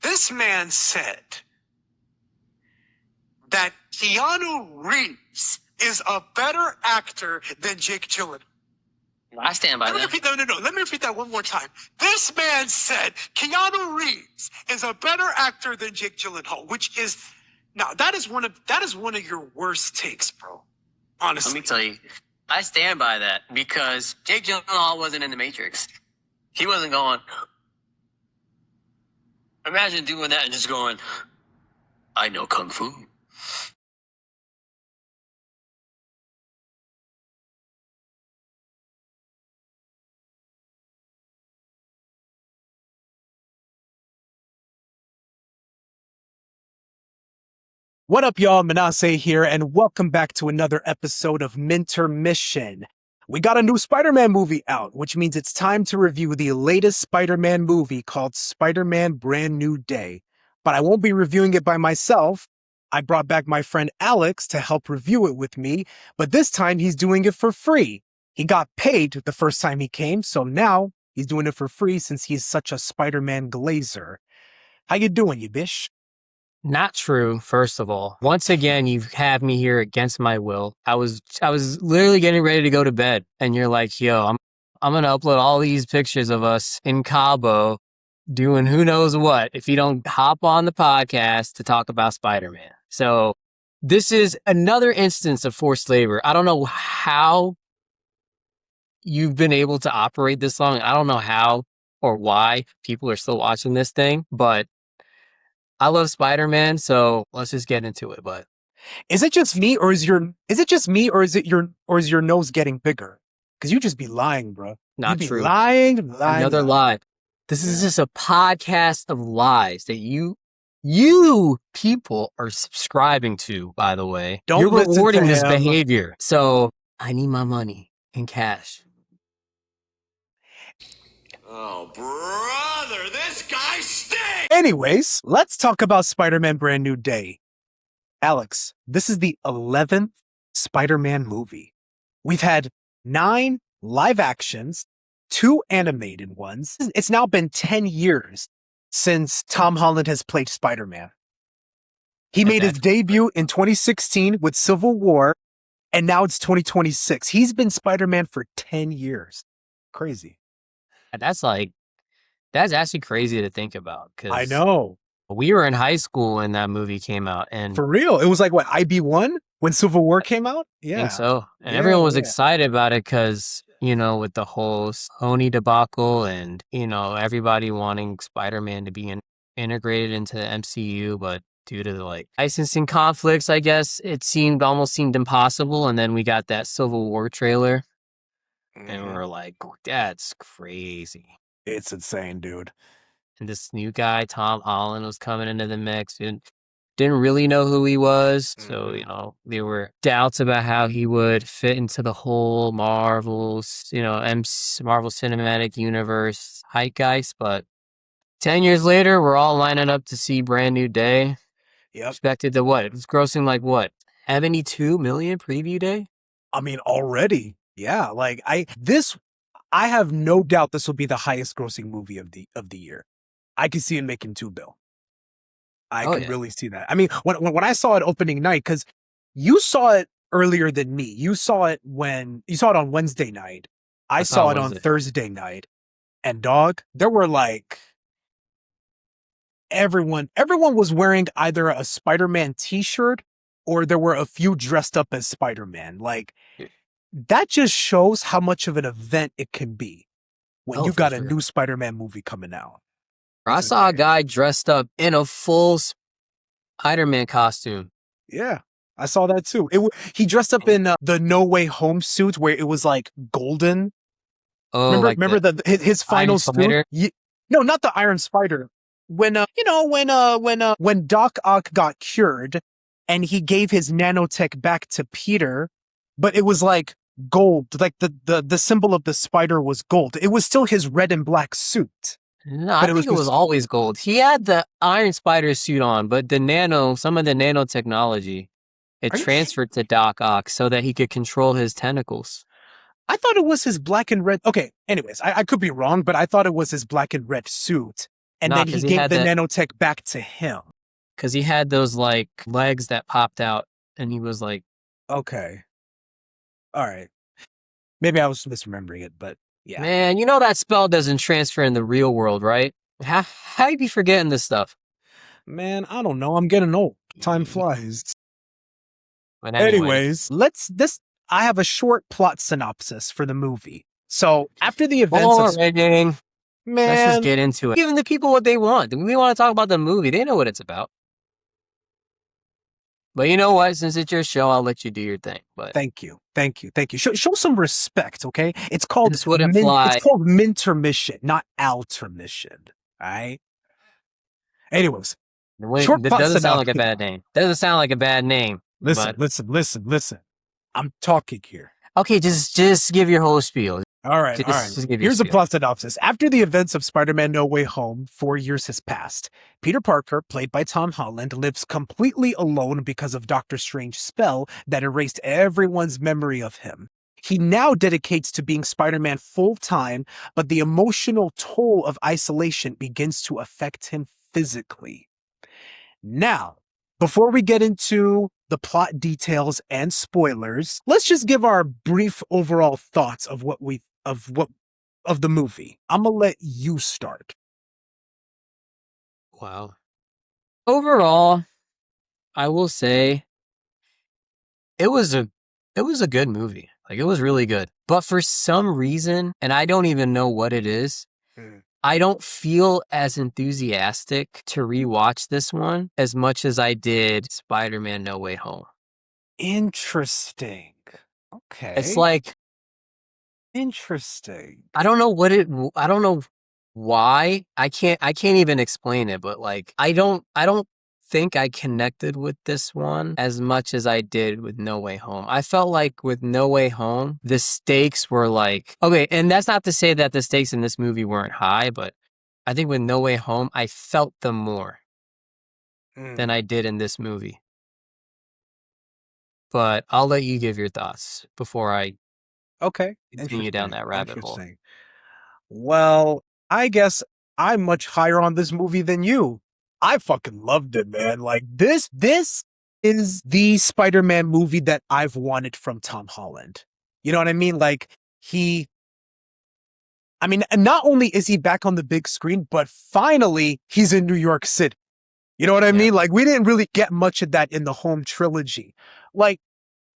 This man said that Keanu Reeves is a better actor than Jake Gyllenhaal. I stand by that. Let me repeat that one more time. This man said Keanu Reeves is a better actor than Jake Gyllenhaal, which is now that is one of your worst takes, bro. Honestly. Let me tell you, I stand by that because Jake Gyllenhaal wasn't in The Matrix. He wasn't going. Imagine doing that and just going, I know Kung Fu. What up, y'all? Manasseh here, and welcome back to another episode of Mintermission. We got a new Spider-Man movie out, which means it's time to review the latest Spider-Man movie called Spider-Man Brand New Day. But I won't be reviewing it by myself. I brought back my friend Alex to help review it with me, but this time he's doing it for free. He got paid the first time he came, so now he's doing it for free since he's such a Spider-Man glazer. How you doing, you bish? Not true, first of all. Once again, you have me here against my will. I was literally getting ready to go to bed, and you're like, yo, I'm gonna upload all these pictures of us in Cabo doing who knows what if you don't hop on the podcast to talk about Spider-Man. So this is another instance of forced labor. I don't know how you've been able to operate this long. I don't know how or why people are still watching this thing, but I love Spider-Man, so let's just get into it. But is it just me, or is your nose getting bigger? Because you just be lying, bro. Not you be true. Lying. Another lie. This is just a podcast of lies that you people are subscribing to. By the way, you're rewarding this behavior. So I need my money in cash. Oh, brother, this guy stinks! Anyways, let's talk about Spider-Man Brand New Day. Alex, this is the 11th Spider-Man movie. We've had 9 live actions, 2 animated ones. It's now been 10 years since Tom Holland has played Spider-Man. He made his debut in 2016 with Civil War, and now it's 2026. He's been Spider-Man for 10 years. Crazy. That's actually crazy to think about. Cause I know. We were in high school when that movie came out. And for real, it was like, what, IB1 when Civil War came out? Yeah. I think so. And everyone was excited about it because, you know, with the whole Sony debacle and, you know, everybody wanting Spider-Man to be integrated into the MCU, but due to like licensing conflicts, I guess, it almost seemed impossible. And then we got that Civil War trailer. And we're like, that's crazy. It's insane, dude. And this new guy, Tom Holland, was coming into the mix. Didn't really know who he was. So, you know, there were doubts about how he would fit into the whole Marvel Cinematic Universe zeitgeist. But 10 years later, we're all lining up to see Brand New Day. Yep. Expected to what? It was grossing like what? 72 million preview day? I mean, already. Yeah, like I have no doubt this will be the highest grossing movie of the year. I could see it making $2 billion. I could really see that. I mean, when I saw it opening night, because you saw it earlier than me. You saw it on Wednesday night. I saw it on Thursday night. And dog, there were like everyone was wearing either a Spider-Man t-shirt or there were a few dressed up as Spider-Man. Like, that just shows how much of an event it can be when you got a new Spider-Man movie coming out. I saw a guy dressed up in a full Spider-Man costume. Yeah, I saw that too. He dressed up in the No Way Home suit where it was like golden. Oh, remember his final suit? No, not the Iron Spider. When Doc Ock got cured and he gave his nanotech back to Peter, but it was like gold, like the symbol of the spider was gold. It was still his red and black suit. No, I think it was always gold. He had the Iron Spider suit on, but some of the nanotechnology, it transferred to Doc Ock so that he could control his tentacles. I thought it was his black and red. Okay, anyways, I could be wrong, but I thought it was his black and red suit. and Nah, then he 'cause he gave had the that- nanotech back to him. Because he had those like legs that popped out, and he was like, Okay. All right. Maybe I was misremembering it, but yeah. "Man, you know that spell doesn't transfer in the real world, right? How you be forgetting this stuff?" Man, I don't know. I'm getting old. Time flies. But anyway, Anyways, I have a short plot synopsis for the movie. So after the events of boring. Let's man, just get into it. Giving the people what they want. We want to talk about the movie. They know what it's about. But you know what? Since it's your show, I'll let you do your thing. But thank you. Show some respect, okay? It's called this wouldn't fly. It's called Mintermission, not Altermission. All right. Anyways, short That plot doesn't sound like a synopsis. bad name. Doesn't sound like a bad name. Listen. I'm talking here. Okay, just give your whole spiel. All right. Just give your Here's a spiel. plot synopsis. After the events of Spider-Man No Way Home, 4 years has passed. Peter Parker, played by Tom Holland, lives completely alone because of Doctor Strange's spell that erased everyone's memory of him. He now dedicates to being Spider-Man full-time, but the emotional toll of isolation begins to affect him physically. Now, before we get into the plot details and spoilers, let's just give our brief overall thoughts of the movie. I'm gonna let you start. Wow. Overall, I will say it was a good movie. Like, it was really good. But for some reason, and I don't even know what it is, I don't feel as enthusiastic to rewatch this one as much as I did Spider-Man No Way Home. Interesting. Okay. It's like, interesting. I don't know why. I can't even explain it, but like, I don't think I connected with this one as much as I did with No Way Home. I felt like with No Way Home, the stakes were like, okay, and that's not to say that the stakes in this movie weren't high, but I think with No Way Home, I felt them more than I did in this movie. But I'll let you give your thoughts before I Okay. continue down that rabbit hole. Interesting. Well, I guess I'm much higher on this movie than you. I fucking loved it, man. Like this is the Spider-Man movie that I've wanted from Tom Holland. You know what I mean? Like and not only is he back on the big screen, but finally he's in New York City. You know what I mean? Like, we didn't really get much of that in the Home trilogy. Like,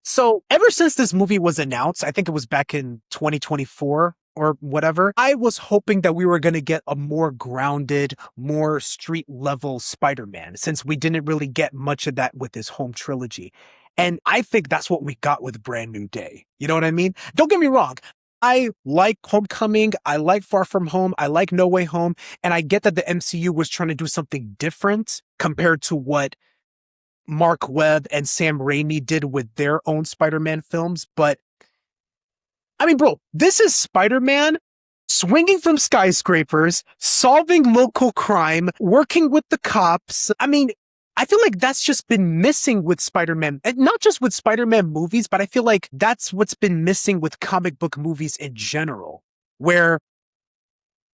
so ever since this movie was announced, I think it was back in 2024 or whatever, I was hoping that we were going to get a more grounded, more street level Spider-Man, since we didn't really get much of that with this Home trilogy. And I think that's what we got with Brand New Day. You know what I mean? Don't get me wrong. I like Homecoming. I like Far From Home. I like No Way Home. And I get that the MCU was trying to do something different compared to what Mark Webb and Sam Raimi did with their own Spider-Man films. But I mean, bro, this is Spider-Man swinging from skyscrapers, solving local crime, working with the cops. I mean, I feel like that's just been missing with Spider-Man, and not just with Spider-Man movies, but I feel like that's what's been missing with comic book movies in general, where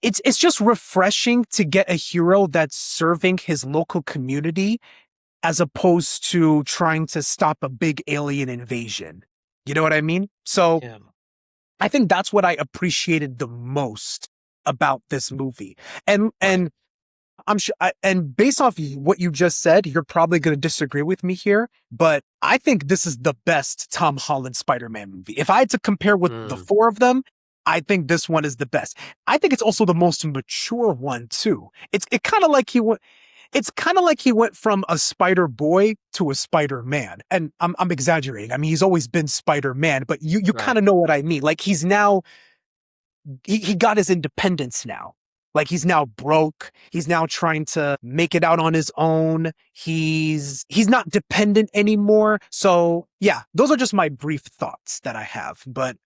it's just refreshing to get a hero that's serving his local community as opposed to trying to stop a big alien invasion. You know what I mean? So I think that's what I appreciated the most about this movie. And I'm sure, and based off what you just said, you're probably going to disagree with me here, but I think this is the best Tom Holland Spider-Man movie. If I had to compare with the four of them, I think this one is the best. I think it's also the most mature one too. It's kind of like he went from a Spider Boy to a Spider Man, and I'm exaggerating. I mean, he's always been Spider Man, but you kind of know what I mean. Like, he's now he got his independence now. Like, he's now broke. He's now trying to make it out on his own. He's not dependent anymore. So yeah, those are just my brief thoughts that I have. But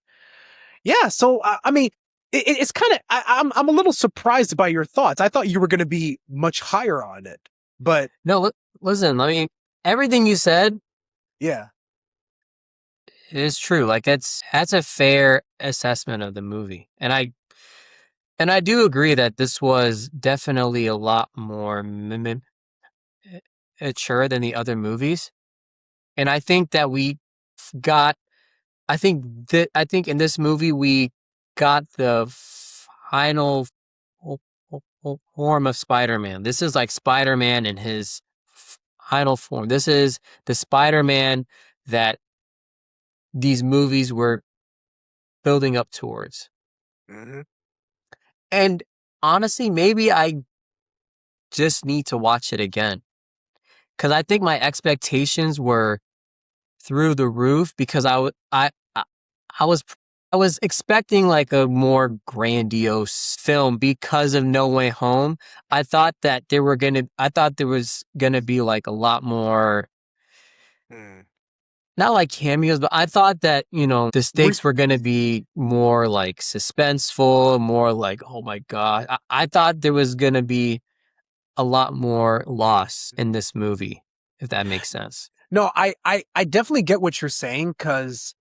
yeah, so I mean, it's kind of, I'm a little surprised by your thoughts. I thought you were going to be much higher on it, but no. Listen, I mean, everything you said, yeah, is true. Like, that's a fair assessment of the movie, and And I do agree that this was definitely a lot more mature than the other movies. And I think that we got, I think in this movie we got the final form of Spider-Man. This is like Spider-Man in his final form. This is the Spider-Man that these movies were building up towards. Mhm. And honestly, maybe I just need to watch it again. Because I think my expectations were through the roof because I was I was expecting like a more grandiose film because of No Way Home. I thought that I thought there was gonna be like a lot more, Mm. not like cameos, but I thought that, the Re- stakes were gonna be more like suspenseful, more like, oh my God. I thought there was gonna be a lot more loss in this movie, if that makes sense. No, I definitely get what you're saying because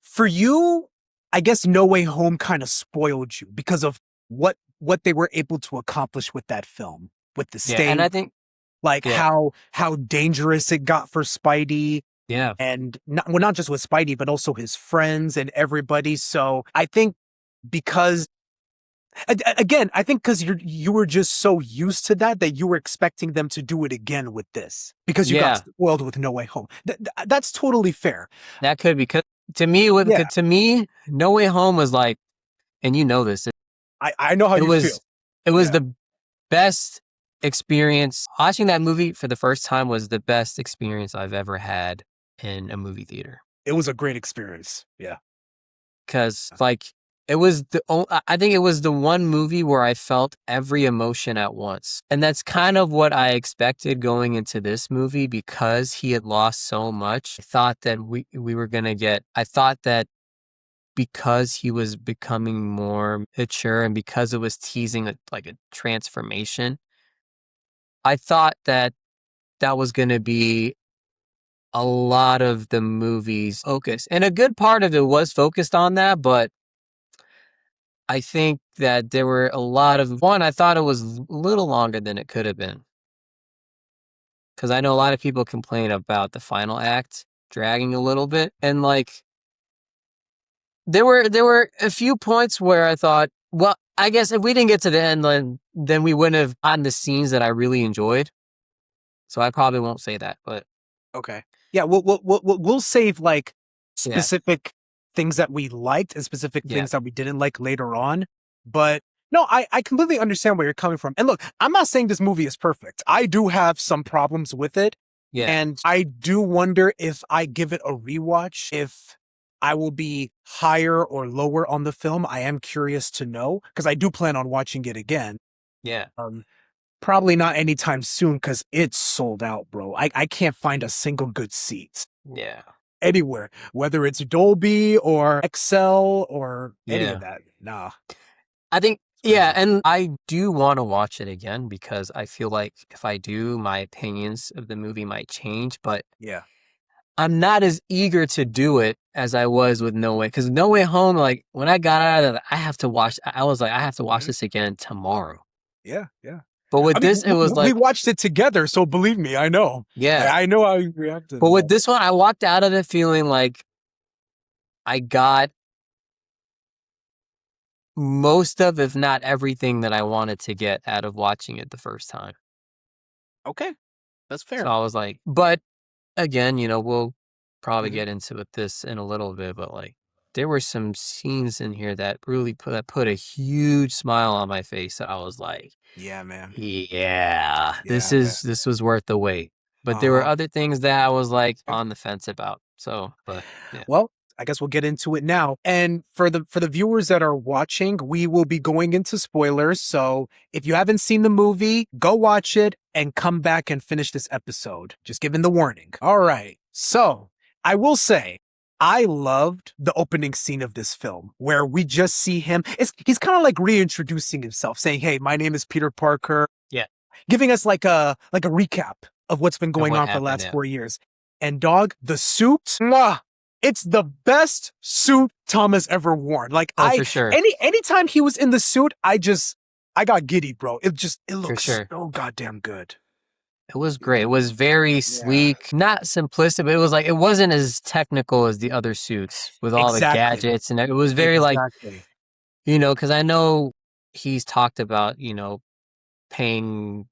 for you, I guess No Way Home kind of spoiled you because of what they were able to accomplish with that film, with the Yeah, and I stakes, think, like yeah, how dangerous it got for Spidey, yeah, and not just with Spidey, but also his friends and everybody. So I think because again, I think because you were just so used to that you were expecting them to do it again with this because you got yeah. spoiled with No Way Home. That's totally fair. That could be, 'cause Yeah, to me, No Way Home was like, and you know this, I know how it you feel. was it was Yeah, the best experience. Watching that movie for the first time was the best experience I've ever had in a movie theater. it was a great experience. Yeah. Because like I think it was the one movie where I felt every emotion at once. And that's kind of what I expected going into this movie because he had lost so much. I thought that we were gonna get I thought that because he was becoming more mature and because it was teasing like a transformation, I thought that that was gonna be a lot of the movie's focus. And a good part of it was focused on that, but I think that there were a lot of I thought it was a little longer than it could have been. Because I know a lot of people complain about the final act dragging a little bit. And like there were a few points where I thought, well, I guess if we didn't get to the end, then we wouldn't have gotten the scenes that I really enjoyed. So I probably won't say that, but Okay. Yeah, we'll save like yeah, specific things that we liked and specific yeah, things that we didn't like later on. But no, I completely understand where you're coming from. And look, I'm not saying this movie is perfect. I do have some problems with it. yeah, And I do wonder if I give it a rewatch, if I will be higher or lower on the film. I am curious to know because I do plan on watching it again. yeah, Um, Probably not anytime soon because it's sold out, bro. I can't find a single good seat yeah, anywhere, whether it's Dolby or XL or any of yeah. that. Nah, I think, it's yeah, crazy. and I do want to watch it again because I feel like if I do, my opinions of the movie might change, but Yeah. I'm not as eager to do it as I was with No Way. Because No Way Home, like when I got out of it, I was like, I have to watch Mhm. this again tomorrow. Yeah. Yeah. But I with mean, this, it was we like, watched it together, so believe me, I know. yeah. I know how you reacted. But with this one, I walked out of it feeling like I got most of, if not everything, that I wanted to get out of watching it the first time. Okay, that's So fair. I was like, but again, we'll probably Mhm. get into this in a little bit, but like there were some scenes in here that really put a huge smile on my face that I was like, Yeah, man. yeah, Yeah, I bet. this was worth the wait. But there were Uh-huh. other things that I was like on the fence about. So, but yeah. Well, I guess we'll get into it now. And for the viewers that are watching, we will be going into spoilers. So if you haven't seen the movie, go watch it and come back and finish this episode. Just giving the warning. All right. So I will say, I loved the opening scene of this film where we just see him. He's kind of like reintroducing himself, saying, "Hey, my name is Peter Parker," Yeah. giving us like a recap of what's been And going what on for the happened? last Yeah. 4 years. And dog, the suit, mwah, it's the best suit Thomas ever worn. Like Oh, for sure. anytime he was in the suit, I got giddy, bro. It looks sure. so goddamn good. It was great. It was very sleek, not simplistic, but it was like it wasn't as technical as the other suits with all the Exactly. gadgets, and it was very like, Exactly. you know, because I know he's talked about, you know, paying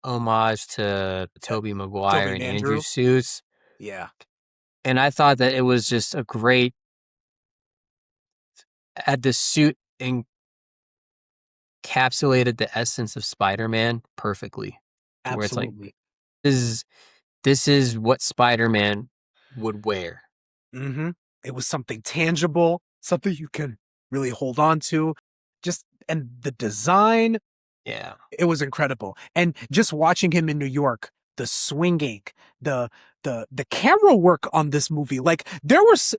homage to Tobey Maguire Tobey and and Andrew Andrew. suits, Yeah. and I thought that it was just a great the suit encapsulated the essence of Spider-Man perfectly, to where it's like Absolutely. this is what Spider-Man would wear. Mm-hmm. It was something tangible, something you can really hold on to. And the design, Yeah. it was incredible. And just watching him in New York, the swinging, the camera work on this movie, like there was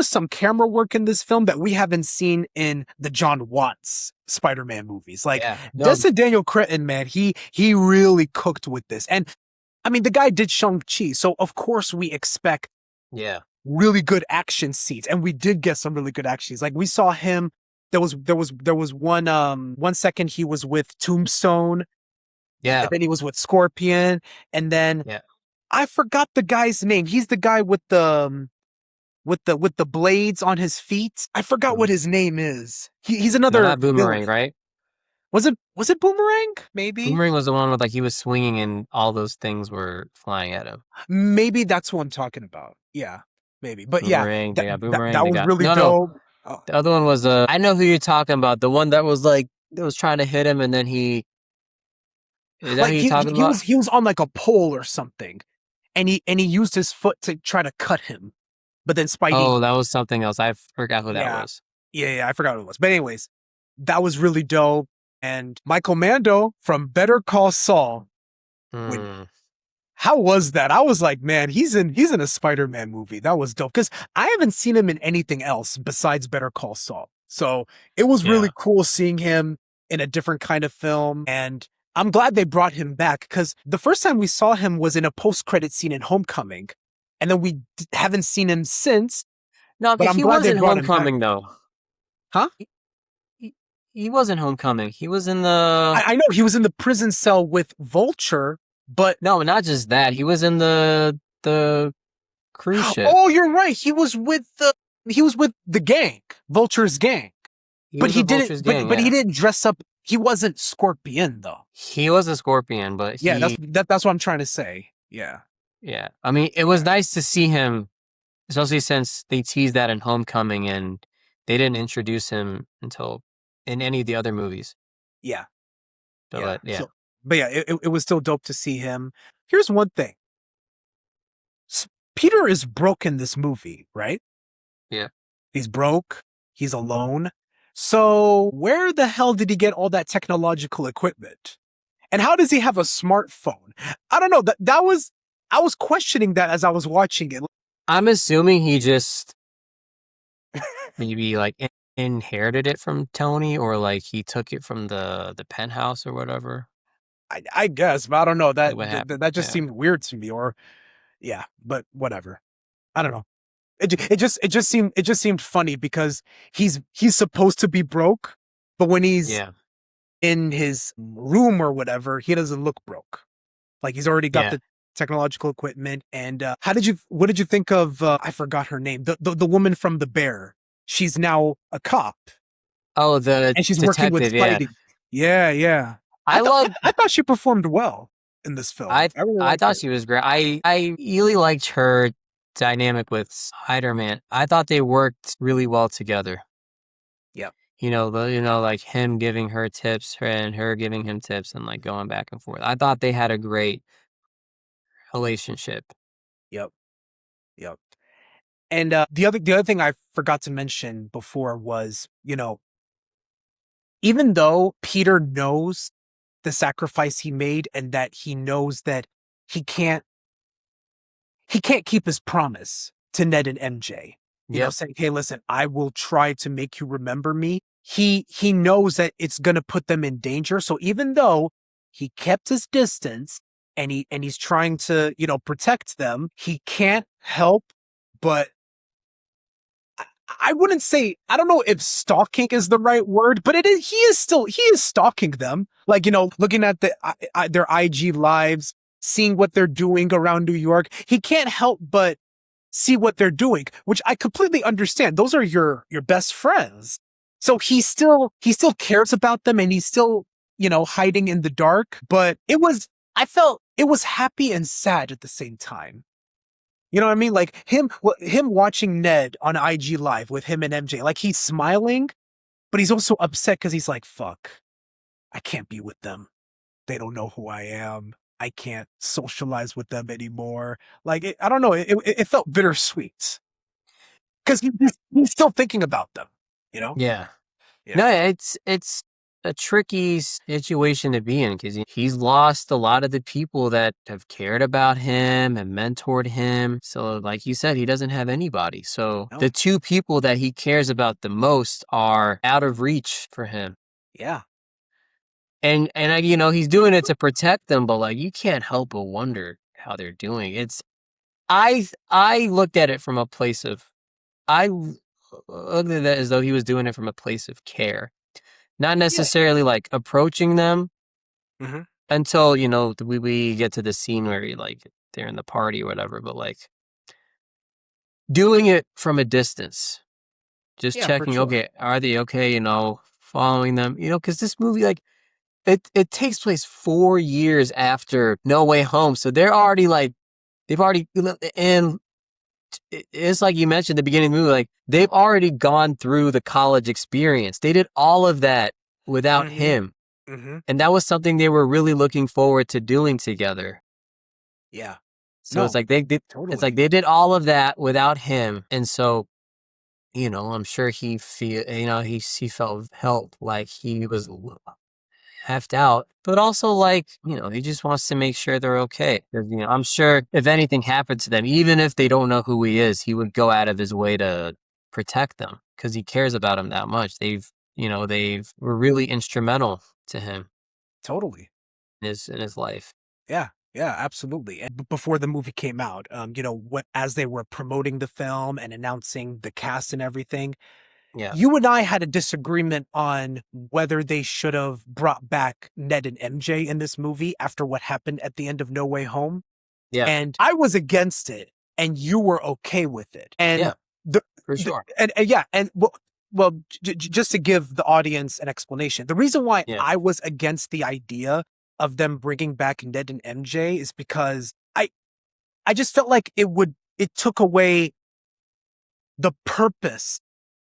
some camera work in this film that we haven't seen in the John Watts Spider-Man movies. Like Yeah. No, Justin Daniel Cretton, man, he really cooked with this. And I mean, the guy did Shang-Chi, so of course we expect yeah. really good action scenes, and we did get some really good action scenes. Like we saw him. There was one second he was with Tombstone, Yeah. and then he was with Scorpion, and then Yeah. I forgot the guy's name. He's the guy with the blades on his feet. I forgot what his name is. He's No, another not Boomerang, villain. right? Was it Boomerang? Maybe. Boomerang was the one with like he was swinging and all those things were flying at him. Maybe that's what I'm talking about. Yeah, maybe. But yeah, Boomerang, they got Boomerang. that They was got really no. dope. Oh. The other one was I know who you're talking about. The one that was like that was trying to hit him, and then he. Is that Like who you're talking about? he was on like a pole or something, and he used his foot to try to cut him, but then Spidey. Oh, that was something else. I forgot who that was. Yeah, I forgot what it was. But anyways, that was really dope. And Michael Mando from Better Call Saul. Hmm. How was that? I was like, man, he's in a Spider-Man movie. That was dope because I haven't seen him in anything else besides Better Call Saul. So it was really cool seeing him in a different kind of film. And I'm glad they brought him back because the first time we saw him was in a post-credit scene in Homecoming. And then we haven't seen him since. No, but but I'm he glad was they in brought him Homecoming though. Huh? He was in Homecoming. He was in the. I know he was in the prison cell with Vulture, but No, not just that. He was in the cruise ship. oh, you're right. He was with the gang, Vulture's gang. But he didn't. But he didn't dress up. He wasn't Scorpion though. He was a Scorpion, but Yeah, that's what I'm trying to say. Yeah. Yeah. I mean, it was nice to see him, especially since they teased that in Homecoming and they didn't introduce him until in any of the other movies. Yeah. So, yeah. yeah. But yeah, it was still dope to see him. Here's one thing. Peter is broke in this movie, right? Yeah. He's broke. He's alone. So where the hell did he get all that technological equipment? And how does he have a smartphone? I don't know. I was questioning that as I was watching it. I'm assuming he just maybe like inherited it from Tony, or like he took it from the penthouse or whatever. I guess, but I don't know. That just Yeah. seemed weird to me. Or yeah, but whatever. I don't know. It just seemed funny because he's supposed to be broke, but when he's in his room or whatever, he doesn't look broke. Like he's already got the technological equipment. And what did you think of? I forgot her name. The woman from The Bear. She's now a cop. Oh, and she's detective, working with Spidey. Yeah. I thought she performed well in this film. I thought she was great. I really liked her dynamic with Spider-Man. I thought they worked really well together. Yeah. Like him giving her tips and her giving him tips and like going back and forth. I thought they had a great relationship. Yep. And the other thing I forgot to mention before was, even though Peter knows the sacrifice he made and that he knows that he can't keep his promise to Ned and MJ, saying, hey, listen, I will try to make you remember me. He knows that it's going to put them in danger. So even though he kept his distance and he's trying to, protect them, he can't help but I wouldn't say, I don't know if stalking is the right word, but he is stalking them. Like, looking at their IG lives, seeing what they're doing around New York. He can't help but see what they're doing, which I completely understand. Those are your best friends. So he still cares about them, and he's still, hiding in the dark. But I felt it was happy and sad at the same time. You know what I mean? Like him watching Ned on IG Live with him and MJ, like he's smiling, but he's also upset because he's like, fuck, I can't be with them. They don't know who I am. I can't socialize with them anymore. Like, I don't know. It felt bittersweet because he's still thinking about them, Yeah. Yeah. No, it's a tricky situation to be in because he's lost a lot of the people that have cared about him and mentored him. So, like you said, he doesn't have anybody. So No. the two people that he cares about the most are out of reach for him. Yeah. And he's doing it to protect them, but like you can't help but wonder how they're doing. I looked at it from a place of I looked at it as though he was doing it from a place of care. Not necessarily like approaching them Mhm. until, we get to the scene where they're in the party or whatever, but like doing it from a distance, just Yeah, for checking, sure. okay, are they okay? Following them, because this movie, like it takes place 4 years after No Way Home. So they're already and it's like you mentioned at the beginning of the movie, like they've already gone through the college experience. They did all of that without Mhm. him. Mhm. And that was something they were really looking forward to doing together. Yeah. So it's No, like they did, totally. it's like they did all of that without him. And so, I'm sure he felt like he was heft out, but also like, he just wants to make sure they're okay. 'Cause, I'm sure if anything happened to them, even if they don't know who he is, he would go out of his way to protect them because he cares about them that much. They were really instrumental to him Totally. in his life. Yeah. Yeah, absolutely. And before the movie came out, as they were promoting the film and announcing the cast and everything, Yeah. you and I had a disagreement on whether they should have brought back Ned and MJ in this movie after what happened at the end of No Way Home. Yeah. And I was against it, and you were okay with it. And Yeah, the, for the- sure. and yeah, and well, just to give the audience an explanation, the reason why Yeah. I was against the idea of them bringing back Ned and MJ is because I just felt like it took away the purpose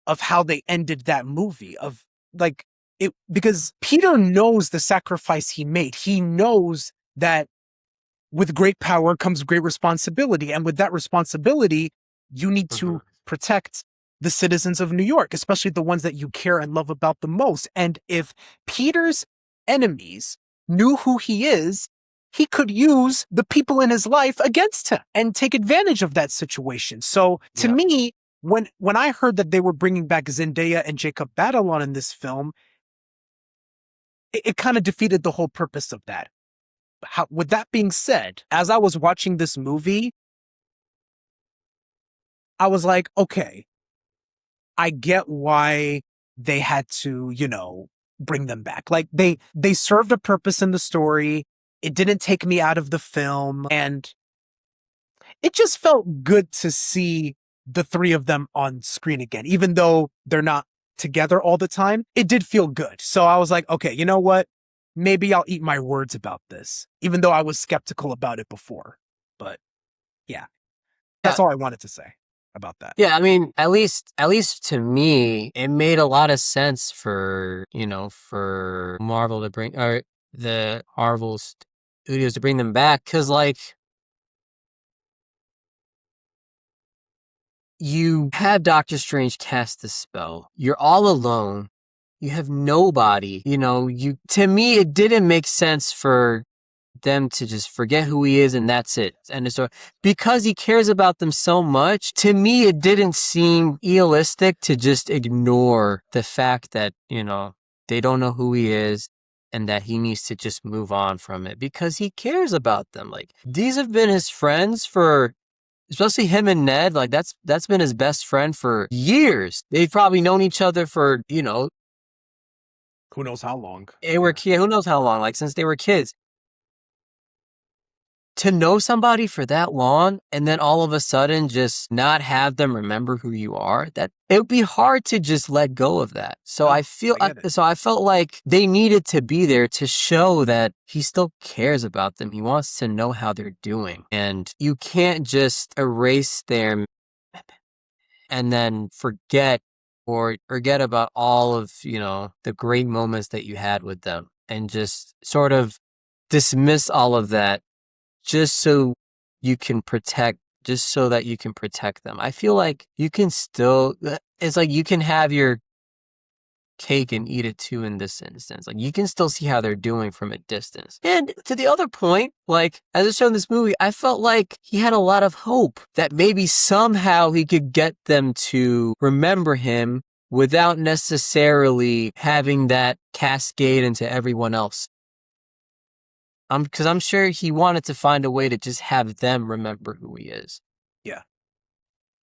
of how they ended that movie, of like it, because Peter knows the sacrifice he made. He knows that with great power comes great responsibility. And with that responsibility, you need to protect the citizens of New York, especially the ones that you care and love about the most. And if Peter's enemies knew who he is, he could use the people in his life against him and take advantage of that situation. So to Yeah. me, when I heard that they were bringing back Zendaya and Jacob Batalon in this film, it kind of defeated the whole purpose of that. With that being said, as I was watching this movie, I was like, okay, I get why they had to, bring them back. Like they served a purpose in the story. It didn't take me out of the film, and it just felt good to see the three of them on screen again, even though they're not together all the time. It did feel good. So I was like, okay, you know what? Maybe I'll eat my words about this, even though I was skeptical about it before. But yeah, that's all I wanted to say about that. Yeah, I mean, at least to me, it made a lot of sense for Marvel to bring, or the Marvel Studios to bring them back, because like you have Doctor Strange cast the spell, you're all alone, you have nobody, to me it didn't make sense for them to just forget who he is and that's it. And so because he cares about them so much, to me it didn't seem realistic to just ignore the fact that, they don't know who he is and that he needs to just move on from it because he cares about them. Like these have been his friends for especially him and Ned, like that's been his best friend for years. They've probably known each other for, Who knows how long? they were who knows how long, like since they were kids. To know somebody for that long and then all of a sudden just not have them remember who you are, that it would be hard to just let go of that. So No, I get it. so I felt like they needed to be there to show that he still cares about them. He wants to know how they're doing. And you can't just erase them and then forget or forget about all of, the great moments that you had with them and just sort of dismiss all of that just so just so that you can protect them. I feel like you can still, it's like you can have your cake and eat it too in this instance. Like you can still see how they're doing from a distance. And to the other point, like as it's shown in this movie, I felt like he had a lot of hope that maybe somehow he could get them to remember him without necessarily having that cascade into everyone else. Because I'm sure he wanted to find a way to just have them remember who he is. Yeah.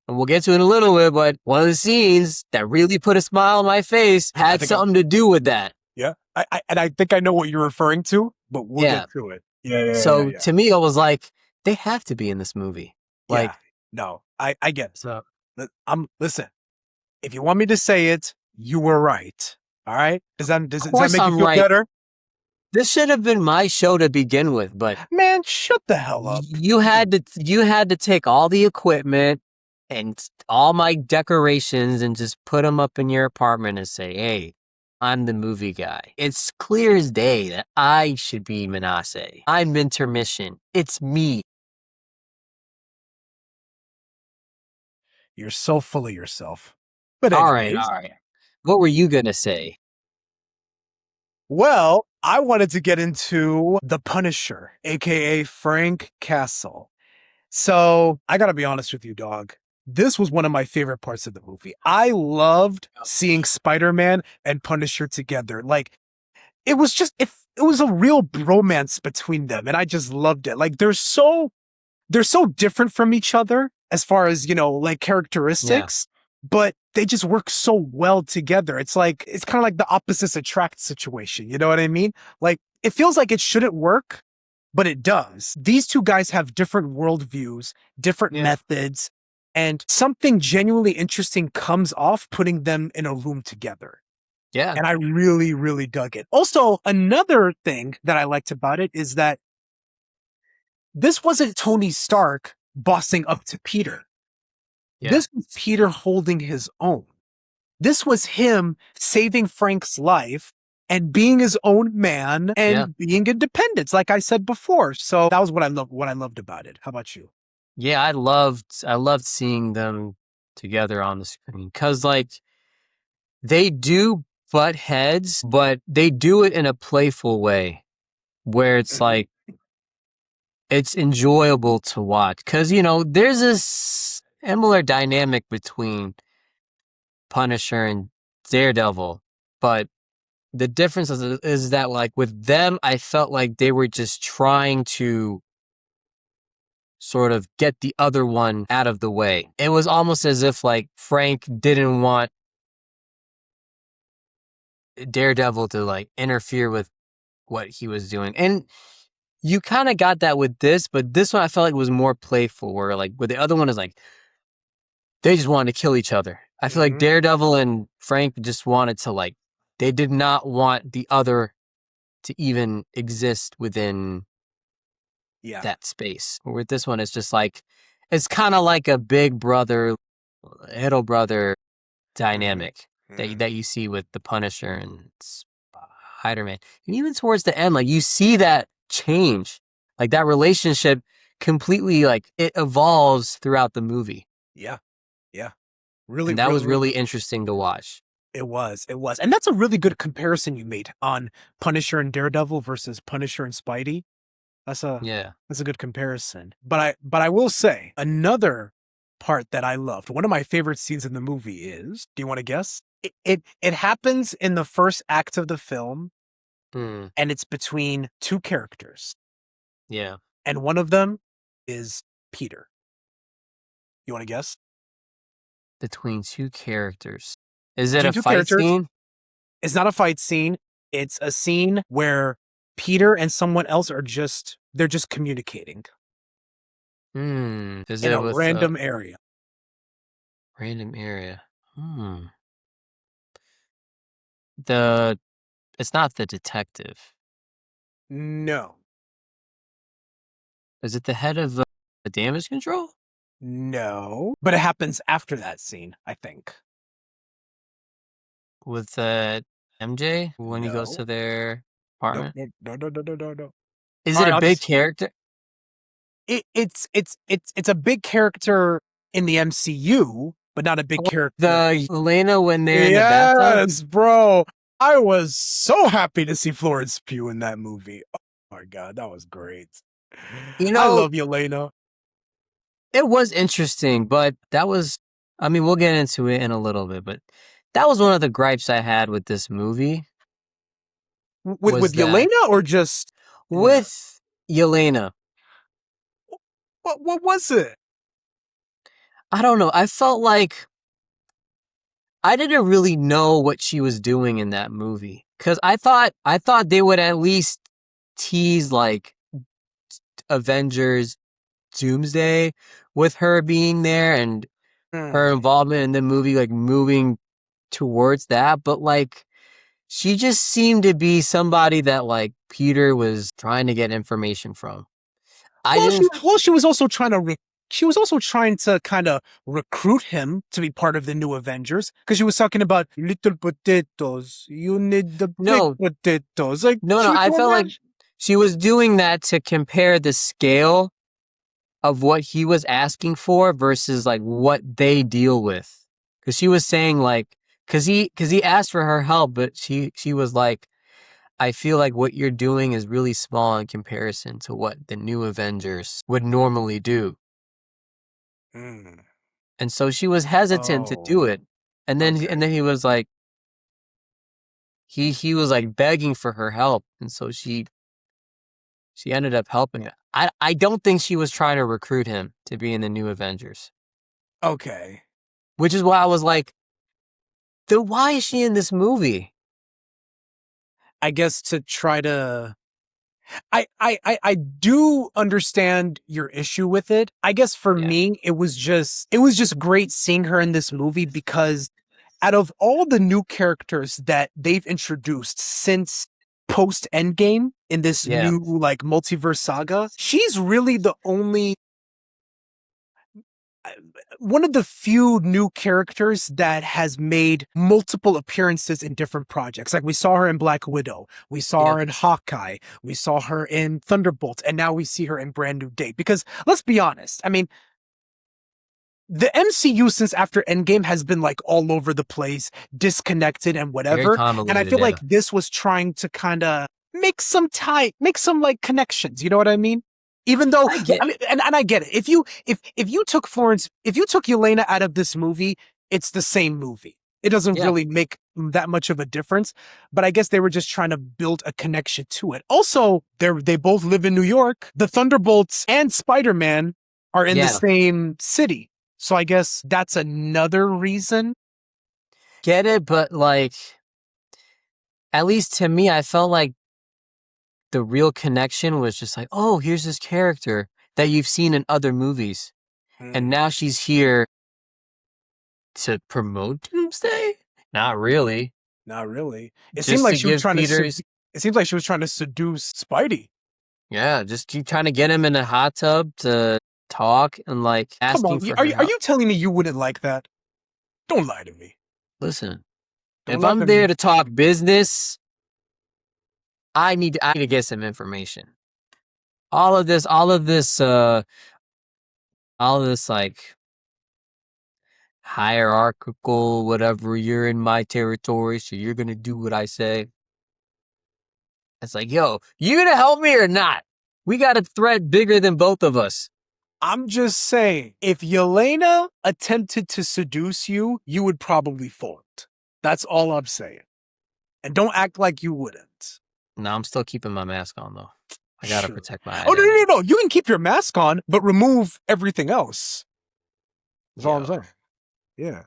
And we'll get to it in a little bit, but one of the scenes that really put a smile on my face had something to do with that. Yeah. I think I know what you're referring to, but we'll Yeah. get to it. Yeah. So to me, I was like, they have to be in this movie. Like, yeah. No, I get it. so Listen, if you want me to say it, you were right. All right? Does that make course you I'm feel right. better? this should have been my show to begin with, but Man, shut the hell up. you had to take all the equipment and all my decorations and just put them up in your apartment and say, hey, I'm the movie guy. It's clear as day that I should be Manasseh. I'm Intermission. It's me. You're so full of yourself. But All anyways, right. What were you going to say? well, I wanted to get into The Punisher, aka Frank Castle. So I gotta be honest with you, dog. This was one of my favorite parts of the movie. I loved seeing Spider-Man and Punisher together. Like, it was just it was a real bromance between them, and I just loved it. Like, they're so different from each other as far as, like characteristics, but they just work so well together. It's kind of like the opposites attract situation. You know what I mean? Like, it feels like it shouldn't work, but it does. These two guys have different worldviews, different methods, and something genuinely interesting comes off putting them in a room together. Yeah. And I really, really dug it. Also, another thing that I liked about it is that this wasn't Tony Stark bossing up to Peter. Yeah. This was Peter holding his own. This was him saving Frank's life and being his own man and being independent, like I said before. So that was what I loved about it. How about you? Yeah, I loved seeing them together on the screen because, like, they do butt heads, but they do it in a playful way where it's like it's enjoyable to watch because there's this similar dynamic between Punisher and Daredevil, but the difference is that, like, with them, I felt like they were just trying to sort of get the other one out of the way. It was almost as if, like, Frank didn't want Daredevil to, like, interfere with what he was doing. And you kind of got that with this, but this one I felt like was more playful, where, like, with the other one is like, they just wanted to kill each other. I feel like Daredevil and Frank just wanted to, like, they did not want the other to even exist within that space. With this one, it's just like, it's kind of like a big brother, little brother dynamic that you see with the Punisher and Spider-Man. And even towards the end, like, you see that change, like that relationship completely, like, it evolves throughout the movie. Yeah. Really, and that was really interesting to watch. It was. And that's a really good comparison you made on Punisher and Daredevil versus Punisher and Spidey. That's a good comparison. But I will say another part that I loved. One of my favorite scenes in the movie is, do you want to guess? It happens in the first act of the film, and it's between two characters. Yeah. And one of them is Peter. You want to guess? Between two characters. Is it Between a two fight characters. scene? It's not a fight scene. It's a scene where Peter and someone else they're just communicating Is in it a with random area. random area? It's not the detective. No. Is it the head of the damage control? No. But it happens after that scene, I think. With MJ when he goes No. to their No, apartment? no. Is All it right, a I'll big just- character? It's a big character in the MCU, but not a big character. The Elena when they're in the bathtub? Yes, bro. I was so happy to see Florence Pugh in that movie. Oh my god, that was great. You I know- love Yelena. It was interesting, but that was, I mean, we'll get into it in a little bit, but that was one of the gripes I had with this movie. With Was that- Yelena or just With Yelena. what was it? I don't know. I felt like I didn't really know what she was doing in that movie. Cause I thought they would at least tease like Avengers Doomsday with her being there and her involvement in the movie, like moving towards that. But like, she just seemed to be somebody that like Peter was trying to get information from. She was also trying to kind of recruit him to be part of the new Avengers because she was talking about little potatoes. You need the No. big potatoes. Like No, she was I doing felt that. like she was doing that to compare the scale of what he was asking for versus like what they deal with. Because she was saying like, because he asked for her help, but she was like, I feel like what you're doing is really small in comparison to what the new Avengers would normally do. Mm. And so she was hesitant to do it. And then okay. and then he was like, he was like begging for her help, and so she ended up helping him. I don't think she was trying to recruit him to be in the new Avengers. Okay. Which is why I was like, then why is she in this movie? I guess to try to I do understand your issue with it. I guess for Yeah. me it was just great seeing her in this movie because out of all the new characters that they've introduced since post Endgame in this Yeah. new like multiverse saga, she's really the only one of the few new characters that has made multiple appearances in different projects. Like we saw her in Black Widow, we saw Yeah. her in Hawkeye, we saw her in Thunderbolts, and now we see her in Brand New Day. Because let's be honest, I mean, the MCU since after Endgame has been like all over the place, disconnected and Very whatever. convoluted. And I feel yeah. like this was trying to kind of make some like connections. You know what I mean? Even though I get- mean, and I get it. If you took Yelena out of this movie, it's the same movie. It doesn't Yeah. really make that much of a difference. But I guess they were just trying to build a connection to it. Also, they both live in New York. The Thunderbolts and Spider-Man are in the Yeah. same city. So I guess that's another reason. Get it, but like, at least to me, I felt like the real connection was just like, oh, here's this character that you've seen in other movies. And now she's here to promote Doomsday? Not really. Not really. It Just seemed like to she was give trying Peter's- to. It seems like she was trying to seduce Spidey. Yeah, just keep trying to get him in a hot tub to talk and like Come asking on, for are her you, are help. you telling me you wouldn't like that? Don't lie to me. Listen, Don't if lie I'm to there me. to talk business, I need to get some information. All of this like hierarchical, whatever, you're in my territory, so you're gonna do what I say. It's like, yo, you gonna help me or not? We got a threat bigger than both of us. I'm just saying, if Yelena attempted to seduce you, you would probably fold. That's all I'm saying. And don't act like you wouldn't. No, I'm still keeping my mask on though. I gotta Sure. protect my Oh, identity. no. You can keep your mask on, but remove everything else. That's all I'm Yo. saying. Yeah.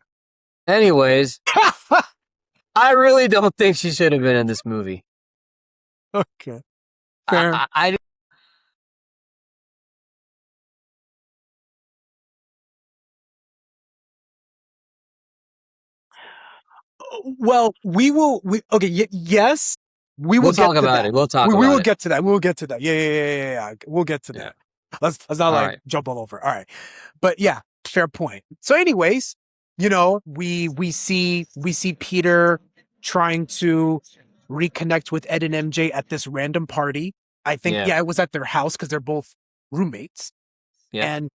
Anyways, I really don't think she should have been in this movie. Okay. Fair. I Well, we will. Okay. Yes, we will we'll get talk to about that. it. We'll talk We will about it. get to that. We will get to that. Yeah. We'll get to Yeah. that. Let's not All like right. jump all over. All right. But yeah, fair point. So, anyways, you know, we see Peter trying to reconnect with Ed and MJ at this random party. I think Yeah. it was at their house because they're both roommates. Yeah. And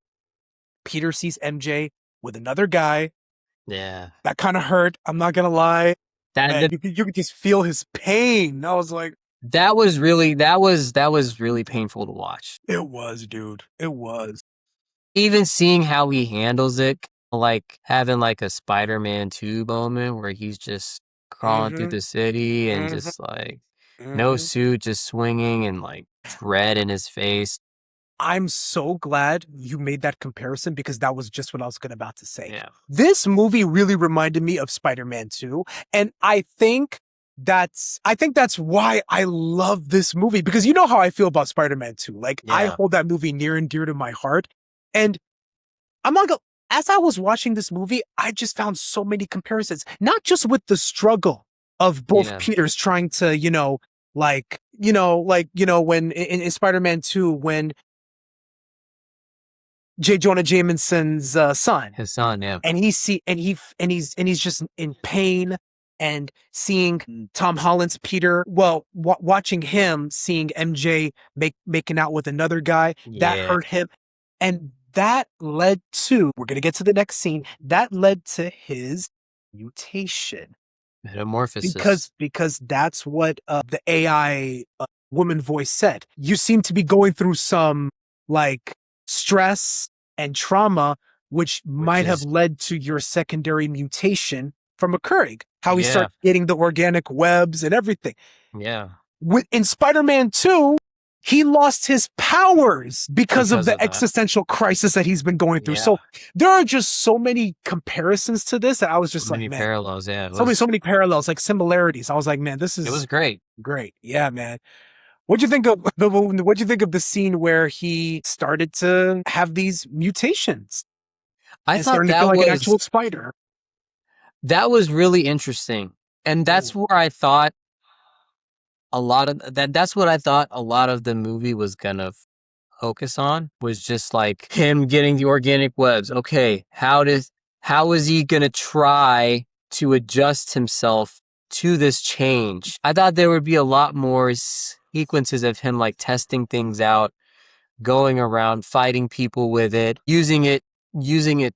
Peter sees MJ with another guy. Yeah. That kind of hurt. I'm not gonna lie. Man, That you could just feel his pain. I was like, that was really painful to watch. it was, dude. It was. Even seeing how he handles it, like having like a Spider-Man 2 moment where he's just crawling through Mhm. the city and Mhm. just like no Mhm. suit, just swinging and like dread in his face. I'm so glad you made that comparison because that was just what I was about to say. Yeah. This movie really reminded me of Spider-Man 2, and I think that's why I love this movie, because you know how I feel about Spider-Man 2. Like, I Yeah. hold that movie near and dear to my heart. And I'm not gonna, as I was watching this movie, I just found so many comparisons, not just with the struggle of both Yeah. Peters trying to, when in Spider-Man 2, when J. Jonah Jameson's son, His son, yeah. and he's just in pain, and seeing Tom Holland's Peter, watching him seeing MJ making out with another guy, that Yeah. hurt him, and that led to, we're gonna get to the next scene, that led to his mutation, Metamorphosis. because that's what the AI woman voice said. You seem to be going through some like stress and trauma, which might have is- led to your secondary mutation from occurring. How he Yeah. started getting the organic webs and everything. Yeah. In Spider-Man 2, he lost his powers because of Because the of that. existential crisis that he's been going through. Yeah. So there are just so many comparisons to this that I was just So like, many man, parallels, yeah. It so was, many parallels, like similarities. I was like, man, this it was is great. great. Yeah, man. What'd you think of the scene where he started to have these mutations I and thought starting to that feel like an was actual spider? really interesting. And that's where I thought that's what I thought a lot of the movie was gonna focus on, was just like him getting the organic webs. Okay, how is he gonna try to adjust himself to this change? I thought there would be a lot more sequences of him like testing things out, going around fighting people with it, using it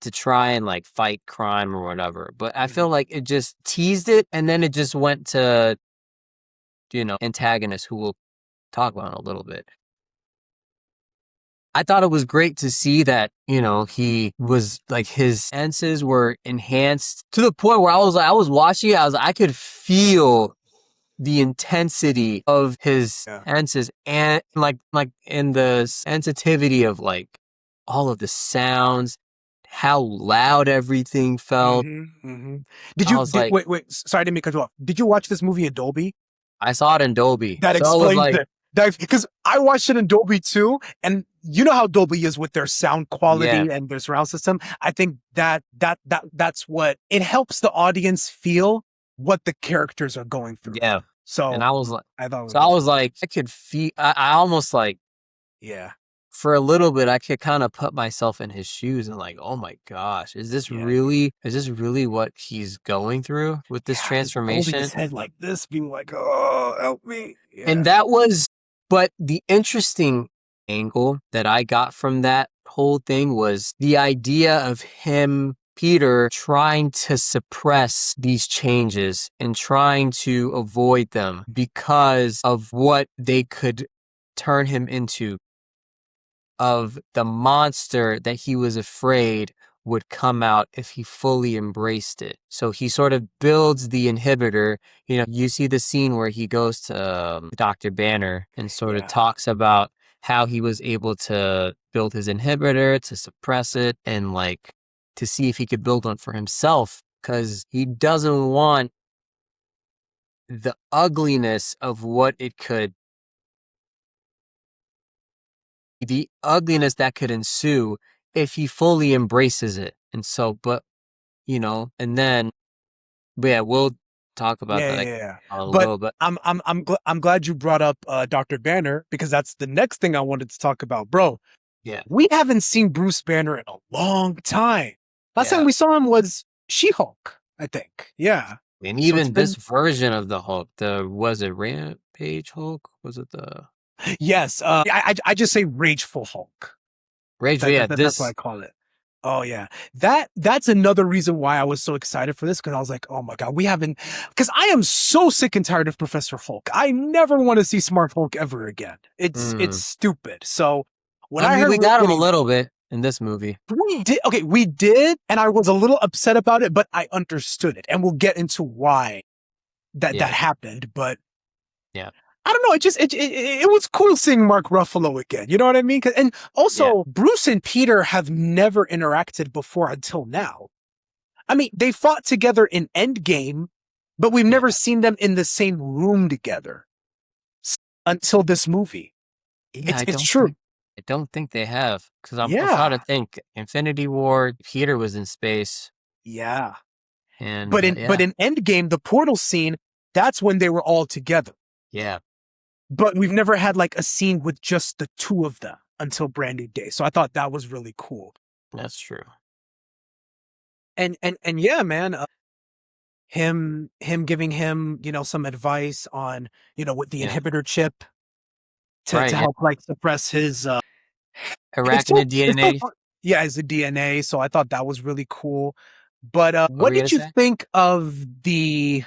to try and like fight crime or whatever. But I feel like it just teased it, and then it just went to, antagonists, who we'll talk about in a little bit. I thought it was great to see that, he was like, his senses were enhanced to the point where I was watching it, I could feel the intensity of his senses, and like in the sensitivity of like all of the sounds, how loud everything felt. Did I you was like, wait? Sorry, I didn't mean to cut you off. Did you watch this movie in Dolby? I saw it in Dolby. That So I was explains like, it. Because I watched it in Dolby too, and you know how Dolby is with their sound quality Yeah. and their surround system. I think that's what it helps the audience feel what the characters are going through. yeah. So And I was like, I thought it so I was like, I could feel, I almost like, yeah. for a little bit, I could kind of put myself in his shoes and like, oh my gosh, is this really what he's going through with this Holding transformation? his head like this, being like, "Oh, help me!" Yeah. And but the interesting angle that I got from that whole thing was the idea of him, Peter, trying to suppress these changes and trying to avoid them because of what they could turn him into, of the monster that he was afraid would come out if he fully embraced it. So he sort of builds the inhibitor. You see the scene where he goes to Dr. Banner and sort of talks about how he was able to build his inhibitor to suppress it, and like to see if he could build one for himself, because he doesn't want the ugliness of what it could, the ugliness that could ensue if he fully embraces it. And so, but and then, but yeah, we'll talk about Yeah, that yeah, like yeah. a But little bit. I'm glad you brought up Dr. Banner, because that's the next thing I wanted to talk about, bro. Yeah, We haven't seen Bruce Banner in a long time. Last time yeah. we saw him was She-Hulk, I think. Yeah. And So it's even this been version of the Hulk, was it Rampage Hulk? Was it the yes. I just say Rageful Hulk. Rage? Yeah, That's what I this. call it. Oh yeah, that's another reason why I was so excited for this, because I was like, oh my god, we haven't. Because I am so sick and tired of Professor Hulk. I never want to see Smart Hulk ever again. It's stupid. So when I I mean, heard we we were got him a getting, little bit in this movie. we did, and I was a little upset about it, but I understood it, and we'll get into why that Yeah, happened. But yeah, I don't know. It was cool seeing Mark Ruffalo again. You know what I mean? And yeah, also, Bruce and Peter have never interacted before until now. I mean, they fought together in Endgame, but we've yeah, never seen them in the same room together until this movie. yeah. It's true. I don't think they have, because I'm trying to Yeah, think. Infinity War, Peter was in space, yeah. and But in Endgame, the portal scene, that's when they were all together. yeah, But we've never had like a scene with just the two of them until Brand New Day. So I thought that was really cool. that's true. And yeah, man, him giving him, some advice on, with the Yeah, inhibitor chip to right. Yeah, help like suppress his it's arachnid DNA. yeah, his DNA. So I thought that was really cool. But What were what you gonna did you say? think of the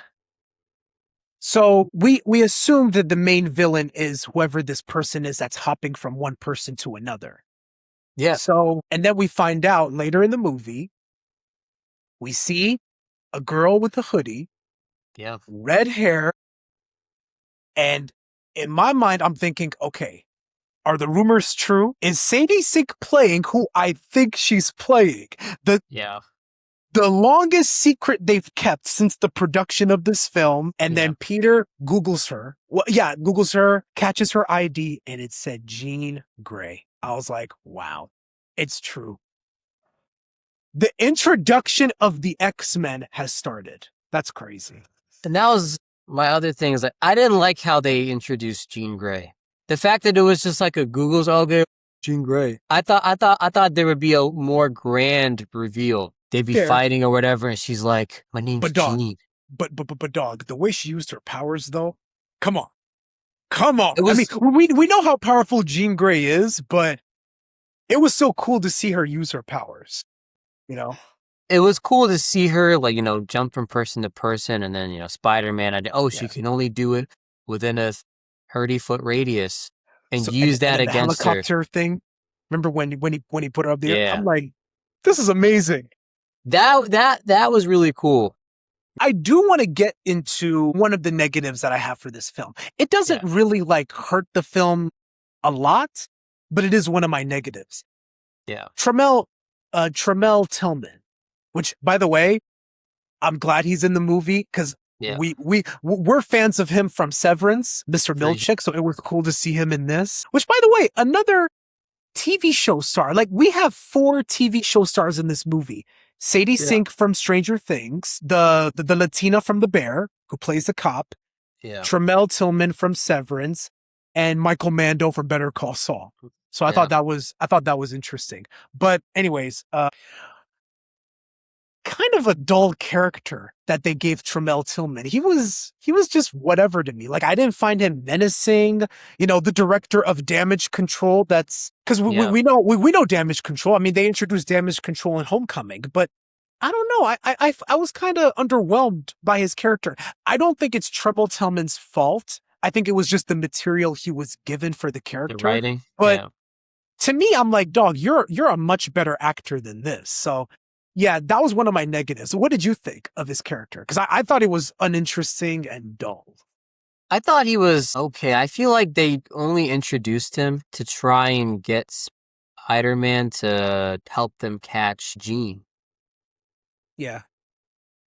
so we assume that the main villain is whoever this person is that's hopping from one person to another. Yeah, So, and then we find out later in the movie, we see a girl with a hoodie, yeah, red hair, and in my mind, I'm thinking, okay, are the rumors true? Is Sadie Sink playing who I think she's playing? The yeah, the longest secret they've kept since the production of this film, and yeah. then Peter Googles her. Well, yeah, Googles her, catches her ID, and it said Jean Grey. I was like, wow, it's true. The introduction of the X-Men has started. That's crazy. And that was my other thing, is like, I didn't like how they introduced Jean Grey. The fact that it was just like a Google's, okay, Jean Grey. I thought there would be a more grand reveal. They'd be Fair, fighting or whatever, and she's like, "My name's but dog, Jean." but dog, the way she used her powers though, come on. Come on. It I mean, was we know how powerful Jean Grey is, but it was so cool to see her use her powers, you know? it was cool to see her, like, jump from person to person, and then Spider-Man. She Yeah. can only do it within a 30-foot radius, and So and, use and that then the against her. helicopter thing. Remember when he put her up there? Yeah, I'm like, this is amazing. that was really cool. I do want to get into one of the negatives that I have for this film. It doesn't Yeah, really like hurt the film a lot, but it is one of my negatives. yeah, Tremel Tillman, which by the way, I'm glad he's in the movie because yeah. we're fans of him from Severance, Mr. Sure. Milchick. So it was cool to see him in this. Which, by the way, another TV show star. Like we have 4 TV show stars in this movie. Sadie Yeah, Sink from Stranger Things, the Latina from The Bear who plays the cop, yeah, Tremel Tillman from Severance, and Michael Mando from Better Call Saul. So I yeah. thought that was interesting. But anyways, kind of a dull character that they gave Tremel Tillman. He was just whatever to me. Like I didn't find him menacing. The director of Damage Control. That's because Yeah. we know Damage Control. I mean, they introduced Damage Control in Homecoming, but I don't know. I was kind of underwhelmed by his character. I don't think it's Tremel Tillman's fault. I think it was just the material he was given for the The character. writing. But Yeah. to me, I'm like, dog, you're a much better actor than this. So yeah, that was one of my negatives. What did you think of his character? Because I thought it was uninteresting and dull. I thought he was okay. I feel like they only introduced him to try and get Spider-Man to help them catch Jean. Yeah.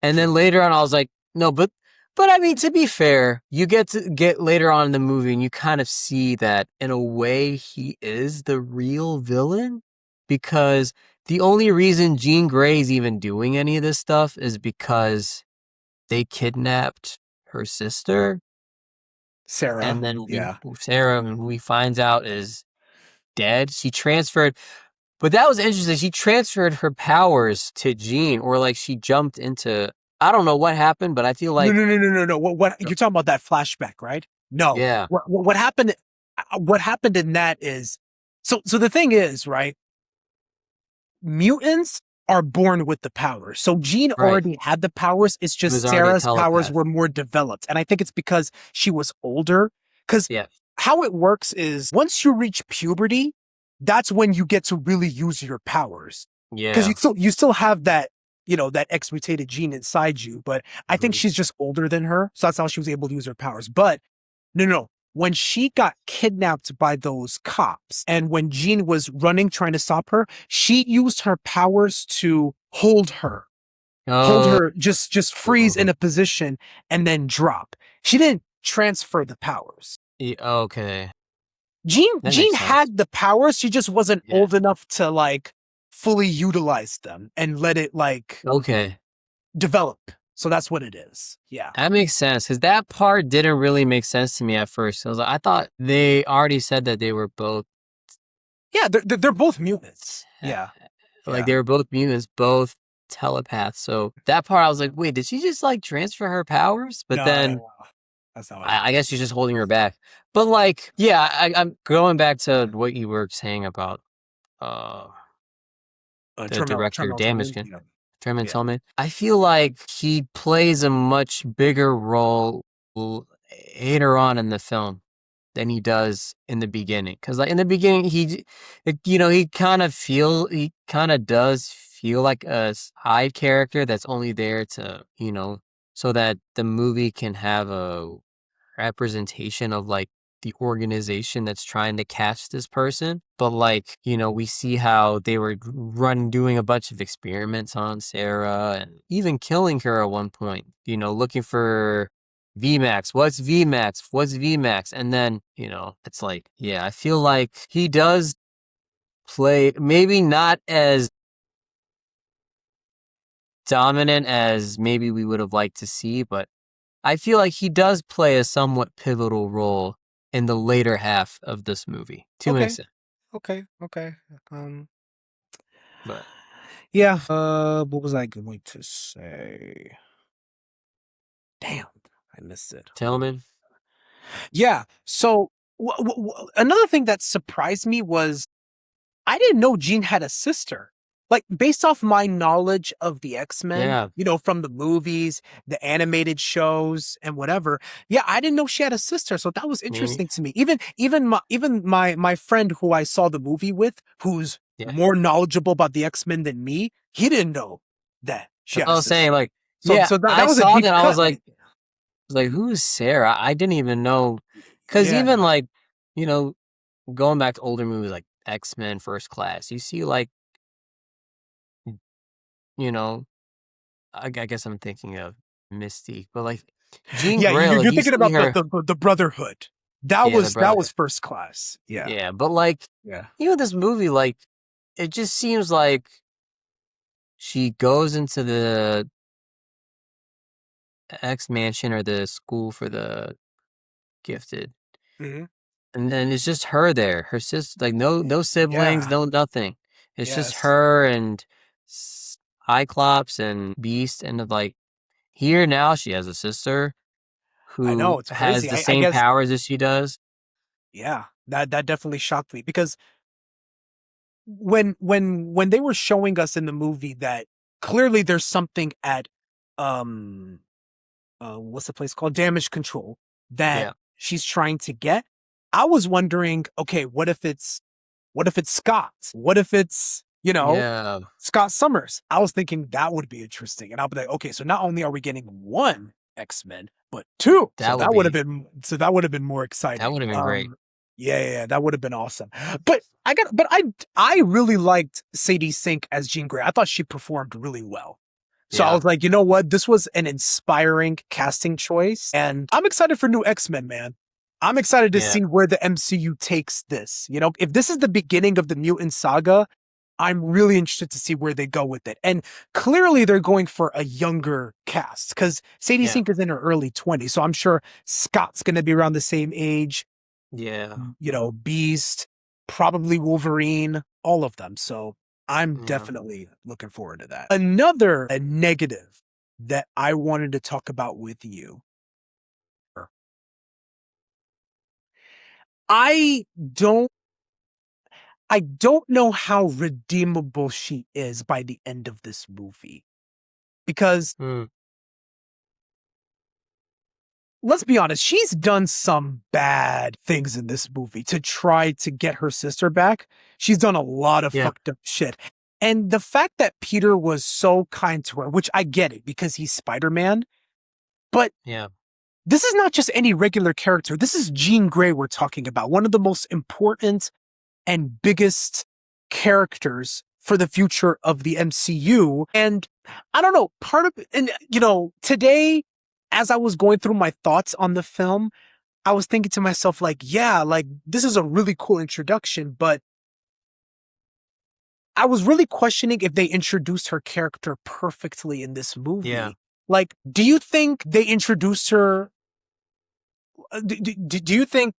And then later on, I was like, no, but I mean, to be fair, you get later on in the movie, and you kind of see that in a way he is the real villain, because the only reason Jean Grey is even doing any of this stuff is because they kidnapped her sister, Sarah. and then Yeah. Sarah, who we finds out is dead. She transferred, but that was interesting. She transferred her powers to Jean, or like she jumped into. I don't know what happened, but I feel No, like no, no, no, no, no. What you're talking about that flashback, right? No. yeah, What happened? What happened in that is so the thing is, right? Mutants are born with the powers. So Jean right. already had the powers. It's She was just already a Sarah's powers telepath. were more developed. And I think it's because she was older. Because Yeah. how it works is once you reach puberty, that's when you get to really use your powers. Because Yeah. you still have that, that X mutated gene inside you. But I think Mhm. she's just older than her. So that's how she was able to use her powers. But no. When she got kidnapped by those cops and when Jean was running, trying to stop her, she used her powers to hold her, Oh, just freeze in a position and then drop. She didn't transfer the powers. okay. Jean That makes sense. had the powers. She just wasn't Yeah. old enough to like fully utilize them and let it like Okay. develop. So that's what it is. Yeah. That makes sense, because that part didn't really make sense to me at first. I was like, I thought they already said that they were both Yeah. They're both mutants. Yeah. like they were both mutants, both telepaths. So that part, I was like, wait, did she just like transfer her powers? But then No, that's not what I guess she's just holding her back. But like, yeah, I'm going back to what you were saying about the director, Damage Control. Truman Yeah. Tillman. I feel like he plays a much bigger role later on in the film than he does in the beginning. Because like in the beginning, he kind of does feel like a side character that's only there to so that the movie can have a representation of like the organization that's trying to catch this person. But like, we see how they were doing a bunch of experiments on Sarah and even killing her at one point, looking for VMAX. What's VMAX? What's VMAX? And then, it's like, yeah, I feel like he does play maybe not as dominant as maybe we would have liked to see, but I feel like he does play a somewhat pivotal role in the later half of this movie, to an extent. Okay. But Yeah. What was I going to say? Damn, I missed it. Tillman, Yeah. So another thing that surprised me was I didn't know Jean had a sister. Like based off my knowledge of the X-Men, yeah, from the movies, the animated shows, and whatever. Yeah, I didn't know she had a sister, so that was maybe, interesting to me. Even my friend who I saw the movie with, who's yeah. more knowledgeable about the X-Men than me, he didn't know that she That's had what I a was sister. saying. Like, So yeah, so that I was a saw deep that. I cut. was like, who is Sarah? I didn't even know, because Yeah. even like, you know, going back to older movies like X-Men First Class, you see like, you know, I guess I'm thinking of Mystique, but like Jean Yeah, Grey, like you're you thinking see about her, the Brotherhood. That yeah, the was that brother, was first class. Yeah. yeah, but like Yeah. even this movie, like it just seems like she goes into the X Mansion or the school for the gifted, Hmm. and then it's just her there, her sister, like no siblings, Yeah. no nothing. It's just Yes. her and Cyclops and Beast, and like here now she has a sister I know, who it's has crazy. the I same guess powers as she does. yeah. That definitely shocked me because when they were showing us in the movie that clearly there's something at um what's the place called? Damage Control that Yeah, she's trying to get. I was wondering, okay, what if it's Scott? What if it's, yeah, Scott Summers? I was thinking that would be interesting. And I'll be like, okay, so not only are we getting one X-Men, but two. So that would that would have been more that exciting. would have been great. Yeah, that would have been awesome. But I really liked Sadie Sink as Jean Grey. I thought she performed really well. So I Yeah. was like, you know what? This was an inspiring casting choice. And I'm excited for new X-Men, man. I'm excited to Yeah. see where the MCU takes this. You know, if this is the beginning of the mutant saga, I'm really interested to see where they go with it. And clearly they're going for a younger cast because Sadie Yeah. Sink is in her early 20s. So I'm sure Scott's going to be around the same age. Yeah. You know, Beast, probably Wolverine, all of them. So I'm Yeah. definitely looking forward to that. Another negative that I wanted to talk about with you. I don't I don't know how redeemable she is by the end of this movie. Because Mm. let's be honest, she's done some bad things in this movie to try to get her sister back. She's done a lot of Yeah. fucked up shit. And the fact that Peter was so kind to her, which I get it because he's Spider-Man, but Yeah. this is not just any regular character. This is Jean Grey we're talking about, one of the most important and biggest characters for the future of the MCU. And I don't know, part of, and you know, today, as I was going through my thoughts on the film, I was thinking to myself, like, yeah, like this is a really cool introduction, but I was really questioning if they introduced her character perfectly in this movie. Yeah. Like, do you think they introduced her? Do you think,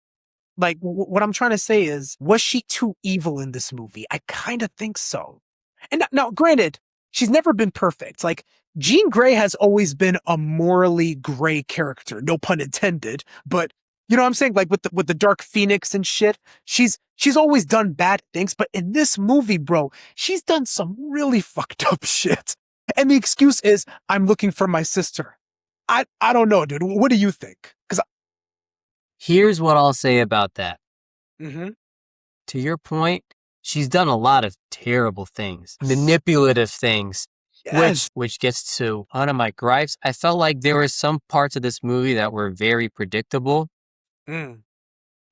like, what I'm trying to say is, was she too evil in this movie? I kind of think so. And now, granted, she's never been perfect. Like, Jean Grey has always been a morally gray character, no pun intended. But you know what I'm saying? Like with the Dark Phoenix and shit, she's always done bad things. But in this movie, bro, she's done some really fucked up shit. And the excuse is, I'm looking for my sister. I don't know, dude. What do you think? Because Here's what I'll say about that. mm-hmm. To your point, she's done a lot of terrible things, manipulative things, Yes. which gets to one of my gripes. I felt like there were some parts of this movie that were very predictable. Mm.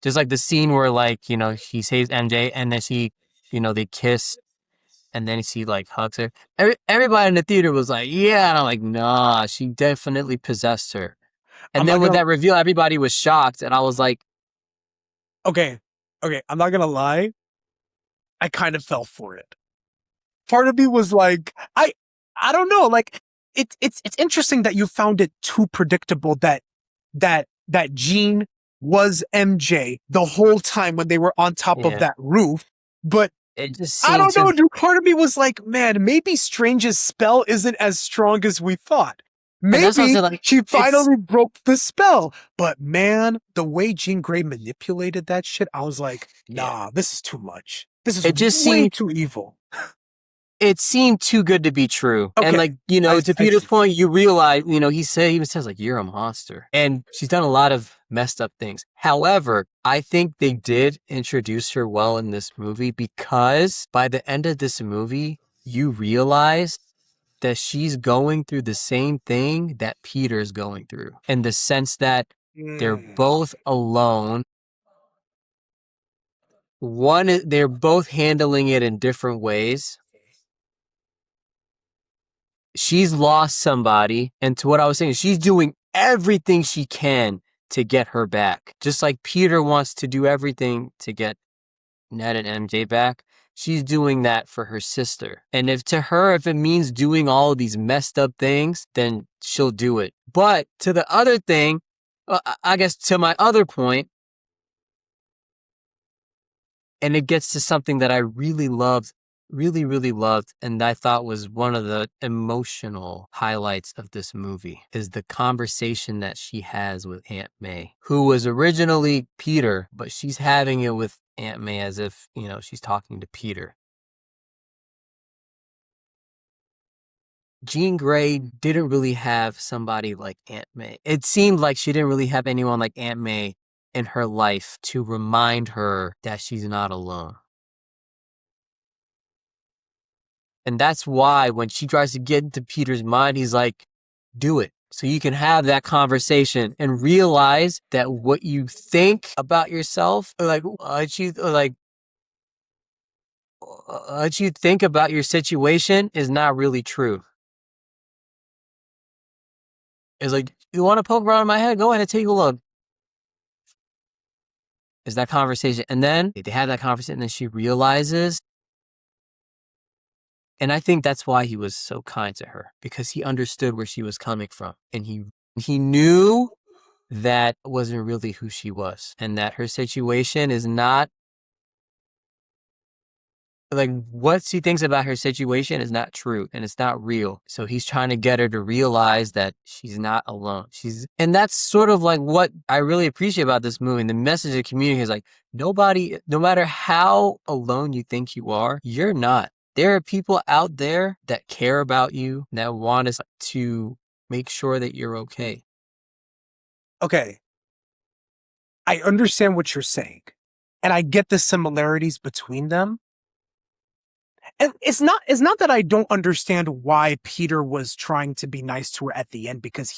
Just like the scene where, like, you know, he saves MJ and then she, you know, they kiss and then she like hugs her. Everybody in the theater was like, yeah. And I'm like, nah, she definitely possessed her. And I'm then not with gonna- that reveal, everybody was shocked. And I was like, Okay, I'm not gonna lie. I kind of fell for it. Part of me was like, I don't know. Like, it's interesting that you found it too predictable that Jean was MJ the whole time when they were on top of Yeah. that roof. But it just I seemed don't to know, dude. Part of me was like, man, maybe Strange's spell isn't as strong as we thought. And that's what I'm Maybe saying, like, she it's- finally broke the spell. But man, the way Jean Grey manipulated that shit, I was like, nah, this is too much. This is It just way seemed- too evil. it seemed too good to be true. Okay. And like, you know, I to Peter's see. point, you realize, you know, he even says like, you're a monster. And she's done a lot of messed up things. However, I think they did introduce her well in this movie because by the end of this movie, you realize that she's going through the same thing that Peter's going through, in the sense that they're both alone. They're both handling it in different ways. She's lost somebody, and to what I was saying, she's doing everything she can to get her back. Just like Peter wants to do everything to get Ned and MJ back, she's doing that for her sister. And if it means doing all of these messed up things, then she'll do it. But to the other thing, I guess to my other point, and it gets to something that I really loved, and I thought was one of the emotional highlights of this movie, is the conversation that she has with Aunt May, who was originally Peter, but she's having it with Aunt May as if, you know, she's talking to Peter. Jean Grey didn't really have somebody like Aunt May. It seemed like she didn't really have anyone like Aunt May in her life to remind her that she's not alone. And that's why when she tries to get into Peter's mind, he's like, do it. So you can have that conversation and realize that what you think about yourself, or like what you think about your situation is not really true. It's like, you want to poke around in my head? Go ahead and take a look. Is that conversation. And then they have that conversation, and then she realizes. And I think that's why he was so kind to her, because he understood where she was coming from. And he knew that wasn't really who she was, and that her situation is not like what she thinks about her situation is not true and it's not real. So he's trying to get her to realize that she's not alone. And that's sort of like what I really appreciate about this movie. And the message of the community is like, nobody, no matter how alone you think you are, you're not. There are people out there that care about you, that want us to make sure that you're okay. Okay. I understand what you're saying, and I get the similarities between them. And it's not that I don't understand why Peter was trying to be nice to her at the end, because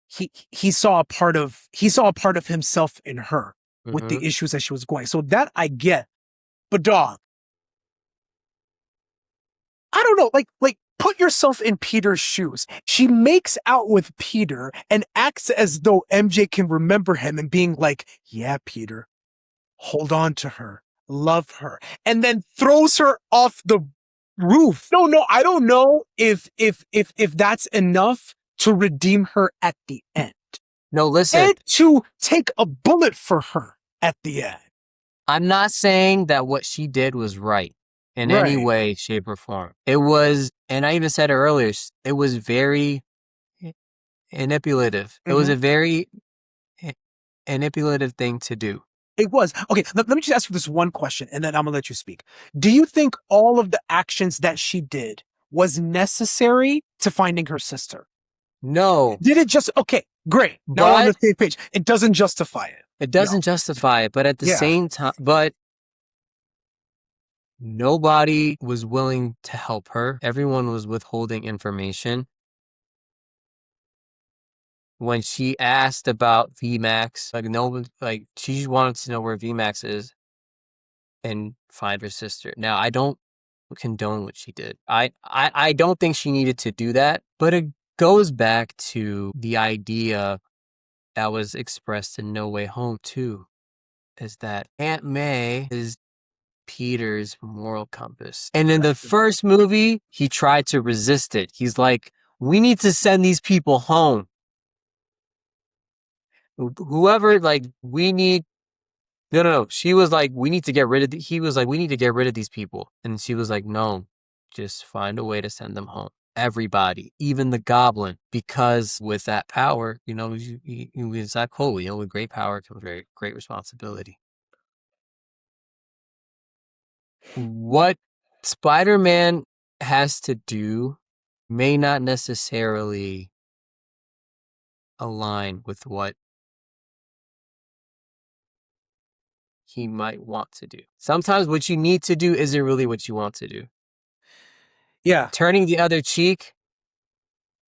he saw a part of himself in her with the issues that she was going. So that I get. But dog, I don't know, like put yourself in Peter's shoes. She makes out with Peter and acts as though MJ can remember him and being like, yeah, Peter, hold on to her, love her, and then throws her off the roof. No, I don't know if that's enough to redeem her at the end. No, listen. And to take a bullet for her at the end. I'm not saying that what she did was right in any way, shape, or form. It was, and I even said it earlier, it was very manipulative. It was a very manipulative thing to do. It was. Okay, let me just ask you this one question, and then I'm going to let you speak. Do you think all of the actions that she did was necessary to finding her sister? No. Did it just... Okay, great. Now we're on the same page. It doesn't justify it. It doesn't justify it, but at the same time... But nobody was willing to help her. Everyone was withholding information. When she asked about VMAX, she just wanted to know where VMAX is and find her sister. Now, I don't condone what she did. I don't think she needed to do that, but it goes back to the idea that was expressed in No Way Home too, is that Aunt May is Peter's moral compass. And in the first movie, he tried to resist it. He's like, we need to send these people home. Whoever, we need... No. She was like, we need to get rid of... He was like, we need to get rid of these people. And she was like, no, just find a way to send them home. Everybody, even the goblin, because with that power, it's that quote, with great power comes very great responsibility. What Spider-Man has to do may not necessarily align with what he might want to do. Sometimes what you need to do isn't really what you want to do. Yeah. Turning the other cheek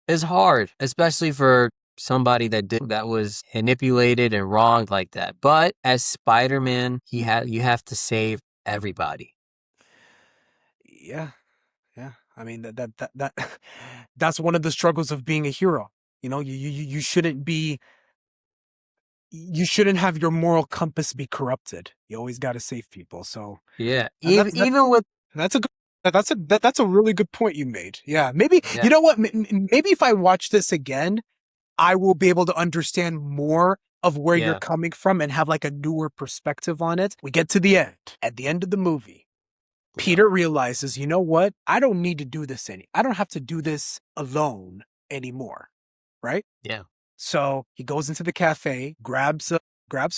is hard, especially for somebody that was manipulated and wronged like that. But as Spider-Man, you have to save everybody. Yeah. I mean that's one of the struggles of being a hero. You shouldn't be... You shouldn't have your moral compass be corrupted. You always got to save people. So yeah, even with... That's a really good point you made. Yeah, maybe you know what? Maybe if I watch this again, I will be able to understand more of where you're coming from and have like a newer perspective on it. We get to the end. At the end of the movie, Peter realizes, you know what? I don't need to do this I don't have to do this alone anymore, right? Yeah. So he goes into the cafe, grabs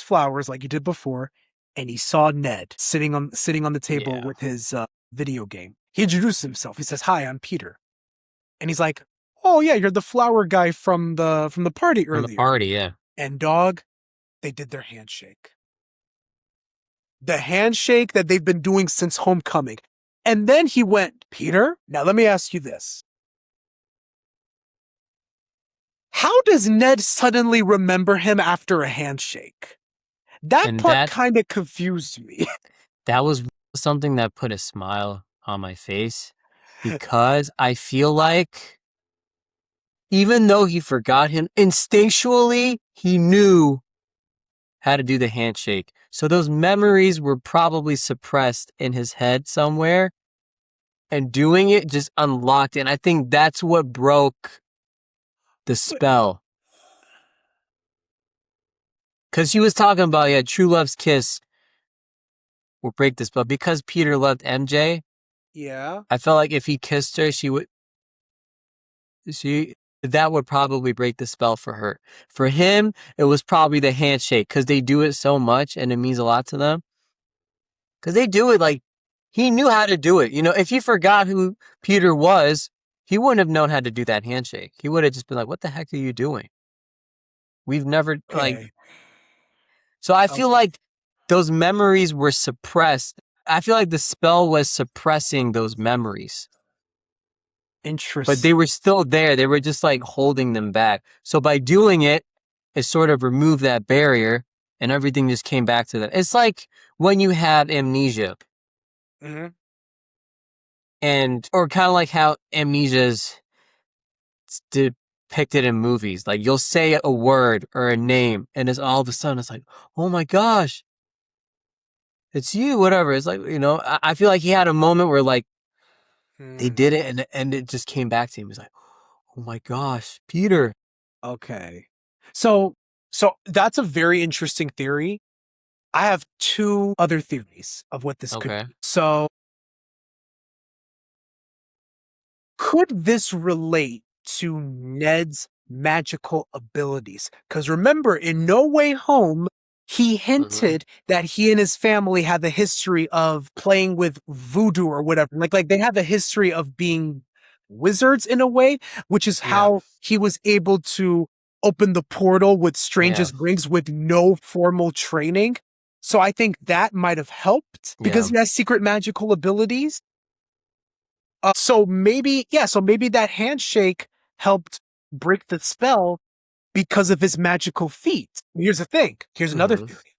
flowers like he did before, and he saw Ned sitting on the table with his video game. He introduces himself. He says, "Hi, I'm Peter," and he's like, "Oh yeah, you're the flower guy from the party earlier." From the party, yeah. And dog, they did their handshake. The handshake that they've been doing since Homecoming. And then he went, "Peter, now let me ask you this. How does Ned suddenly remember him after a handshake?" That part kind of confused me. That was something that put a smile on my face, because I feel like even though he forgot him, instinctually, he knew how to do the handshake. So those memories were probably suppressed in his head somewhere, and doing it just unlocked it. And I think that's what broke the spell. Because he was talking about, yeah, true love's kiss will break the spell. Because Peter loved MJ, Yeah. I felt like if he kissed her, that would probably break the spell for her. For him, it was probably the handshake, because they do it so much and it means a lot to them. Because they do it like, he knew how to do it. You know, if he forgot who Peter was, he wouldn't have known how to do that handshake. He would have just been like, what the heck are you doing? We've never, like, Okay. so I feel like those memories were suppressed. I feel like the spell was suppressing those memories. Interesting. But they were still there. They were just like holding them back. So by doing it, it sort of removed that barrier and everything just came back to that. It's like when you have amnesia Mm-hmm. or kind of like how amnesia is depicted in movies. Like you'll say a word or a name and it's all of a sudden it's like, oh my gosh, it's you, whatever. It's like, you know, I feel like he had a moment where like they did it and it just came back to him. He's like, oh my gosh, Peter. Okay. So that's a very interesting theory. I have two other theories of what this could Okay. be. So could this relate to Ned's magical abilities? Because remember, in No Way Home, he hinted that he and his family had the history of playing with voodoo or whatever. Like they have a history of being wizards in a way, which is how he was able to open the portal with Strange's Rings with no formal training. So I think that might have helped because he has secret magical abilities. So maybe that handshake helped break the spell because of his magical feat. Here's the thing. Here's another theory.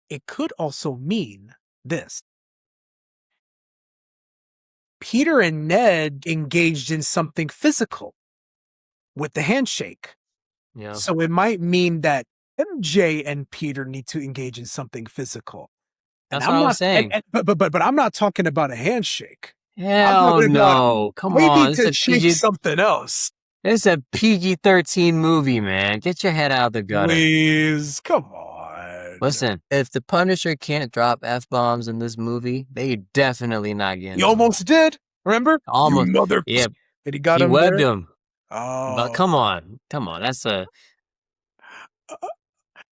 It could also mean this. Peter and Ned engaged in something physical with the handshake. Yeah. So it might mean that MJ and Peter need to engage in something physical. That's what I was saying. But I'm not talking about a handshake. Hell no. Come maybe on. to shake something else. It's a PG-13 movie, man. Get your head out of the gutter. Please, come on. Listen, if the Punisher can't drop F-bombs in this movie, they definitely not getting He almost did. Remember? Almost. You mother. Yeah. And he got he him webbed there? him. Oh. But come on. That's a...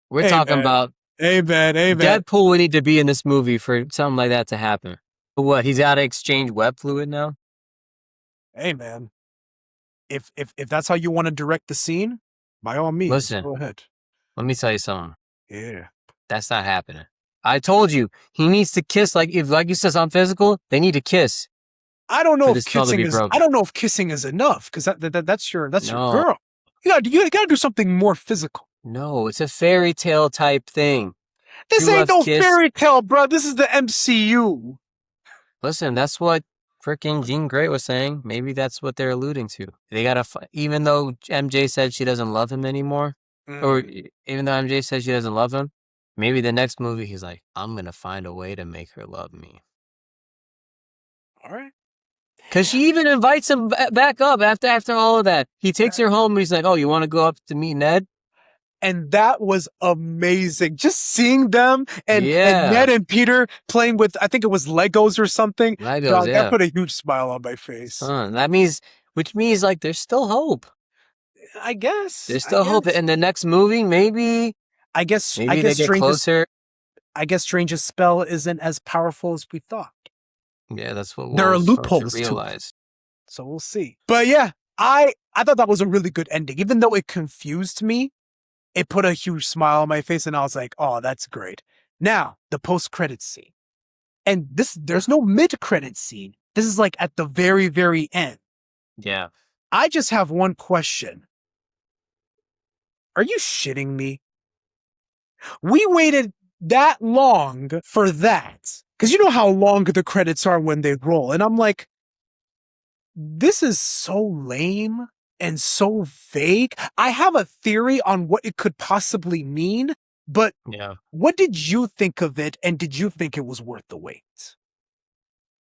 We're Hey, talking man. about... Amen. Deadpool would need to be in this movie for something like that to happen. But what? He's got to exchange web fluid now? Hey, man. If that's how you want to direct the scene, by all means, Listen, go ahead. Let me tell you something. Yeah. That's not happening. I told you, he needs to kiss like you said, something physical, they need to kiss. I don't know for if this spell to kissing be is. broken. I don't know if kissing is enough because that's your No. girl. You gotta do something more physical. No, it's a fairy tale type thing. This True ain't Love's no Kiss. fairy tale, bro. This is the MCU. Listen, that's what freaking Jean Grey was saying. Maybe that's what they're alluding to. They gotta, even though MJ said she doesn't love him anymore, or even though MJ says she doesn't love him, maybe the next movie he's like, I'm gonna find a way to make her love me. All right. Because she even invites him back up after all of that. He takes her home and he's like, oh, you want to go up to meet Ned? And that was amazing. Just seeing them and Yeah. Ned and Peter playing with, I think it was Legos or something. Legos, Dog, yeah. that put a huge smile on my face. Which means like there's still hope. I guess. There's still hope. In the next movie, maybe I guess they get closer. I guess Strange's spell isn't as powerful as we thought. Yeah, that's what There are we'll start to loopholes to it. realize. So we'll see. But yeah, I thought that was a really good ending. Even though it confused me, it put a huge smile on my face and I was like, oh, that's great. Now, the post-credit scene. And there's no mid-credit scene. This is like at the very, very end. Yeah. I just have one question. Are you shitting me? We waited that long for that. Because you know how long the credits are when they roll. And I'm like, this is so lame. and so vague. I have a theory on what it could possibly mean, but Yeah. what did you think of it, and did you think it was worth the wait?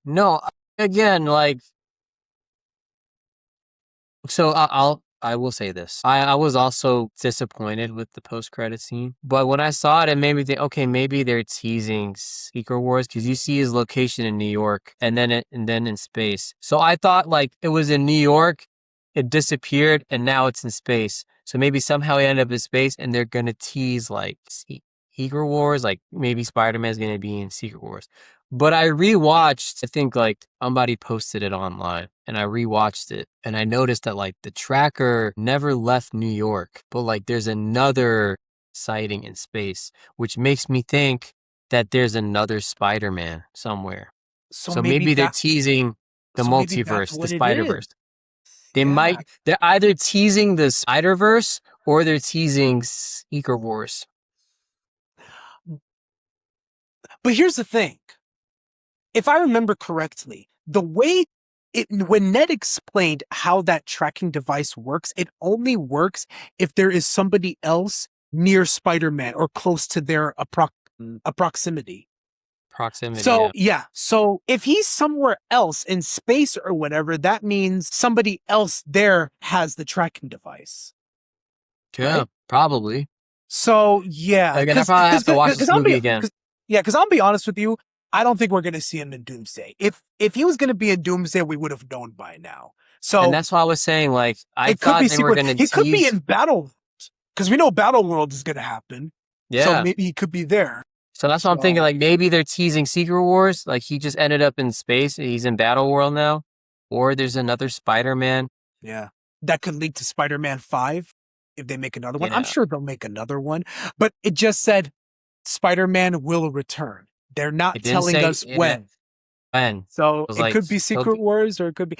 No, again, like, so I will say this. I was also disappointed with the post credit scene, but when I saw it, it made me think, okay, maybe they're teasing Secret Wars because you see his location in New York and then in space. So I thought like it was in New York, it disappeared, and now it's in space. So maybe somehow he ended up in space, and they're gonna tease like Secret Wars, like maybe Spider-Man's gonna be in Secret Wars. But I rewatched, I think like somebody posted it online, and I rewatched it, and I noticed that like the tracker never left New York, but like there's another sighting in space, which makes me think that there's another Spider-Man somewhere. So maybe they're teasing the maybe that's multiverse, the what it Spider-Verse. is. They Yeah. they're either teasing the Spider-Verse or they're teasing Secret Wars. But here's the thing. If I remember correctly, the way when Ned explained how that tracking device works, it only works if there is somebody else near Spider-Man or close to their proximity. Proximity. So so if he's somewhere else in space or whatever, that means somebody else there has the tracking device. Yeah, right? Probably. So yeah, Again, I probably have to watch this movie again. Because I'll be honest with you, I don't think we're going to see him in Doomsday. If he was going to be in Doomsday, we would have known by now. So And that's why I was saying, like, I it could thought be they were going to he could be in Battle because we know Battle World is going to happen. Yeah. So maybe he could be there. So that's what I'm thinking. Like, maybe they're teasing Secret Wars. Like, he just ended up in space. He's in Battle World now. Or there's another Spider-Man. Yeah. That could lead to Spider-Man 5 if they make another one. Yeah. I'm sure they'll make another one. But it just said Spider-Man will return. They're not telling us when. So it could be Secret Wars or it could be...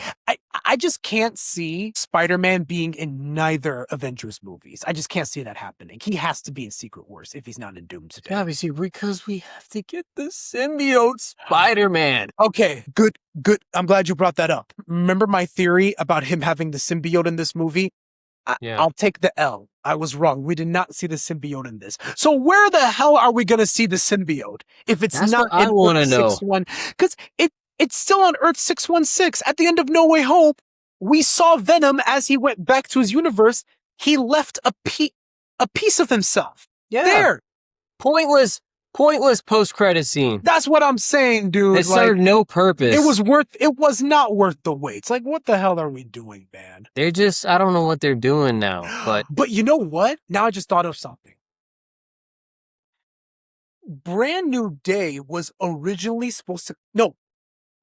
I just can't see Spider-Man being in neither Avengers movies. I just can't see that happening. He has to be in Secret Wars if he's not in Doomsday. Obviously, because we have to get the symbiote Spider-Man. Okay, good. I'm glad you brought that up. Remember my theory about him having the symbiote in this movie? I'll take the L. I was wrong. We did not see the symbiote in this. So where the hell are we going to see the symbiote if it's That's not what I want to know? Because it's still on Earth 616. At the end of No Way Home, we saw Venom as he went back to his universe. He left a piece of himself. Yeah. There. Pointless post-credit scene. That's what I'm saying, dude. It served no purpose. It was not worth the wait. It's like, what the hell are we doing, man? They're just, I don't know what they're doing now, but. But you know what? Now I just thought of something. Brand New Day was originally supposed to, no,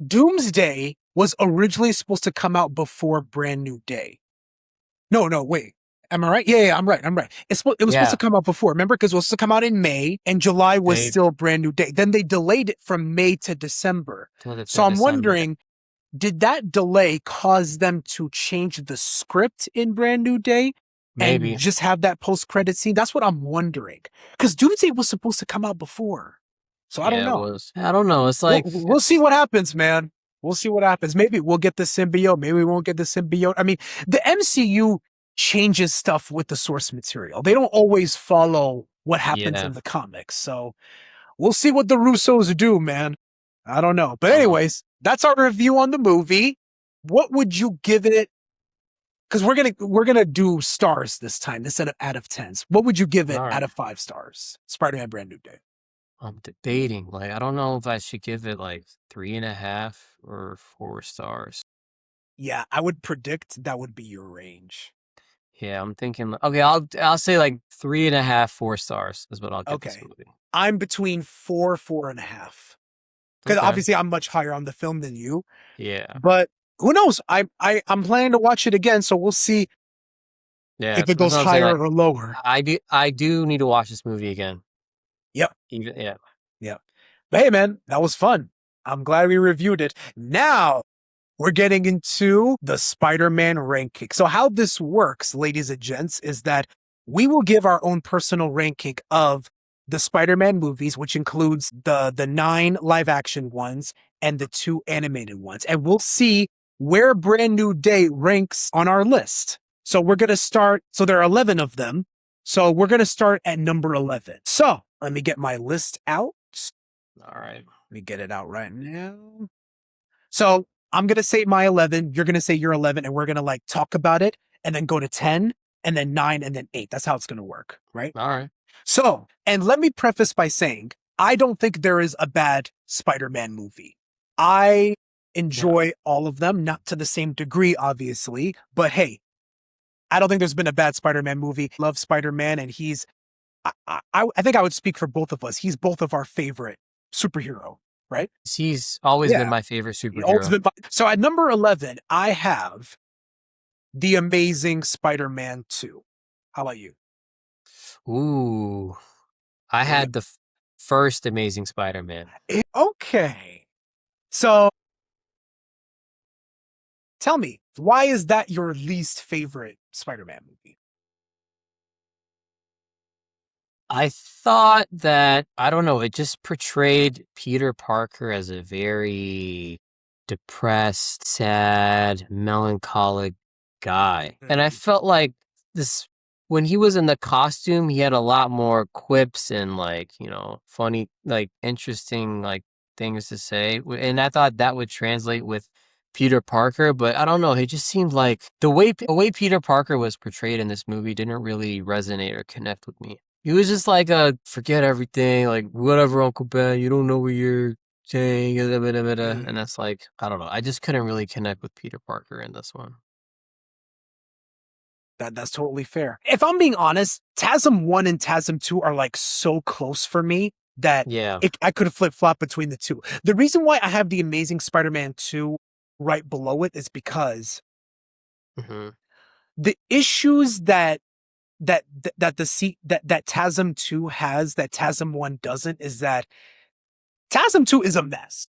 Doomsday was originally supposed to come out before Brand New Day. No, wait. Am I right? Yeah, I'm right. It was supposed to come out before, remember? Because it was supposed to come out in May, and July was still Brand New Day. Then they delayed it from May to December. So I'm wondering, did that delay cause them to change the script in Brand New Day? Maybe. And just have that post-credit scene? That's what I'm wondering. Because Doomsday was supposed to come out before. So I don't know. I don't know. It's like... We'll see what happens, man. We'll see what happens. Maybe we'll get the symbiote. Maybe we won't get the symbiote. I mean, the MCU changes stuff with the source material. They don't always follow what happens in the comics. So we'll see what the Russos do, man. I don't know. But anyways, that's our review on the movie. What would you give it? Because we're gonna do stars this time instead of out of 10s. What would you give it out of 5 stars? Spider-Man Brand New Day. I'm debating. Like, I don't know if I should give it like 3.5 or 4 stars. Yeah, I would predict that would be your range. Yeah, I'm thinking. Okay, I'll say like 3.5, 4 stars is what I'll give this movie. I'm between 4.5. Because obviously I'm much higher on the film than you. Yeah. But who knows? I'm planning to watch it again, so we'll see if it goes higher or lower. I do need to watch this movie again. Yep. Yeah. But hey, man, that was fun. I'm glad we reviewed it. Now we're getting into the Spider-Man ranking. So how this works, ladies and gents, is that we will give our own personal ranking of the Spider-Man movies, which includes the 9 live-action ones and the 2 animated ones. And we'll see where Brand New Day ranks on our list. So we're going to start. So there are 11 of them. So we're going to start at number 11. So let me get my list out. All right. Let me get it out right now. So I'm going to say my 11. You're going to say your 11, and we're going to like talk about it and then go to 10 and then 9 and then 8. That's how it's going to work. Right. All right. So, and let me preface by saying, I don't think there is a bad Spider-Man movie. I enjoy all of them, not to the same degree, obviously, but hey, I don't think there's been a bad Spider-Man movie. Love Spider-Man, and he's, I think I would speak for both of us. He's both of our favorite superhero, right? He's always Yeah. been my favorite superhero. Ultimate. So at number 11, I have The Amazing Spider-Man 2. How about you? Ooh. I had the first Amazing Spider-Man. Okay. So tell me, why is that your least favorite Spider-Man movie? I thought that, I don't know, it just portrayed Peter Parker as a very depressed, sad, melancholic guy. And I felt like this, when he was in the costume, he had a lot more quips and like, you know, funny, like interesting, like things to say. And I thought that would translate with Peter Parker, but I don't know. It just seemed like the way Peter Parker was portrayed in this movie didn't really resonate or connect with me. He was just like a forget everything, like whatever, Uncle Ben, you don't know what you're saying, and that's like, I don't know. I just couldn't really connect with Peter Parker in this one. That's totally fair. If I'm being honest, TASM 1 and TASM 2 are like so close for me that Yeah. I could flip flop between the two. The reason why I have The Amazing Spider-Man 2 right below it is because hmm the issues that TASM 2 has that TASM 1 doesn't is that TASM 2 is a mess.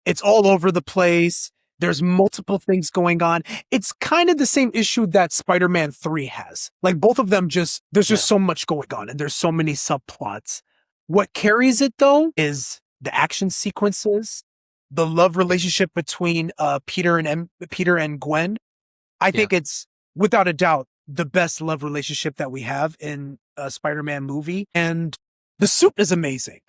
It's all over the place. There's multiple things going on. It's kind of the same issue that Spider-Man 3 has. Like both of them there's just so much going on and there's so many subplots. What carries it though is the action sequences, the love relationship between Peter and Gwen. I think it's without a doubt the best love relationship that we have in a Spider-Man movie. And the suit is amazing.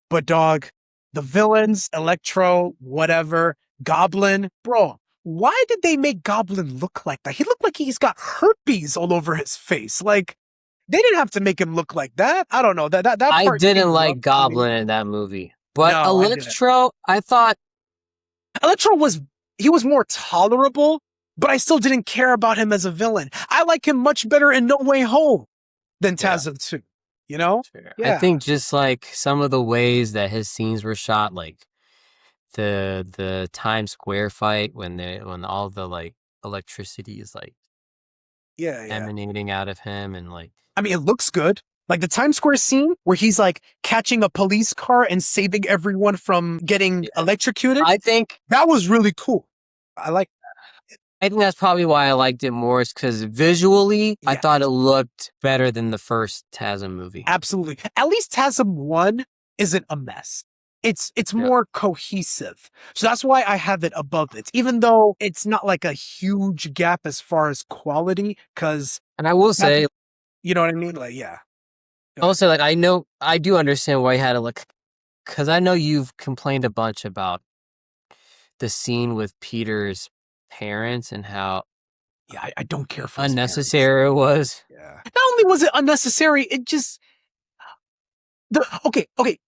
But dog, the villains, Electro, whatever, Goblin, bro, why did they make Goblin look like that? He looked like he's got herpes all over his face. Like, they didn't have to make him look like that. I don't know. That I part didn't didn't like rub me. Goblin in that movie. But No, I didn't. Electro, I thought, Electro was more tolerable, but I still didn't care about him as a villain. I like him much better in No Way Home than Yeah. TASM 2. You know? I Yeah. think just like some of the ways that his scenes were shot, like the Times Square fight when all the like electricity is like Yeah. emanating out of him, and like I mean, it looks good. Like the Times Square scene where he's like catching a police car and saving everyone from getting electrocuted. I think That was really cool. I like that's probably why I liked it more, is because visually I Yeah. thought it looked better than the first TASM movie. absolutely. At least TASM 1 isn't a mess. It's more cohesive. So that's why I have it above it, even though it's not like a huge gap as far as quality, because And I will say, you know what I mean? Like, yeah. also, like, I do understand why you had to look, because I know you've complained a bunch about the scene with Peter's parents and how Yeah, I don't care for his parents. unnecessary it was. Yeah. Not only was it unnecessary, it just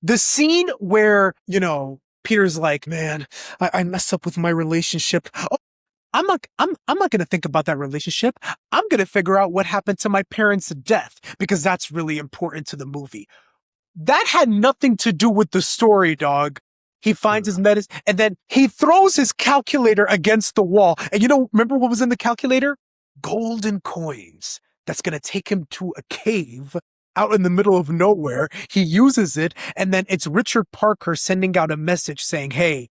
the scene where, you know, Peter's like, man, I messed up with my relationship. Oh, I'm not gonna think about that relationship. I'm gonna figure out what happened to my parents' death because that's really important to the movie. That had nothing to do with the story, dog. He finds his medicine and then he throws his calculator against the wall. And you know, remember what was in the calculator? Golden coins. That's gonna take him to a cave out in the middle of nowhere. He uses it, and then it's Richard Parker sending out a message saying, hey,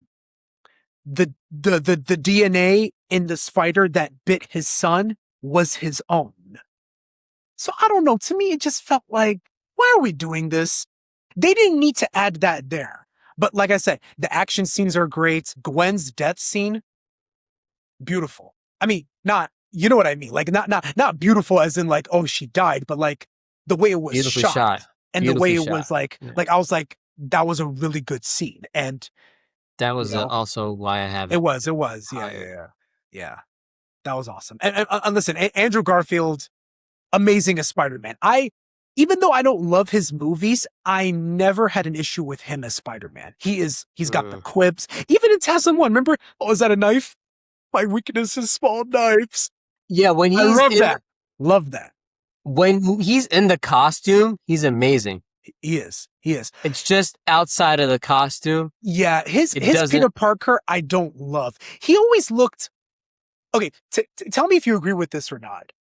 the DNA in the spider that bit his son was his own. So I don't know. To me, it just felt like, why are we doing this? They didn't need to add that there. But like I said, the action scenes are great. Gwen's death scene, beautiful. I mean, not you know what I mean? Like not beautiful as in like, oh, she died, but like the way it was Beautifully shot, shot. and the way it was Beautifully like, Yeah. I was like, that was a really good scene. And That was you know, also why I have it it. was, yeah. That was awesome. And listen, Andrew Garfield, amazing as Spider-Man. Even though I don't love his movies, I never had an issue with him as Spider-Man. He's got the quips. Even in Taslim 1, remember? Oh, is that a knife? My weakness is small knives. Yeah, when I he's love in, that. Love that. when he's in the costume, he's amazing. He is. It's just outside of the costume. Yeah, his doesn't- Peter Parker, I don't love. He always looked. Okay, tell me if you agree with this or not.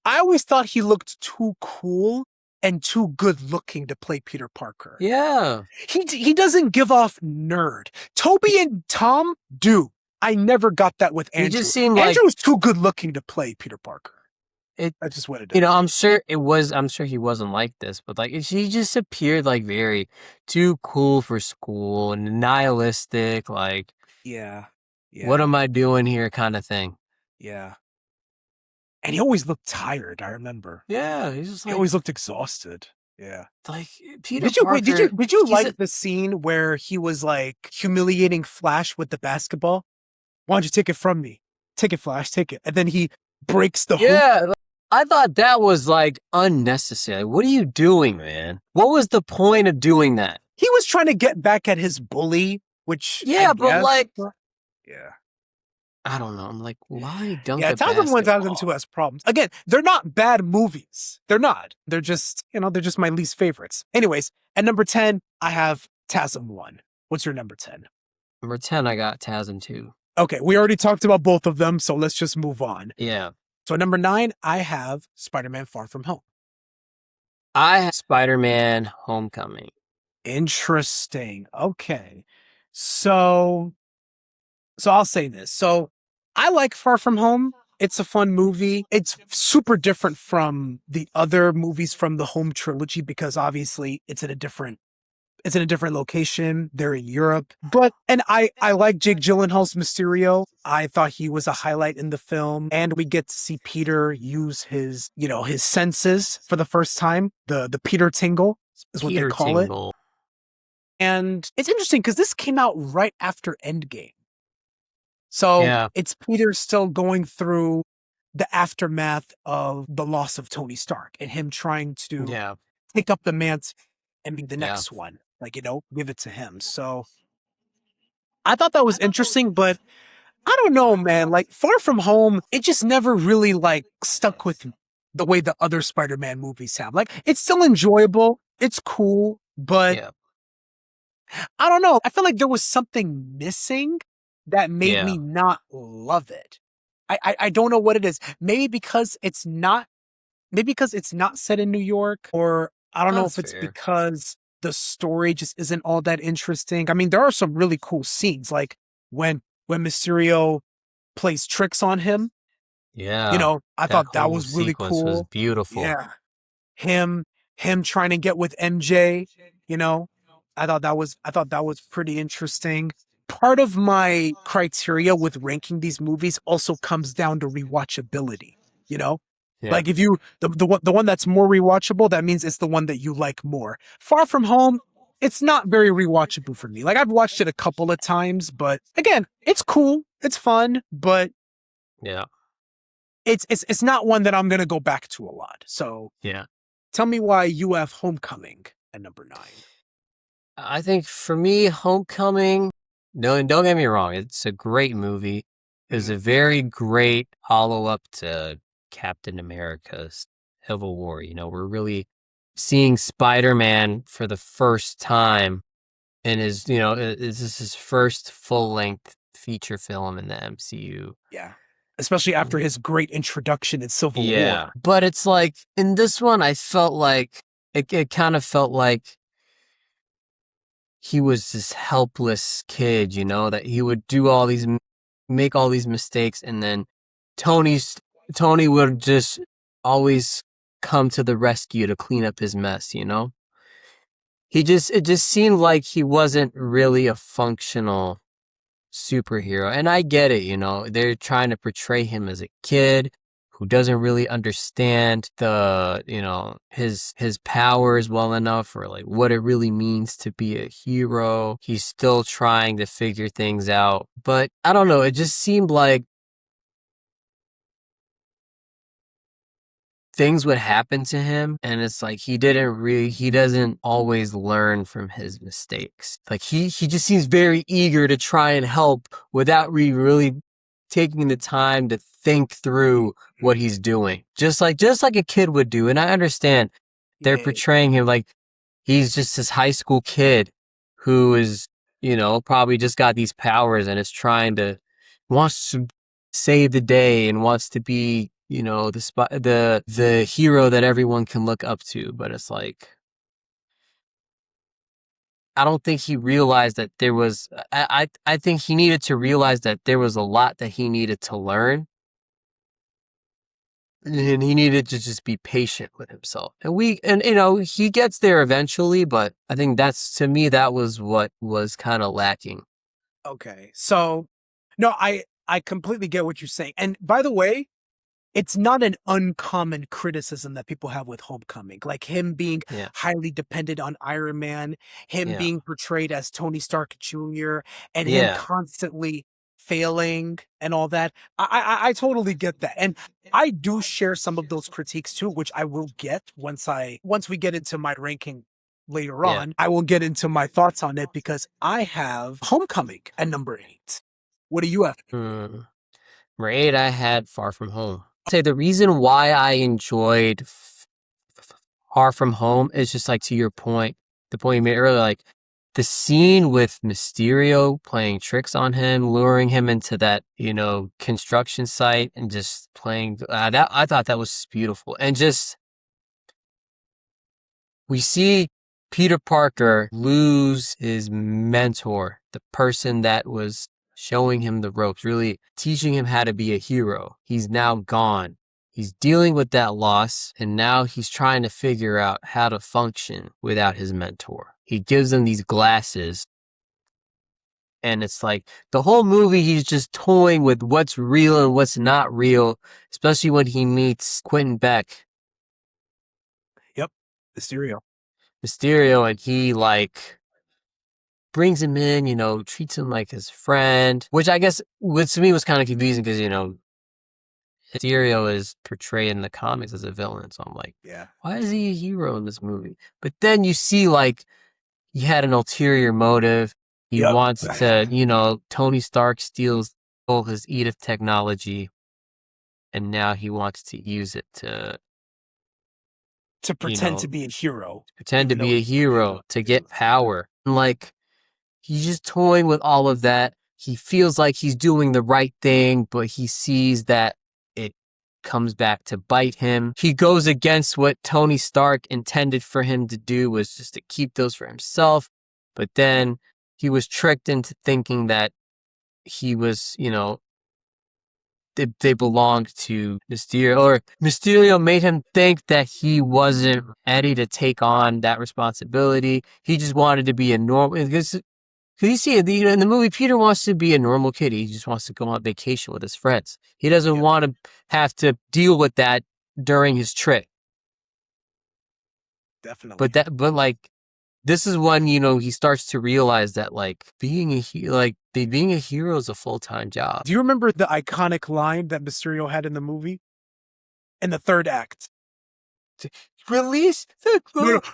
I always thought he looked too cool and too good looking to play Peter Parker. Yeah. He doesn't give off nerd. Toby and Tom do. I never got that with Andrew. He just seemed like, Andrew's too good looking to play Peter Parker. That's just what it is. you know, I'm sure he wasn't like this, but like he just appeared like very too cool for school and nihilistic, like, Yeah. what am I doing here kind of thing. Yeah. And he always looked tired, I remember. Yeah, he's just He like, always looked exhausted. Yeah. like Peter Did you Parker. did you he's like the scene where he was like humiliating Flash with the basketball? Why don't you take it from me? Take it, Flash, take it. And then he breaks the hoop. Yeah, like, I thought that was like unnecessary. What are you doing, man? What was the point of doing that? He was trying to get back at his bully, which Yeah, but guess- like, yeah. I don't know. I'm like, why dunk Yeah, a 1001, basketball? 2002 has problems. Again, they're not bad movies. They're not. They're just, they're just my least favorites. Anyways, at number 10, I have TASM 1. What's your number 10? Number 10, I got TASM 2. Okay, we already talked about both of them, so let's just move on. Yeah. So at number 9, I have Spider-Man Far From Home. I have Spider-Man Homecoming. Interesting. Okay. So I'll say this. So I like Far From Home. It's a fun movie. It's super different from the other movies from the Home trilogy because obviously it's in a different location. They're in Europe. And I like Jake Gyllenhaal's Mysterio. I thought he was a highlight in the film. And we get to see Peter use his senses for the first time. The Peter Tingle is what Peter they call it. Tingle. And it's interesting because this came out right after Endgame. So Yeah. it's Peter still going through the aftermath of the loss of Tony Stark and him trying to Yeah. take up the mantle and be the Yeah. next one. Like, give it to him. So I thought that was interesting, but I don't know, man. Like Far From Home, it just never really like stuck with me the way the other Spider-Man movies have. Like it's still enjoyable. It's cool, but Yeah. I don't know. I feel like there was something missing that made Yeah. me not love it. I don't know what it is. Maybe because it's not set in New York, or I don't know That's if it's fair. because the story just isn't all that interesting. I mean, there are some really cool scenes, like when Mysterio plays tricks on him. Yeah. I thought that whole was really sequence cool. was beautiful. Yeah. Him trying to get with MJ, I thought that was pretty interesting. Part of my criteria with ranking these movies also comes down to rewatchability, Yeah. Like if you the one that's more rewatchable, that means it's the one that you like more. Far From Home, it's not very rewatchable for me. Like I've watched it a couple of times, but again, it's cool, it's fun, but Yeah. it's not one that I'm going to go back to a lot. So Yeah. tell me why you have Homecoming at number 9. I think for me, Homecoming, no, and don't get me wrong, it's a great movie. It was a very great follow-up to Captain America's Civil War. We're really seeing Spider-Man for the first time in his, this is his first full-length feature film in the MCU. Yeah. Especially after his great introduction in Civil War. But it's like, in this one, I felt like, it kind of felt like he was this helpless kid, that he would make all these mistakes, and then Tony would just always come to the rescue to clean up his mess, it just seemed like he wasn't really a functional superhero. And I get it, they're trying to portray him as a kid, who doesn't really understand the, you know, his powers well enough, or like what it really means to be a hero. He's still trying to figure things out. But I don't know, it just seemed like things would happen to him, and it's like he doesn't always learn from his mistakes. Like he just seems very eager to try and help without really taking the time to think through what he's doing. Just like a kid would do. And I understand they're Yeah. portraying him like he's just this high school kid who is, you know, probably just got these powers and is wants to save the day and wants to be, you know, the hero that everyone can look up to. But it's like, I don't think he realized that there was, I think he needed to realize that there was a lot that he needed to learn. And he needed to just be patient with himself. And you know, he gets there eventually, but I think to me, that was what was kind of lacking. Okay. So, no, I completely get what you're saying. And by the way, it's not an uncommon criticism that people have with Homecoming, like him being Yeah. highly dependent on Iron Man, him Yeah. being portrayed as Tony Stark Jr., and him Yeah. constantly failing and all that. I totally get that. And I do share some of those critiques too, which I will get once we get into my ranking later Yeah. on. I will get into my thoughts on it because I have Homecoming at number 8. What do you have? Number 8, I had Far From Home. I'd say the reason why I enjoyed Far From Home is just like, to your point, the point you made earlier, like the scene with Mysterio playing tricks on him, luring him into that, you know, construction site and just playing that. I thought that was beautiful. And just, we see Peter Parker lose his mentor, the person that was showing him the ropes, really teaching him how to be a hero. He's now gone. He's dealing with that loss, and now he's trying to figure out how to function without his mentor. He gives him these glasses, and it's like the whole movie he's just toying with what's real and what's not real, especially when he meets Quentin Beck. Yep, Mysterio, and he like brings him in, you know, treats him like his friend, which I guess to me was kind of confusing because, you know, Mysterio is portrayed in the comics as a villain. So I'm like, yeah. why is he a hero in this movie? But then you see like he had an ulterior motive. He Yep. wants to, you know, Tony Stark stole his Edith technology, and now he wants to use it to pretend know, to be a hero. pretend to even be though a hero, to get power. And like, he's just toying with all of that. He feels like he's doing the right thing, but he sees that it comes back to bite him. He goes against what Tony Stark intended for him to do, was just to keep those for himself. But then he was tricked into thinking that he was, you know, they belonged to Mysterio, or Mysterio made him think that he wasn't ready to take on that responsibility. He just wanted to be a normal, because you see in the movie, Peter wants to be a normal kid. He just wants to go on vacation with his friends. He doesn't want to have to deal with that during his trip. Definitely. But like, this is when, you know, he starts to realize that like being a hero is a full-time job. Do you remember the iconic line that Mysterio had in the movie? In the third act. Release the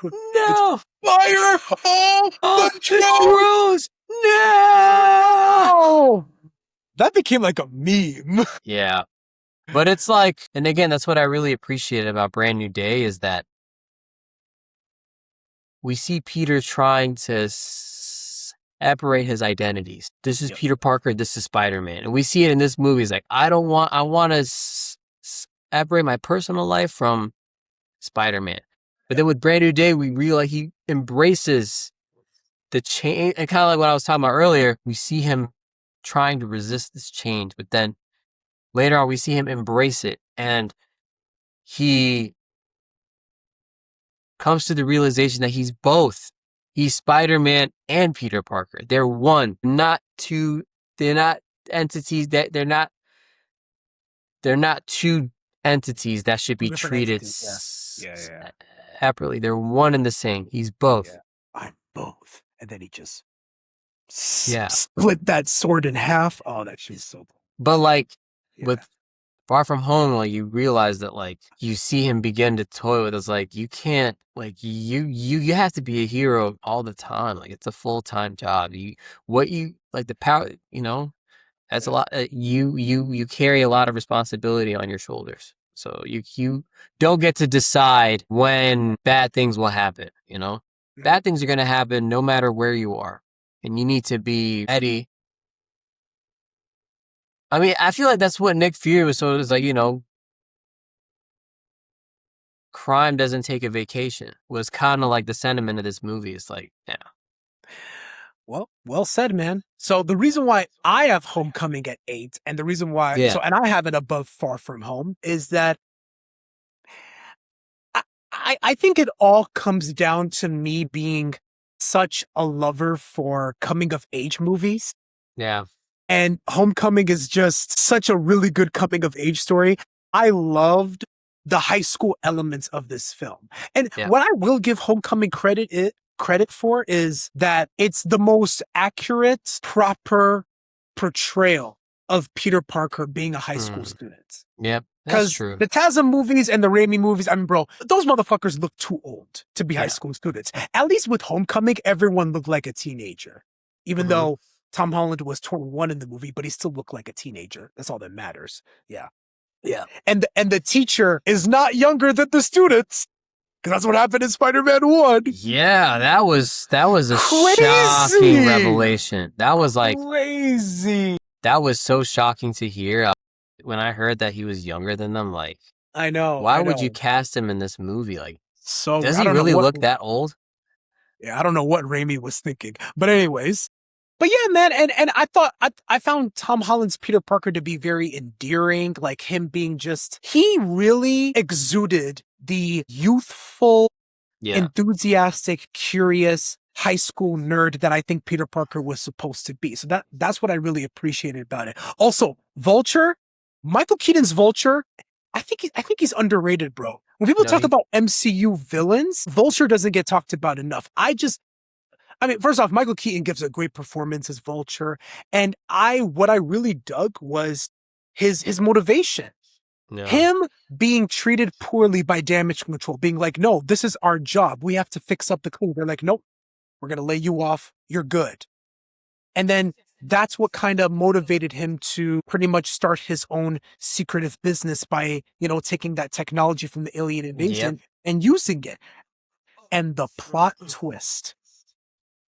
no! Fire all the trolls! No! That became like a meme. Yeah. But it's like, and again, that's what I really appreciate about Brand New Day, is that we see Peter trying to separate his identities. This is Peter Parker, this is Spider-Man. And we see it in this movie. It's like, I want to separate my personal life from Spider-Man. But then with Brand New Day, we realize he embraces the change. And kind of like what I was talking about earlier, we see him trying to resist this change. But then later on, we see him embrace it. And he comes to the realization that he's both. He's Spider-Man and Peter Parker. They're one, not two. They're not entities. They're not two entities that should be Different treated entities, yeah. separately. They're one and the same. He's both. Yeah. I'm both. And then he just Yeah. split that sword in half. Oh, that shit's so cool. But like Yeah. with Far From Home, like you realize that like you see him begin to toy with. It's like you can't like you have to be a hero all the time. Like it's a full-time job. You like the power. That's a lot. You carry a lot of responsibility on your shoulders. So you don't get to decide when bad things will happen. Bad things are gonna happen no matter where you are, and you need to be ready. I mean, I feel like that's what Nick Fury was. So it's like crime doesn't take a vacation. Was kind of like the sentiment of this movie. It's like, yeah. Well said, man. So the reason why I have Homecoming at 8, and the reason why, Yeah. and I have it above Far From Home, is that I think it all comes down to me being such a lover for coming of age movies. Yeah. And Homecoming is just such a really good coming of age story. I loved the high school elements of this film. And Yeah. what I will give Homecoming credit for is that it's the most accurate, proper portrayal of Peter Parker being a high school student. Yep. That's Because true. the TASM movies and the Raimi movies, I mean, bro, those motherfuckers look too old to be high Yeah. school students. At least with Homecoming, everyone looked like a teenager. Even Mhm. though Tom Holland was 21 in the movie, but he still looked like a teenager. That's all that matters. Yeah. Yeah. And the teacher is not younger than the students. Because that's what happened in Spider-Man 1. Yeah, that was a Crazy! shocking revelation. That was like Crazy. that was so shocking to hear. When I heard that he was younger than them, like, I know. why I would you know. cast him in this movie? Like, So does I he don't know really what- look that old? Yeah, I don't know what Raimi was thinking. But anyways. But yeah, man, and I thought I found Tom Holland's Peter Parker to be very endearing, like him being he really exuded the youthful, Yeah. enthusiastic, curious high school nerd that I think Peter Parker was supposed to be. So that's what I really appreciated about it. Also, Vulture, Michael Keaton's Vulture, I think he's underrated, bro. When people No, talk he- about MCU villains, Vulture doesn't get talked about enough. I mean, first off, Michael Keaton gives a great performance as Vulture, and what I really dug was his motivation. No. Him being treated poorly by Damage Control, being like, no, this is our job. We have to fix up the crew. They're like, nope, we're going to lay you off. You're good. And then that's what kind of motivated him to pretty much start his own secretive business by, taking that technology from the alien invasion and using it. And the plot twist.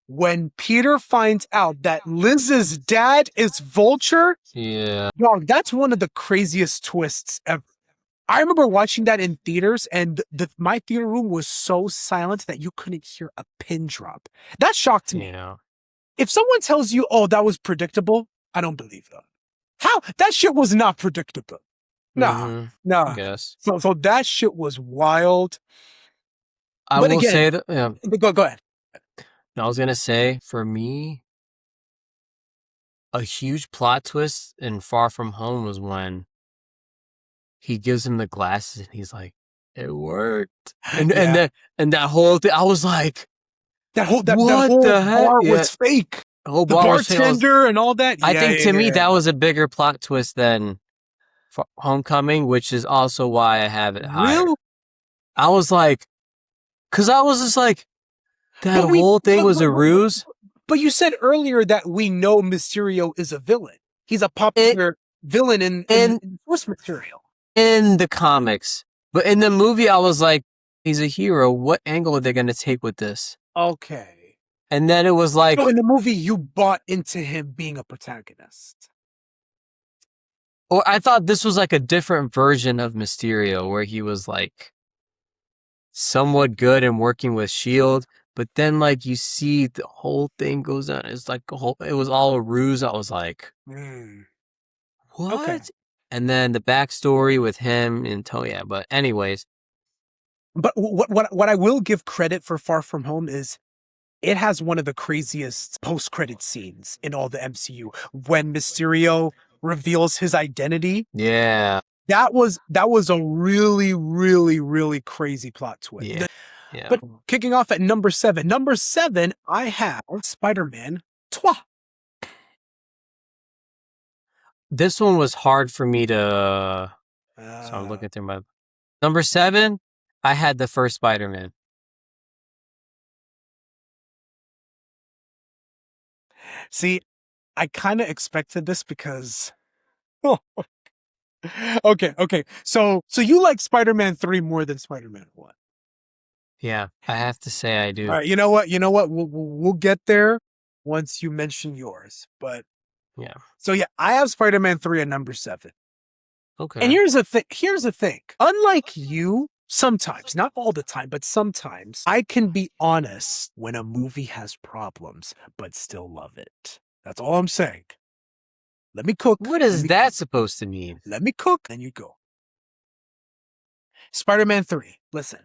When Peter finds out that Liz's dad is Vulture, Yeah. dog, that's one of the craziest twists ever. I remember watching that in theaters, and my theater room was so silent that you couldn't hear a pin drop. That shocked me. If someone tells you, "Oh, that was predictable," I don't believe that. How? That shit was not predictable. Nah, I nah. guess. So that shit was wild. I But will again- say that. Yeah. Go ahead. I was gonna say, for me, a huge plot twist in Far From Home was when he gives him the glasses and he's like, "It worked," and Yeah. that whole thing, I was like, That whole What whole the heck? bar Yeah. was fake. the whole The bar was fake. I was- bartender and all that. I Yeah, think yeah, to me yeah. that was a bigger plot twist than Homecoming, which is also why I have it higher. Real? I was like, because I was just like, that But we- whole thing but- was a but- ruse. But you said earlier that we know Mysterio is a villain. He's a popular villain in source material. In the comics. But in the movie, I was like, he's a hero. What angle are they going to take with this? Okay. And then it was like, So in the movie, you bought into him being a protagonist. or I thought this was like a different version of Mysterio where he was like somewhat good and working with S.H.I.E.L.D. But then like you see the whole thing goes on. It's like it was all a ruse. I was like, what? Okay. And then the backstory with him and Toya. But anyways, But what I will give credit for Far From Home is it has one of the craziest post-credit scenes in all the MCU when Mysterio reveals his identity. yeah. that was a really, really, really crazy plot twist. Yeah. Yeah. But kicking off at number 7. Number 7, I have Spider-Man 3. This one was hard for me to. So I'm looking through my number 7. I had the first Spider-Man. See, I kind of expected this because. Okay. So you like Spider-Man 3 more than Spider-Man 1. Yeah, I have to say I do. All right, you know what? We'll get there once you mention yours. But Yeah. so yeah, I have Spider-Man 3 at number 7. Okay. And here's the thing. Here's the thing. Unlike you, sometimes, not all the time, but sometimes, I can be honest when a movie has problems, but still love it. That's all I'm saying. Let me cook. What is that supposed to mean? Let me cook, and you go. Spider-Man 3. Listen.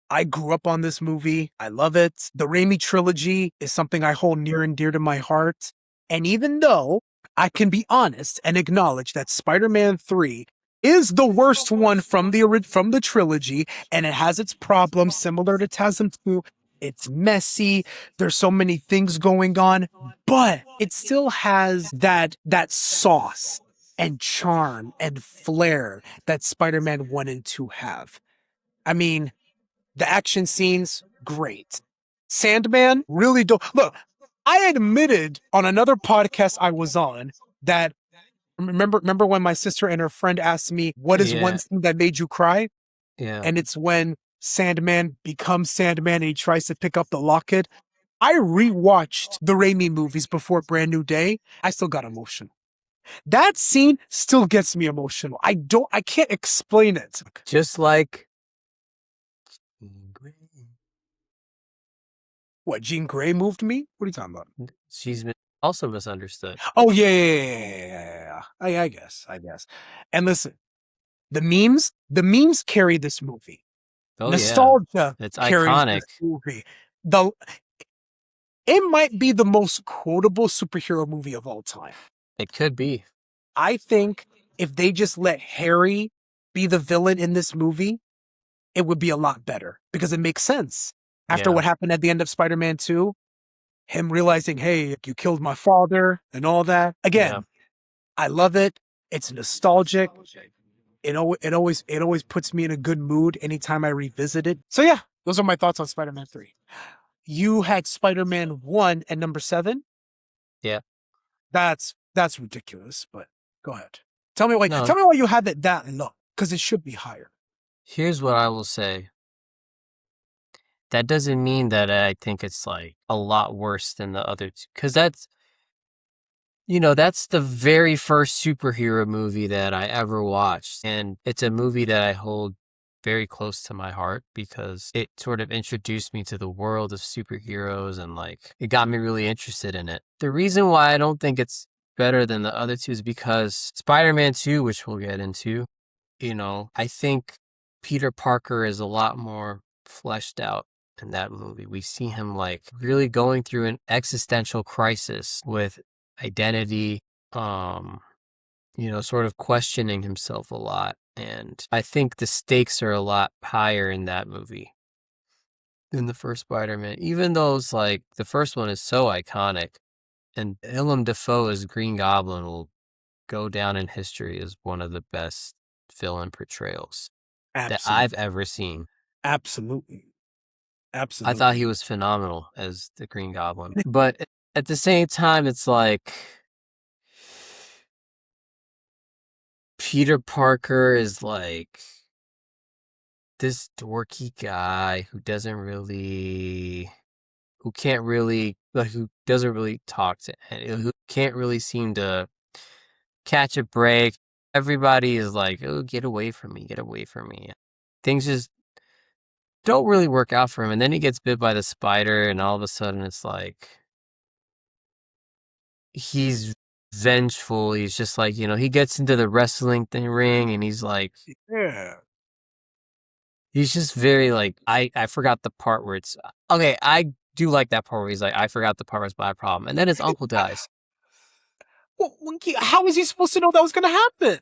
I grew up on this movie. I love it. The Raimi trilogy is something I hold near and dear to my heart. And even though I can be honest and acknowledge that Spider-Man 3 is the worst one from the trilogy, and it has its problems similar to TASM 2. It's messy. There's so many things going on, but it still has that sauce and charm and flair that Spider-Man 1 and 2 have. I mean, the action scenes, great. Sandman, really dope. Look, I admitted on another podcast I was on that remember when my sister and her friend asked me, what is one scene that made you cry? Yeah. And it's when Sandman becomes Sandman and he tries to pick up the locket. I rewatched the Raimi movies before Brand New Day. I still got emotional. That scene still gets me emotional. I can't explain it. Just like What, Jean Grey moved me? What are you talking about? she's also misunderstood. Oh, yeah. I guess. And listen, the memes carry this movie. Oh, Nostalgia yeah. It's carries iconic. this movie. It might be the most quotable superhero movie of all time. It could be. I think if they just let Harry be the villain in this movie, it would be a lot better because it makes sense. After what happened at the end of Spider-Man 2, him realizing, hey, you killed my father and all that. Again, I love it. It's nostalgic. It always puts me in a good mood anytime I revisit it. So yeah, those are my thoughts on Spider-Man 3. You had Spider-Man 1 at number 7? Yeah. That's ridiculous, but go ahead. Tell me why you had that low, because it should be higher. Here's what I will say. That doesn't mean that I think it's like a lot worse than the other two. Because that's the very first superhero movie that I ever watched. And it's a movie that I hold very close to my heart because it sort of introduced me to the world of superheroes and like it got me really interested in it. The reason why I don't think it's better than the other two is because Spider-Man 2, which we'll get into, I think Peter Parker is a lot more fleshed out in that movie. We see him like really going through an existential crisis with identity, sort of questioning himself a lot. And I think the stakes are a lot higher in that movie than the first Spider-Man, even though it's like the first one is so iconic and Willem Dafoe as Green Goblin will go down in history as one of the best villain portrayals that I've ever seen. Absolutely. I thought he was phenomenal as the Green Goblin. But at the same time, it's like Peter Parker is like this dorky guy who doesn't really talk to, who can't really seem to catch a break. Everybody is like, oh, get away from me. Things just don't really work out for him. And then he gets bit by the spider, and all of a sudden it's like he's vengeful. He's just like, he gets into the wrestling ring and he's like, he's just very like, I forgot the part where it's okay. I do like that part where he's like, I forgot the part where it's my problem. And then his uncle dies. How was he supposed to know that was going to happen?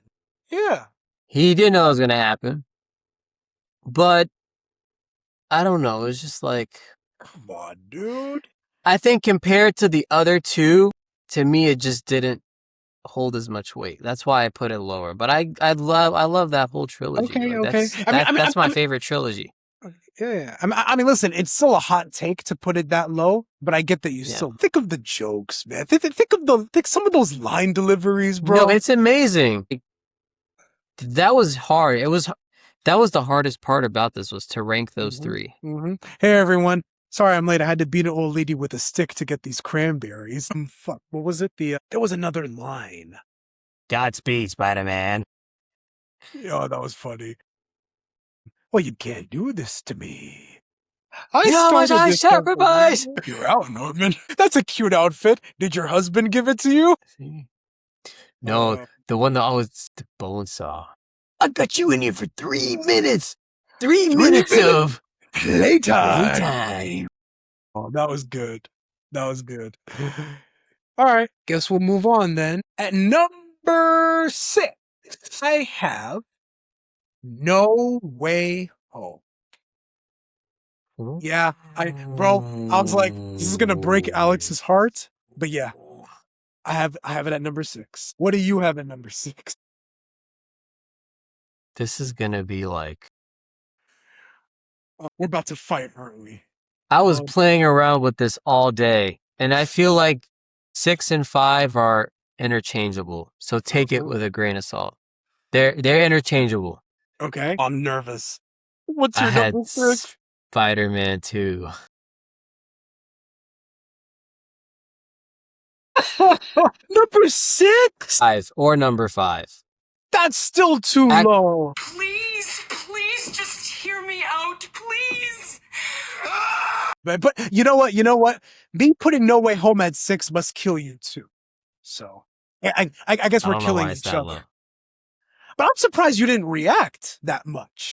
Yeah. He didn't know it was gonna happen, but I don't know. It's just like Come on, dude. I think compared to the other two, to me it just didn't hold as much weight. That's why I put it lower. But I love that whole trilogy. Okay, Like, okay. that's my favorite trilogy. Yeah. I mean, listen, it's still a hot take to put it that low, but I get that you Yeah. still think of the jokes, man. Think some of those line deliveries, bro. No, it's amazing. That was hard. That was the hardest part about this was to rank those three. Hey, everyone. Sorry I'm late. I had to beat an old lady with a stick to get these cranberries. Fuck. What was it? There was another line. Godspeed, Spider-Man. Oh, that was funny. Well, you can't do this to me. You know how much I this sacrifice? company. You're out, Norman. That's a cute outfit. Did your husband give it to you? No, the one that always the bone saw. I got you in here for 3 minutes. 3 minutes of Playtime. Oh, that was good. That was good. All right. Guess we'll move on then. At number 6, I have No Way Home. Yeah, I was like, this is gonna break Alex's heart, but yeah, I have it at number 6. What do you have at number 6? This is gonna be like We're about to fight, aren't we? I was Oh. playing around with this all day, and I feel like 6 and 5 are interchangeable. So take it with a grain of salt. They're interchangeable. Okay. I'm nervous. What's I your had number 6? Spider-Man 2. Number 6? 5 or number 5. That's still too low. Please, just hear me out, please. But you know what? You know what? Me putting No Way Home at 6 must kill you too. So I guess I we're don't know killing why it's each that other. low. But I'm surprised you didn't react that much.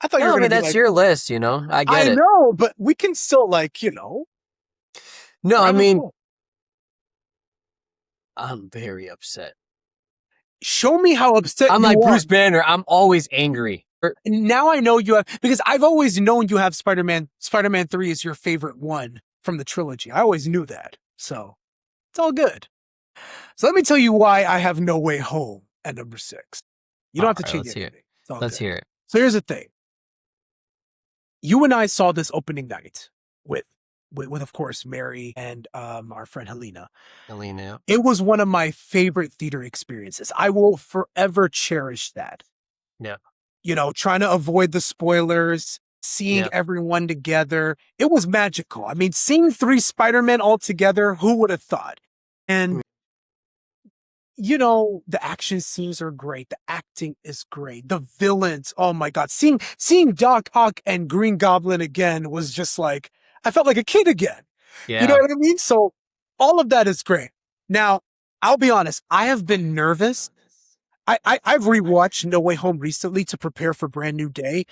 I thought you No, were I going mean to be that's like, your list, you know. I get it. know, but we can still No, I have a mean vote. I'm very upset. Show me how upset I'm you like are. Bruce Banner. I'm always angry. Now I know you have, because I've always known you have Spider-Man 3 is your favorite one from the trilogy. I always knew that. So it's all good. So let me tell you why I have No Way Home at number 6. You don't have to Alright, change let's hear it. anything. It's all Let's good. hear it. So here's the thing. You and I saw this opening night with of course Mary and our friend Helena. Alina. It was one of my favorite theater experiences. I will forever cherish that. Yeah. You know, trying to avoid the spoilers, seeing Yeah. everyone together. It was magical. I mean, seeing 3 Spider-Men all together, who would have thought? And you know, the action scenes are great. The acting is great. The villains, oh my God. Seeing Doc Ock and Green Goblin again was just like, I felt like a kid again. Yeah. You know what I mean? So all of that is great. Now, I'll be honest, I have been nervous. I've rewatched No Way Home recently to prepare for Brand New Day.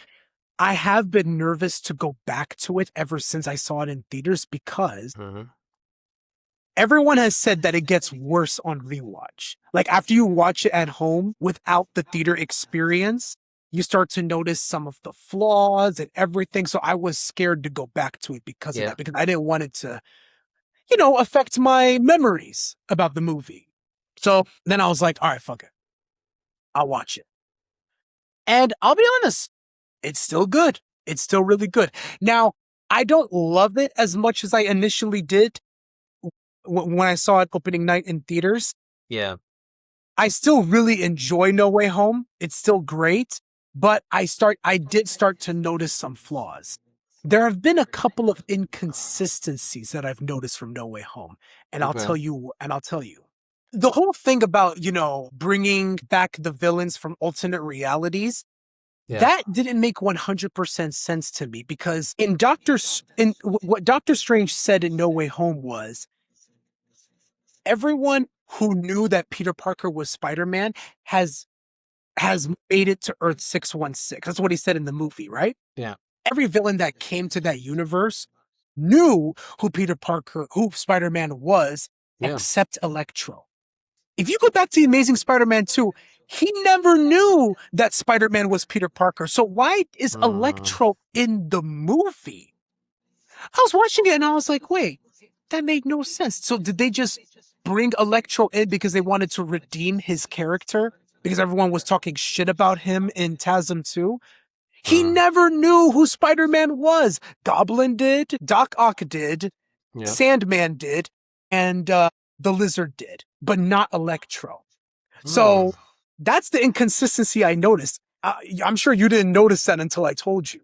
I have been nervous to go back to it ever since I saw it in theaters because Mhm. everyone has said that it gets worse on rewatch. Like after you watch it at home without the theater experience, you start to notice some of the flaws and everything. So I was scared to go back to it because of Yeah. that, because I didn't want it to, affect my memories about the movie. So then I was like, all right, fuck it. I'll watch it. And I'll be honest, it's still good. It's still really good. Now, I don't love it as much as I initially did when I saw it opening night in theaters. Yeah. I still really enjoy No Way Home. It's still great, but I did start to notice some flaws. There have been a couple of inconsistencies that I've noticed from No Way Home, and I'll Okay. tell you. The whole thing about, bringing back the villains from alternate realities, Yeah. that didn't make 100% sense to me, because what Doctor Strange said in No Way Home was, everyone who knew that Peter Parker was Spider-Man has made it to Earth 616. That's what he said in the movie, right? Yeah. Every villain that came to that universe knew who Spider-Man was, Yeah. except Electro. if you go back to the Amazing Spider-Man 2, he never knew that Spider-Man was Peter Parker. So why is Electro in the movie? I was watching it and I was like, wait, that made no sense. So did they just bring Electro in because they wanted to redeem his character? Because everyone was talking shit about him in TASM 2? He never knew who Spider-Man was. Goblin did, Doc Ock did, Yeah. Sandman did, and the Lizard did, but not Electro. So that's the inconsistency I noticed. I'm sure you didn't notice that until I told you.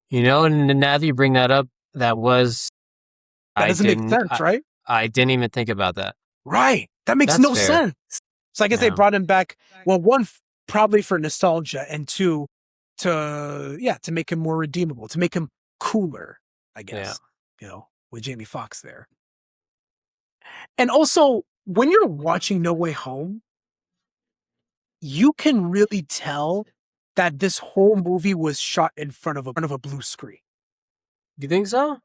You know, and now that you bring that up, that was That doesn't make sense, right? I didn't even think about that. Right. That makes That's no fair. sense. So I guess they Yeah. brought him back. Well, one, probably for nostalgia, and two, to make him more redeemable, to make him cooler, I guess. You know, with Jamie Foxx there. And also, when you're watching No Way Home, you can really tell that this whole movie was shot in front of a blue screen. You think so?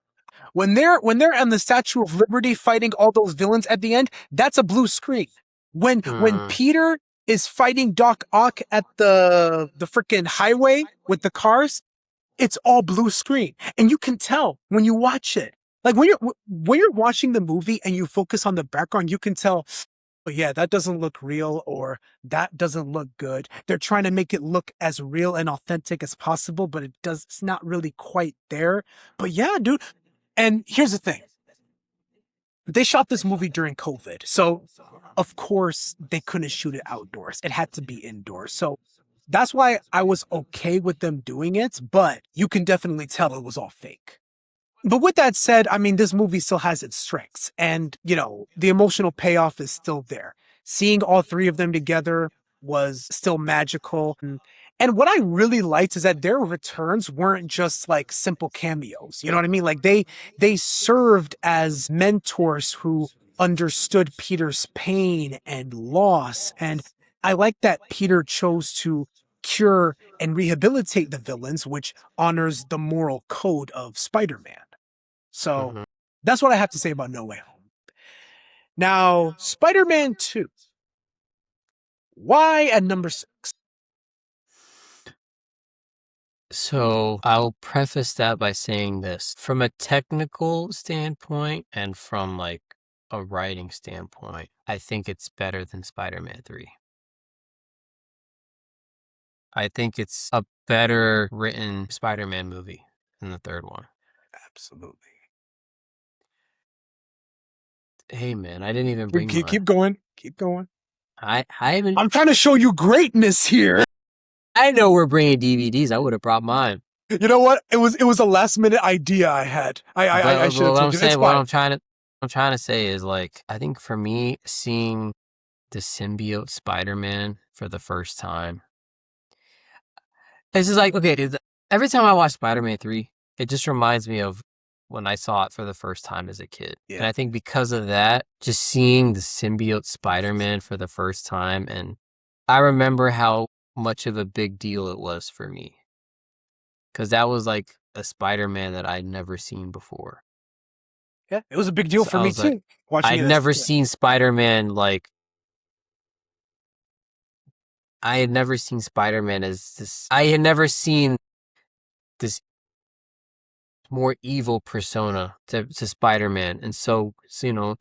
When they're on the Statue of Liberty fighting all those villains at the end, that's a blue screen. When Peter is fighting Doc Ock at the freaking highway with the cars, it's all blue screen, and you can tell when you watch it. Like when you're watching the movie and you focus on the background, you can tell, oh yeah, that doesn't look real, or that doesn't look good. They're trying to make it look as real and authentic as possible, but it's not really quite there. But yeah, dude. And here's the thing. They shot this movie during COVID. So of course they couldn't shoot it outdoors. It had to be indoors. So that's why I was okay with them doing it, but you can definitely tell it was all fake. But with that said, I mean, this movie still has its strengths, and, you know, the emotional payoff is still there. Seeing all three of them together was still magical. And what I really liked is that their returns weren't just like simple cameos. You know what I mean? Like they served as mentors who understood Peter's pain and loss. And I like that Peter chose to cure and rehabilitate the villains, which honors the moral code of Spider-Man. So that's what I have to say about No Way Home. Now, Spider-Man 2. Why at number 6? So I'll preface that by saying this. From a technical standpoint and from like a writing standpoint, I think it's better than Spider-Man 3. I think it's a better written Spider-Man movie than the third one. Absolutely. Hey man, I didn't even bring Keep going. Keep going. I haven't. I'm trying to show you greatness here. I know we're bringing DVDs. I would have brought mine. You know what? It was a last minute idea I had. I should have told you. It's What fine. I'm trying to say is, like, I think for me, seeing the symbiote Spider-Man for the first time, it's just like, okay, every time I watch Spider-Man 3, it just reminds me of when I saw it for the first time as a kid. Yeah. And I think because of that, just seeing the symbiote Spider-Man for the first time, and I remember how much of a big deal it was for me. Because that was like a Spider-Man that I'd never seen before. Yeah, it was a big deal So for I me was like, too. Watching I'd it as a never kid. seen Spider-Man like. I had never seen Spider-Man as this. I had never seen this more evil persona to Spider-Man, and so you know,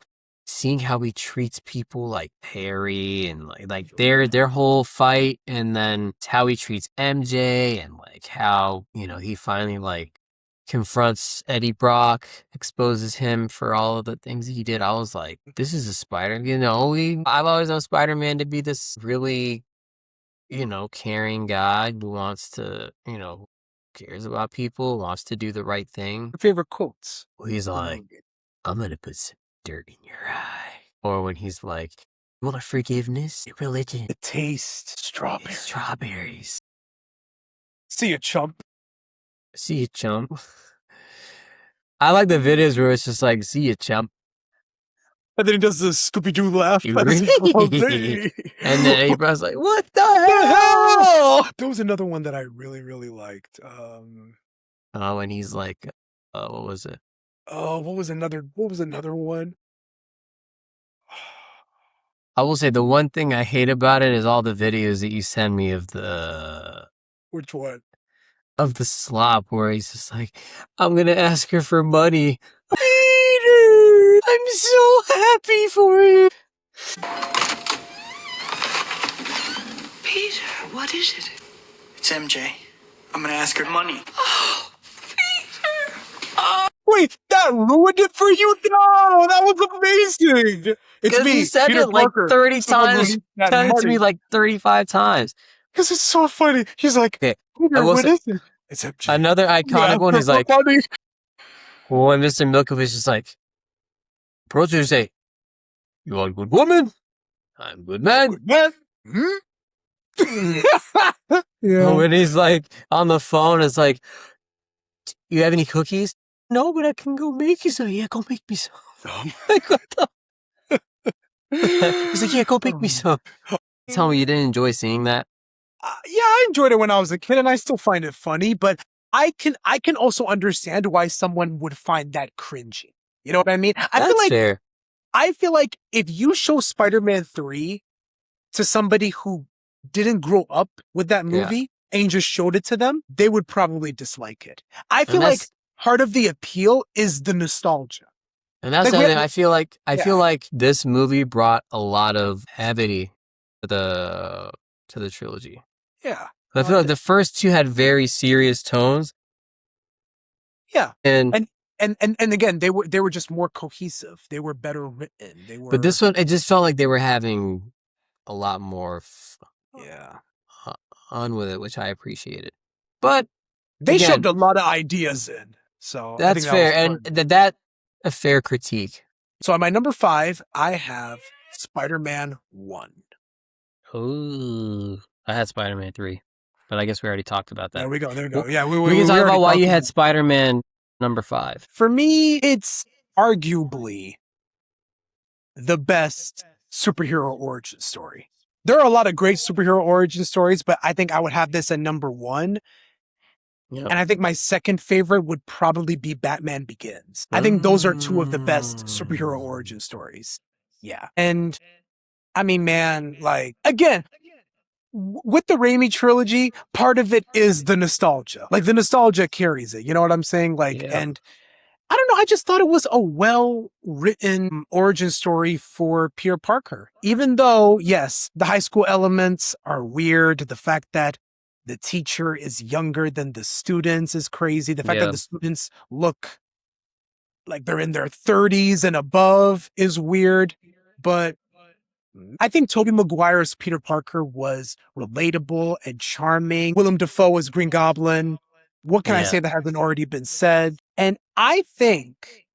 seeing how he treats people like Harry and like their whole fight, and then how he treats MJ, and like how, you know, he finally like confronts Eddie Brock, exposes him for all of the things he did. I was like, this is a Spider. You know, I've always known Spider-Man to be this really, you know, caring guy who wants to, you know, cares about people, wants to do the right thing. Your favorite quotes? He's like, I'm gonna put some dirt in your eye. Or when he's like, you want forgiveness, religion, The taste, strawberry. strawberries. See you, chump. See you, chump. I like the videos where it's just like, see you, chump. And then he does the Scooby-Doo laugh. You That's really- all day. And then Eddie Brock's like, what the hell? There was another one that I really, really liked. When he's like, what was it? Oh, what was another one? I will say the one thing I hate about it is all the videos that you send me of the Which one? slop where he's just like, I'm gonna ask her for money. Peter, I'm so happy for you. Peter, what is it? It's MJ. I'm gonna ask her money. Wait, that ruined it for you? No, that was amazing. It's Because me, he said Peter it like Parker. 30 Someone who times. needs that Said it to me money. like 35 times. Because it's so funny. He's like, Okay, Peter, I will what say- is it? It's MJ. Another iconic one is like money. when Mr. Milkovich is like, approach her and say, you are a good woman. I'm a good man. What? Hmm? Yeah. When he's like on the phone, it's like, you have any cookies? No, but I can go make you some. Yeah, go make me some. Like, what the? He's like, yeah, go make me some. Tell me you didn't enjoy seeing that? Yeah, I enjoyed it when I was a kid, and I still find it funny. But I can also understand why someone would find that cringy. You know what I mean? That's fair. I feel like if you show Spider-Man 3 to somebody who didn't grow up with that movie and you just showed it to them, they would probably dislike it. I feel like part of the appeal is the nostalgia. And that's Like, the we thing. have- I feel like this movie brought a lot of levity to the trilogy. Yeah. I feel like the first two had very serious tones. Yeah. And And again, they were just more cohesive. They were better written. They were but this one, it just felt like they were having a lot more yeah. fun with it, which I appreciated. But They again, shoved a lot of ideas in. So I that's think that fair, was and fun. that a fair critique. So at my number 5, I have Spider-Man 1. Ooh, I had Spider-Man 3, but I guess we already talked about that. There we go. There we Well, go. Yeah, we can talk already about why talked you about had it. Spider-Man number 5. For me, it's arguably the best superhero origin story. There are a lot of great superhero origin stories, but I think I would have this at number 1. Yeah. And I think my second favorite would probably be Batman Begins. I think those are two of the best superhero origin stories. Yeah. And I mean, man, like, again, with the Raimi trilogy, part of it is the nostalgia. Like, the nostalgia carries it. You know what I'm saying? Like, Yeah. and I don't know. I just thought it was a well-written origin story for Peter Parker. Even though, yes, the high school elements are weird. The fact that the teacher is younger than the students is crazy. The fact Yeah. that the students look like they're in their 30s and above is weird. But I think Tobey Maguire's Peter Parker was relatable and charming. Willem Dafoe as Green Goblin. What can I Yeah. say that hasn't already been said? And I think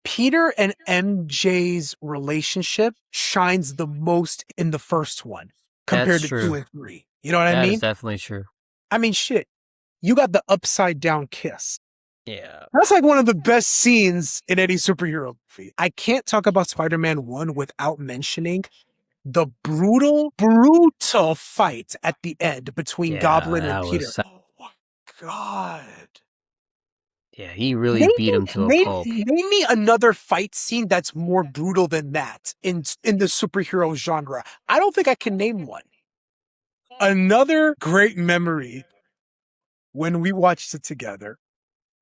Peter and MJ's relationship shines the most in the first one compared That's to true. 2 and 3. You know what I That mean? is definitely true. I mean, shit. You got the upside down kiss. Yeah. That's like one of the best scenes in any superhero movie. I can't talk about Spider-Man 1 without mentioning the brutal fight at the end between Yeah, Goblin that and was Peter. sa- Oh my God. Yeah, he really beat him to a pulp. Name me another fight scene that's more brutal than that in the superhero genre. I don't think I can name one. Another great memory when we watched it together,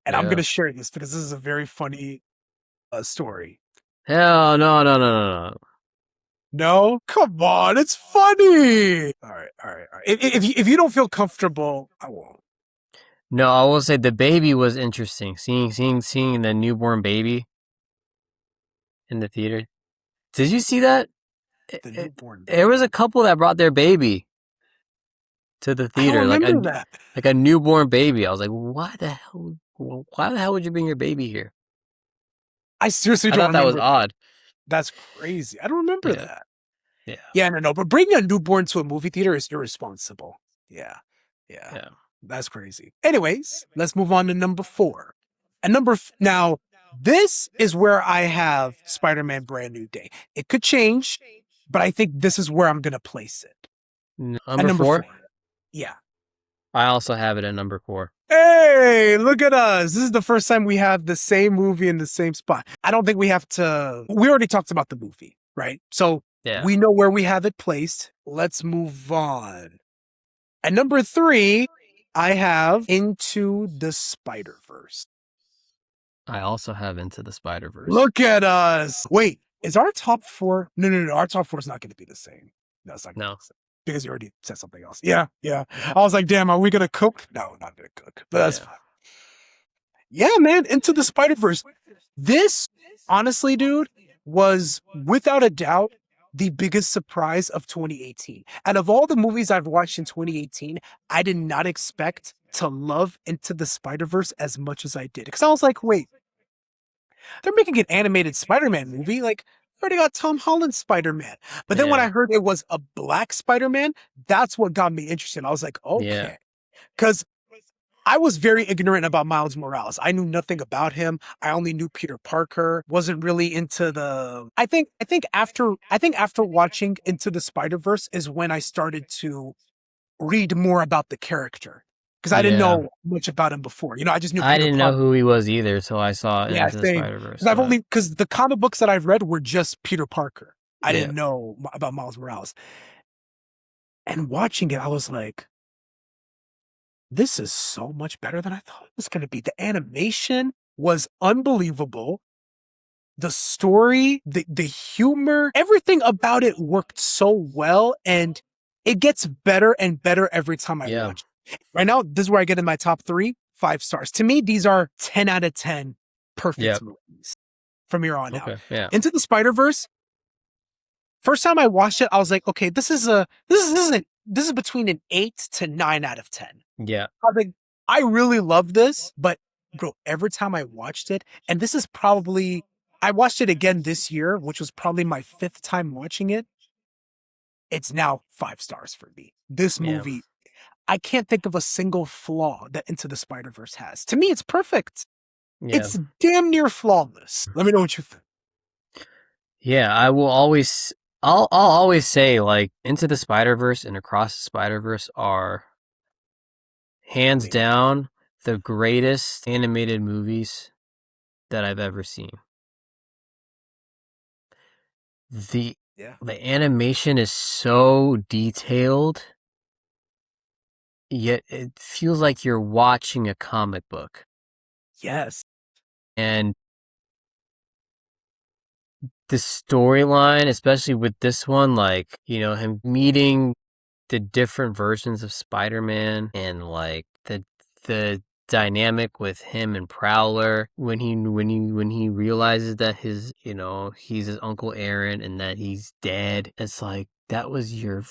and I'm Yeah. going to share this because this is a very funny story. Hell no. No? Come on, it's funny. All right. If you don't feel comfortable, I won't. No, I will say the baby was interesting. Seeing the newborn baby in the theater. Did you see that? The newborn. There was a couple that brought their baby to the I theater, don't like remember that. a newborn baby. I was like, why the hell would you bring your baby here? I seriously I don't thought that was remember. odd. That's crazy. I don't remember Yeah. that. Yeah. Yeah, no. But bringing a newborn to a movie theater is irresponsible. Yeah. That's crazy. Anyways, let's move on to number 4. And now, this is where I have Spider-Man Brand New Day. It could change, but I think this is where I'm going to place it. At Number 4? Yeah. I also have it at number 4. Hey, look at us. This is the first time we have the same movie in the same spot. I don't think we have to. We already talked about the movie, right? So Yeah. We know where we have it placed. Let's move on. At number 3, I have Into the Spider-Verse. I also have Into the Spider-Verse. Look at us. Wait, is our top 4? No. Our top 4 is not going to be the same. No, it's not going to No. be the same. Because you already said something else. Yeah. I was like, damn, are we going to cook? No, not going to cook. But that's Yeah. fine. Yeah, man, Into the Spider-Verse. This, honestly, dude, was without a doubt the biggest surprise of 2018. Out of all the movies I've watched in 2018, I did not expect to love Into the Spider-Verse as much as I did. Because I was like, wait, they're making an animated Spider-Man movie. Like, we already got Tom Holland's Spider-Man. But then when Yeah. I heard it was a black Spider-Man, that's what got me interested. I was like, okay. Yeah. Because I was very ignorant about Miles Morales. I knew nothing about him. I only knew Peter Parker. Wasn't really into the. I think after watching Into the Spider-Verse is when I started to read more about the character, because I didn't Yeah. know much about him before. I just knew I Peter didn't Parker. know who he was either, so I saw Yeah, Into the same. Spider-Verse. Because the comic books that I've read were just Peter Parker. I Yeah. didn't know about Miles Morales. And watching it, I was like, this is so much better than I thought it was going to be. The animation was unbelievable. The story, the humor, everything about it worked so well, and it gets better and better every time I Yeah. watch it. Right now, this is where I get in my top 3, 5 stars. To me, these are 10 out of 10 perfect Yep. movies from here on out. Okay. Yeah. Into the Spider-Verse, first time I watched it, I was like, okay, this is between an 8 to 9 out of 10. Yeah. I was like, I really love this, but bro, every time I watched it, and this is probably, I watched it again this year, which was probably my 5th time watching it. It's now 5 stars for me. This Yeah. movie, I can't think of a single flaw that Into the Spider-Verse has. To me, it's perfect. Yeah. It's damn near flawless. Let me know what you think. Yeah, I'll always say, like, Into the Spider-Verse and Across the Spider-Verse are hands down the greatest animated movies that I've ever seen. The animation is so detailed, yet it feels like you're watching a comic book. Yes. And the storyline, especially with this one, like, him meeting the different versions of Spider-Man, and like the dynamic with him and Prowler when he realizes that he's his Uncle Aaron and that he's dead. It's like, that was your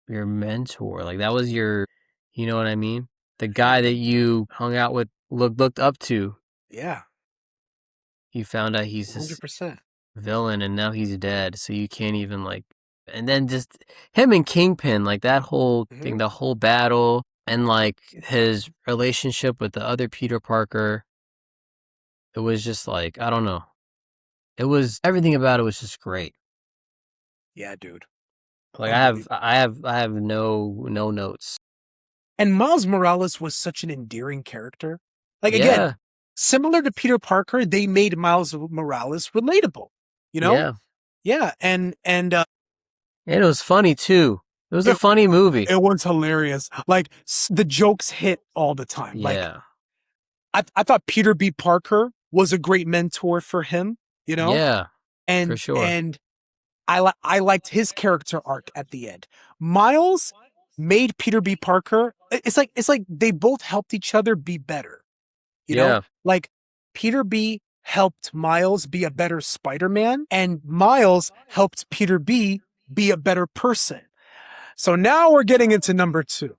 mentor. Like, that was your, you know what I mean? The guy that you hung out with, looked up to. Yeah. You found out he's this 100%. villain, and now he's dead, so you can't even, like, and then just him and Kingpin, like, that whole thing, the whole battle, and like his relationship with the other Peter Parker, it was just like, I don't know, everything about it was just great. Yeah, dude. Like, I have no notes. And Miles Morales was such an endearing character. Like, again, Yeah. similar to Peter Parker, they made Miles Morales relatable. Yeah, and And it was funny too. It was a funny movie. it was hilarious. Like, the jokes hit all the time. Yeah. Like, I thought Peter B. Parker was a great mentor for him. Yeah. And for sure. And I liked his character arc at the end. Miles made Peter B. Parker. It's like they both helped each other be better. Like, Peter B. helped Miles be a better Spider-Man, and Miles helped Peter B. be a better person. So now we're getting into number 2.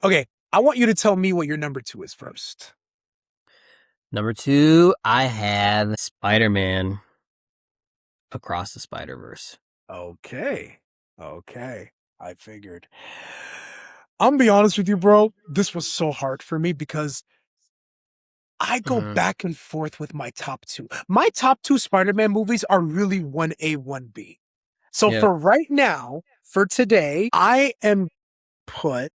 Okay, I want you to tell me what your number 2 is first. Number 2, I have Spider-Man Across the Spider-Verse. Okay. I figured. I'm gonna be honest with you, bro. This was so hard for me because I go back and forth with my top 2. My top 2 Spider-Man movies are really 1A, 1B. So for right now, for today, I am put...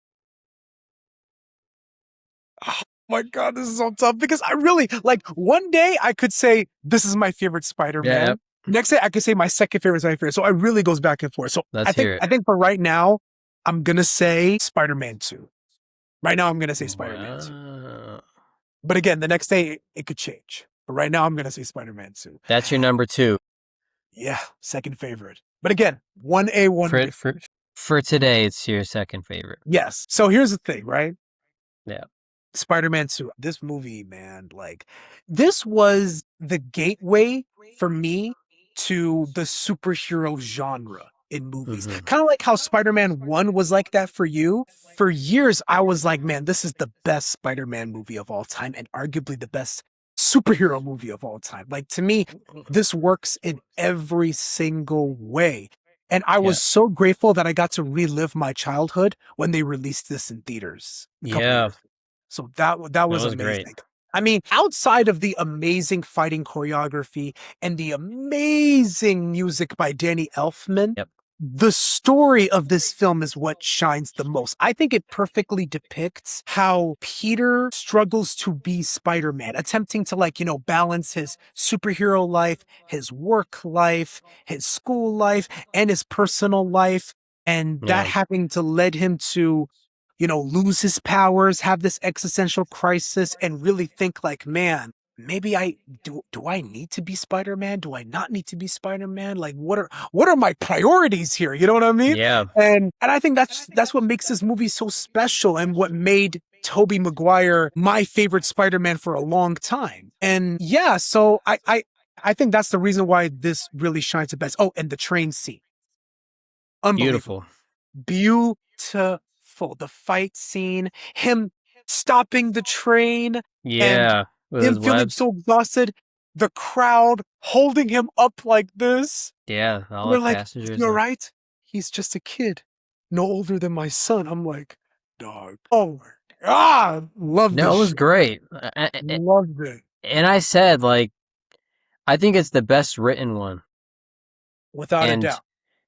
Oh my God, this is so tough because I really, like, one day I could say this is my favorite Spider-Man. Yeah. Next day, I could say my second favorite is my favorite. So it really goes back and forth. So Let's hear it. I think for right now, I'm gonna say Spider-Man 2. Right now, I'm gonna say Spider-Man 2. Wow. But again, the next day it could change. But right now, I'm gonna say Spider-Man 2. That's your number 2 Yeah, second favorite. But again, 1A, 1B. for today. It's your second favorite. Yes. So here's the thing, right? Yeah. Spider-Man 2. This movie, man, like this was the gateway for me to the superhero genre in movies. Mhm. Kind of like how Spider-Man 1 was like that for you. For years, I was like, man, this is the best Spider-Man movie of all time and arguably the best superhero movie of all time. Like to me, this works in every single way. And I was so grateful that I got to relive my childhood when they released this in theaters. a couple Yeah. years ago. So that was was amazing. great. I mean, outside of the amazing fighting choreography and the amazing music by Danny Elfman, Yep. the story of this film is what shines the most. I think it perfectly depicts how Peter struggles to be Spider-Man, attempting to balance his superhero life, his work life, his school life, and his personal life. And that Yeah. having to lead him to lose his powers, have this existential crisis, and really think like, man, maybe do I need to be Spider-Man? Do I not need to be Spider-Man? Like, what are my priorities here? You know what I mean? Yeah. And I think that's what makes this movie so special and what made Tobey Maguire my favorite Spider-Man for a long time. And yeah, so I think that's the reason why this really shines the best. Oh, and the train scene. Unbelievable. Beautiful. Beautiful. The fight scene, him stopping the train, Yeah. With him his feeling webs. so exhausted, the crowd holding him up like this. Yeah. All We're the like, passengers. you're right. He's just a kid, no older than my son. I'm like, dog. Oh my God. Loved No, it was this. great. Loved it. And I said, like, I think it's the best written one. Without a And doubt.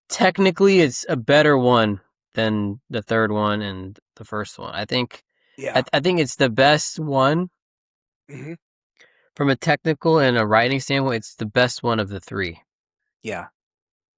technically, it's a better one than the third one and the first one. I think. Yeah. I think it's the best one Mhm. from a technical and a writing standpoint. It's the best one of the 3. Yeah.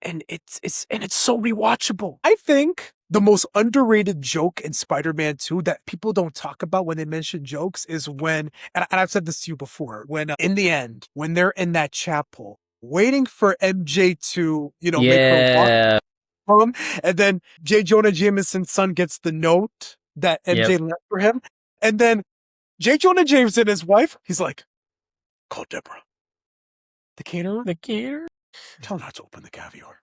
And it's so rewatchable. I think the most underrated joke in Spider-Man 2 that people don't talk about when they mention jokes is when, and I've said this to you before, when in the end, when they're in that chapel waiting for MJ to, make her walk Yeah. home, and then J. Jonah Jameson's son gets the note that MJ left for him, and then J. Jonah Jameson and his wife, he's like, call Deborah. The caterer? The caterer? Tell her not to open the caviar.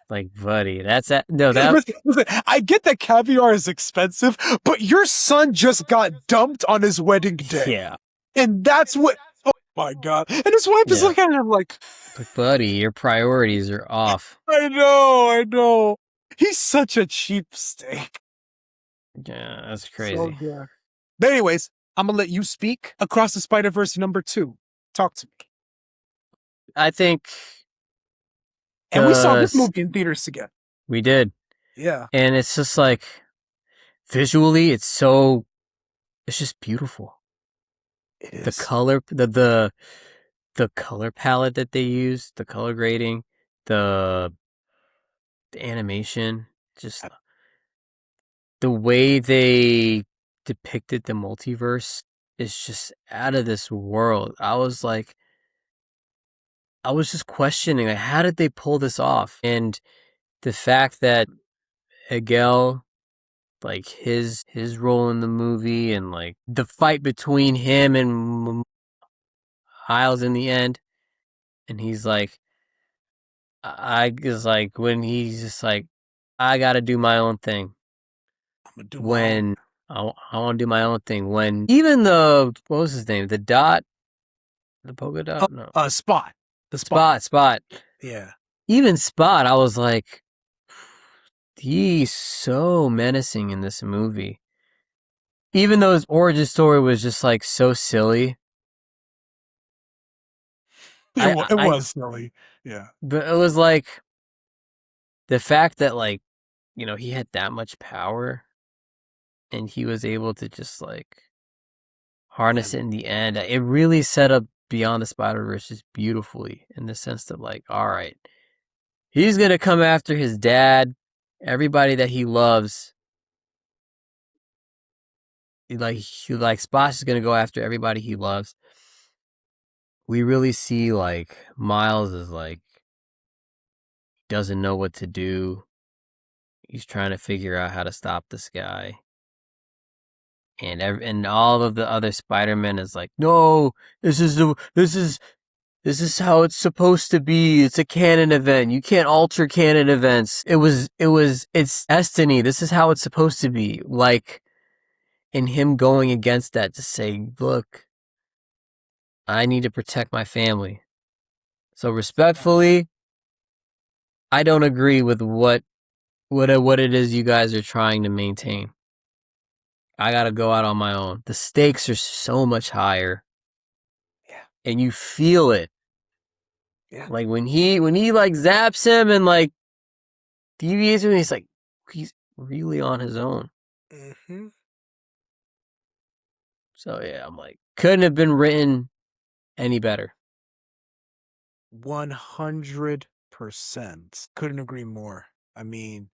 Like, buddy, that's that. No, that. Listen, I get that caviar is expensive, but your son just got dumped on his wedding day. Yeah. And that's what, oh my God. And his wife is Yeah. looking at him like, But buddy, your priorities are off. I know. He's such a cheapskate. Yeah, that's So crazy. good. But anyways, I'm going to let you speak. Across the Spider-Verse #2. Talk to me. I think. And we saw this 'cause movie in theaters together. we did. Yeah. And it's just like, visually, it's just beautiful. It is. The color, the color palette that they use, the color grading, the animation, just the way they depicted the multiverse is just out of this world. I was just questioning, like, how did they pull this off? And the fact that Miguel, like, his role in the movie and, like, the fight between him and Miles in the end, and he's like, when he's just like, I gotta do my own thing. I'm going to do my own. When I want to do my own thing. When even what was his name? The polka dot? No. Spot. The Spot. Spot. Yeah. Even Spot, I was like, he's so menacing in this movie. Even though his origin story was just like so silly. It was silly. Yeah. But it was like the fact that, like, he had that much power and he was able to just like harness it in the end. It really set up Beyond the Spider-Verse just beautifully in the sense that, like, all right, he's gonna come after his dad, everybody that he loves. Like Sposh is gonna go after everybody he loves. We really see like Miles is like doesn't know what to do. He's trying to figure out how to stop this guy. And all of the other Spider-Men is like, no, this is how it's supposed to be. It's a canon event. You can't alter canon events. It's destiny. This is how it's supposed to be. Like, and him going against that to say, look, I need to protect my family. So respectfully, I don't agree with what it is you guys are trying to maintain. I gotta go out on my own. The stakes are so much higher. Yeah. And you feel it. Yeah. Like when he like zaps him and like deviates him, he's like, he's really on his own. Mm-hmm. So yeah, I'm like, couldn't have been written any better. 100%. Couldn't agree more. I mean,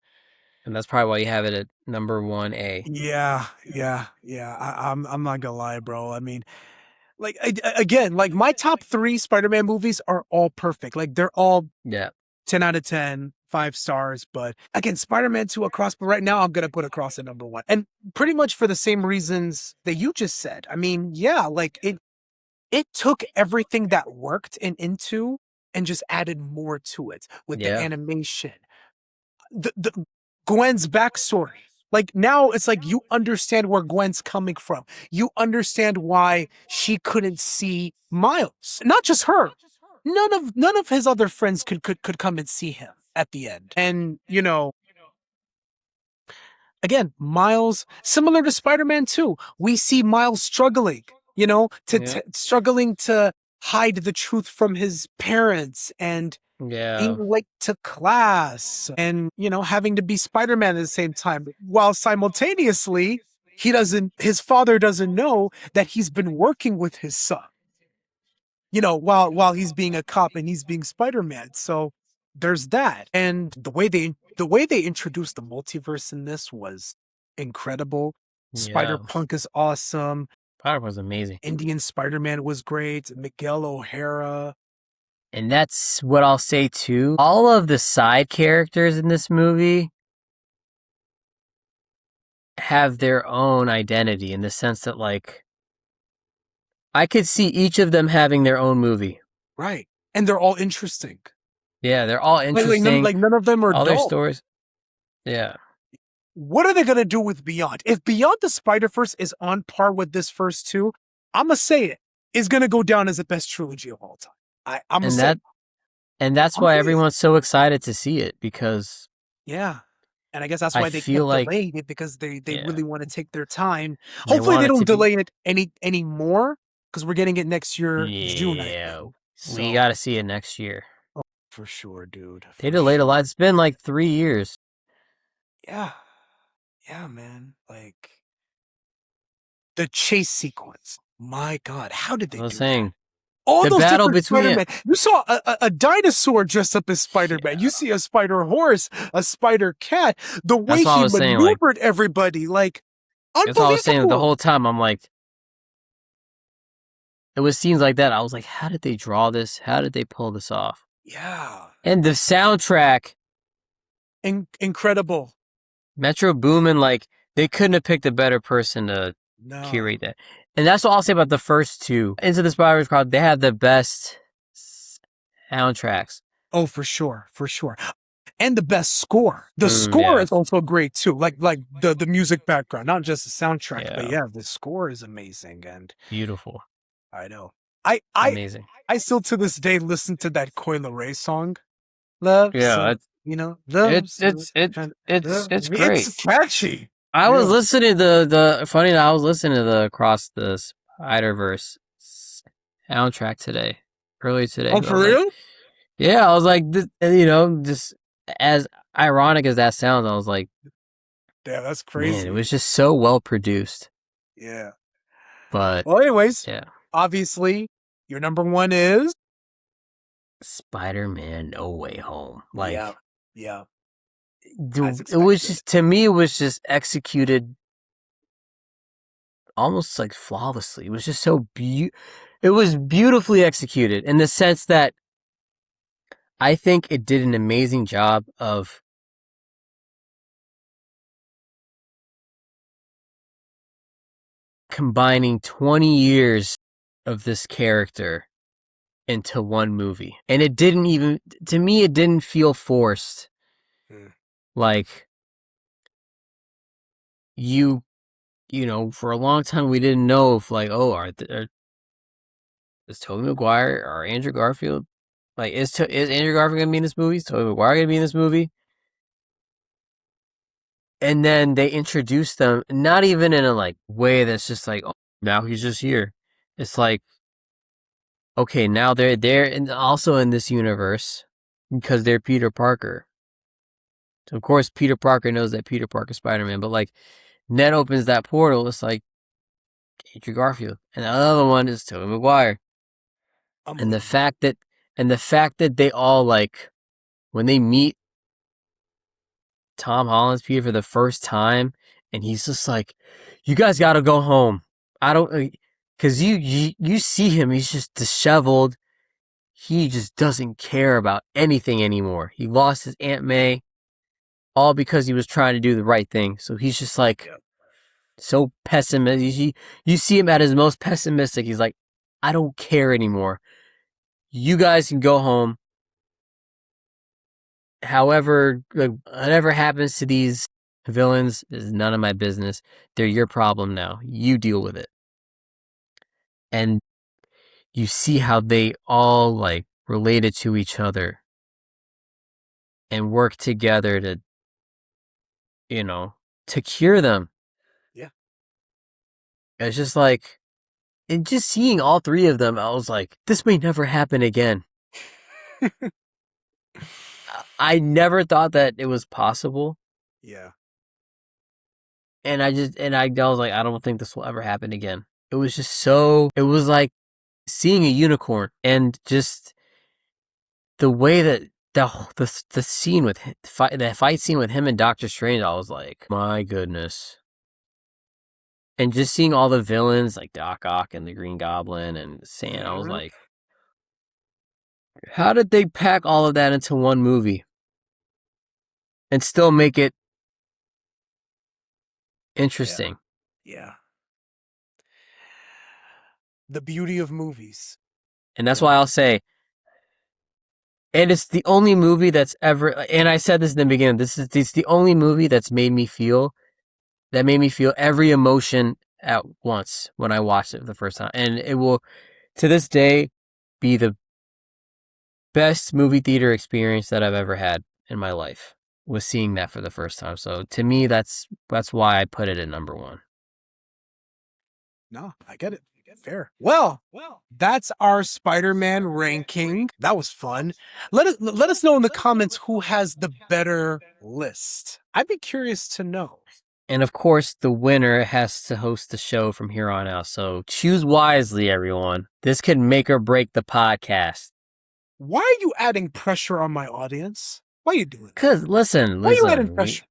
And that's probably why you have it at number 1A. yeah. I'm not gonna lie, bro. I mean, like again, like my top 3 Spider-Man movies are all perfect. Like they're all Yeah. 10 out of 10, 5 stars. But again, Spider-Man 2 Across, but right now I'm gonna put Across at number 1, and pretty much for the same reasons that you just said. I mean, yeah, like it took everything that worked into and just added more to it with the animation, the Gwen's backstory. Like now it's like you understand where Gwen's coming from. You understand why she couldn't see Miles. Not just her. None of his other friends could come and see him at the end. And you know, again, Miles, similar to Spider-Man 2, we see Miles struggling, you know, struggling to hide the truth from his parents and being late to class and, you know, having to be Spider-Man at the same time, while simultaneously his father doesn't know that he's been working with his son, you know, while he's being a cop and he's being Spider-Man. So there's that. And the way they introduced the multiverse in this was incredible. Spider-Punk is awesome. Spider-Punk was amazing. Indian Spider-Man was great. Miguel O'Hara. And that's what I'll say too. All of the side characters in this movie have their own identity in the sense that, like, I could see each of them having their own movie. Right. And they're all interesting. Yeah, they're all interesting. Like none of them are all dull. their stories. Yeah. What are they going to do with Beyond? If Beyond the Spider-Verse is on par with this first two, I'm going to say it is going to go down as the best trilogy of all time. I'm going to say And that's why everyone's so excited to see it, because yeah. And I guess that's why they kept delaying it, because they really want to take their time. Hopefully they don't delay it any more, because we're getting it next year, June. Yeah, we got to see it next year. Oh, for sure, dude. They delayed a lot. It's been like 3 years. Yeah. Yeah, man. Like the chase sequence. My God, how did they do that? All the those battle different between Spider-Man. You saw a dinosaur dressed up as Spider-Man. You see a spider horse, a spider cat. The way he maneuvered everybody, like, unbelievable. That's what I was saying the whole time. I'm like, it was scenes like that. I was like, how did they draw this? How did they pull this off? Yeah. And the soundtrack. Incredible. Metro Boomin, like, they couldn't have picked a better person to curate that. And that's what I'll say about the first two. Into the Spider-Verse crowd, they have the best soundtracks. Oh, for sure. For sure. And the best score. The score is also great too. Like the music background, not just the soundtrack, but yeah, the score is amazing and beautiful. I know. Amazing. I still to this day listen to that Coi Leray song. Love. Yeah. You know, it's great. It's catchy. I was listening to I was listening to the Across the Spider-Verse soundtrack earlier today. Oh, for real? Yeah, I was like, you know, just as ironic as that sounds, I was like, yeah, that's crazy. Man, it was just so well produced. Yeah. But well, anyways, yeah. Obviously, Your number one is Spider-Man No Way Home. Like, yeah, yeah. as it was expected. just, to me, it was just executed almost like flawlessly. It was just it was beautifully executed in the sense that I think it did an amazing job of combining 20 years of this character into one movie. And it didn't even, to me, it didn't feel forced. Like, you know, for a long time we didn't know if, like, oh, is Tobey Maguire or Andrew Garfield, like, is Andrew Garfield gonna be in this movie? Is Tobey Maguire gonna be in this movie? And then they introduce them, not even in a like way that's just like, oh, now he's just here. It's like, okay, now they're and also in this universe because they're Peter Parker. So of course Peter Parker knows that Peter Parker's Spider-Man, but like Ned opens that portal, it's like Andrew Garfield, and the other one is Tobey Maguire. And the fact that they all, like, when they meet Tom Holland's Peter for the first time, and he's just like, you guys gotta go home. I don't, because you see him, he's just disheveled. He just doesn't care about anything anymore. He lost his Aunt May, all because he was trying to do the right thing. So he's just like, so pessimistic. You see him at his most pessimistic. He's like, I don't care anymore. You guys can go home. However, whatever happens to these villains is none of my business. They're your problem now. You deal with it. And you see how they all, like, related to each other and work together to, you know, to cure them. Yeah. It's just like, and just seeing all three of them, I was like, this may never happen again. I never thought that it was possible. Yeah. And I was like, I don't think this will ever happen again. It was just so, it was like seeing a unicorn, and just the way that the scene with the fight scene with him and Doctor Strange, I was like, my goodness. And just seeing all the villains like Doc Ock and the Green Goblin and Sand, I was like, how did they pack all of that into one movie and still make it interesting? Yeah. The beauty of movies. And that's why I'll say, and it's the only movie that's ever, and I said this in the beginning, it's the only movie that's made me feel every emotion at once when I watched it for the first time. And it will, to this day, be the best movie theater experience that I've ever had in my life, was seeing that for the first time. So to me, that's why I put it at number one. No, I get it. Fair. Well, that's our Spider-Man ranking. That was fun. Let us know in the comments who has the better list. I'd be curious to know. And of course, the winner has to host the show from here on out. So choose wisely, everyone. This could make or break the podcast. Why are you adding pressure on my audience? Why are you doing that? Because listen, Why are you adding pressure?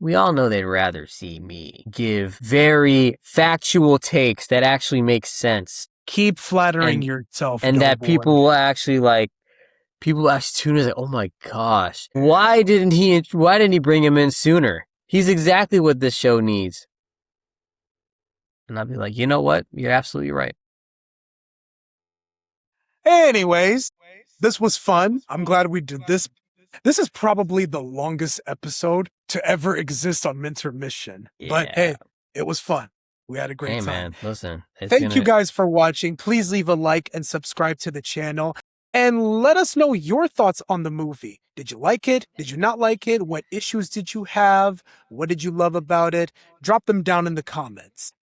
We all know they'd rather see me give very factual takes that actually make sense. Keep flattering And- yourself. And that Doughboy. people will actually tune in and say, oh my gosh, why didn't he bring him in sooner? He's exactly what this show needs. And I'll be like, you know what? You're absolutely right. Anyways, this was fun. I'm glad we did this. This is probably the longest episode to ever exist on Mintermission. But Yeah. hey, it was fun. We had a great Hey time. man, listen. Thank you guys for watching. Please leave a like and subscribe to the channel. And let us know your thoughts on the movie. Did you like it? Did you not like it? What issues did you have? What did you love about it? Drop them down in the comments.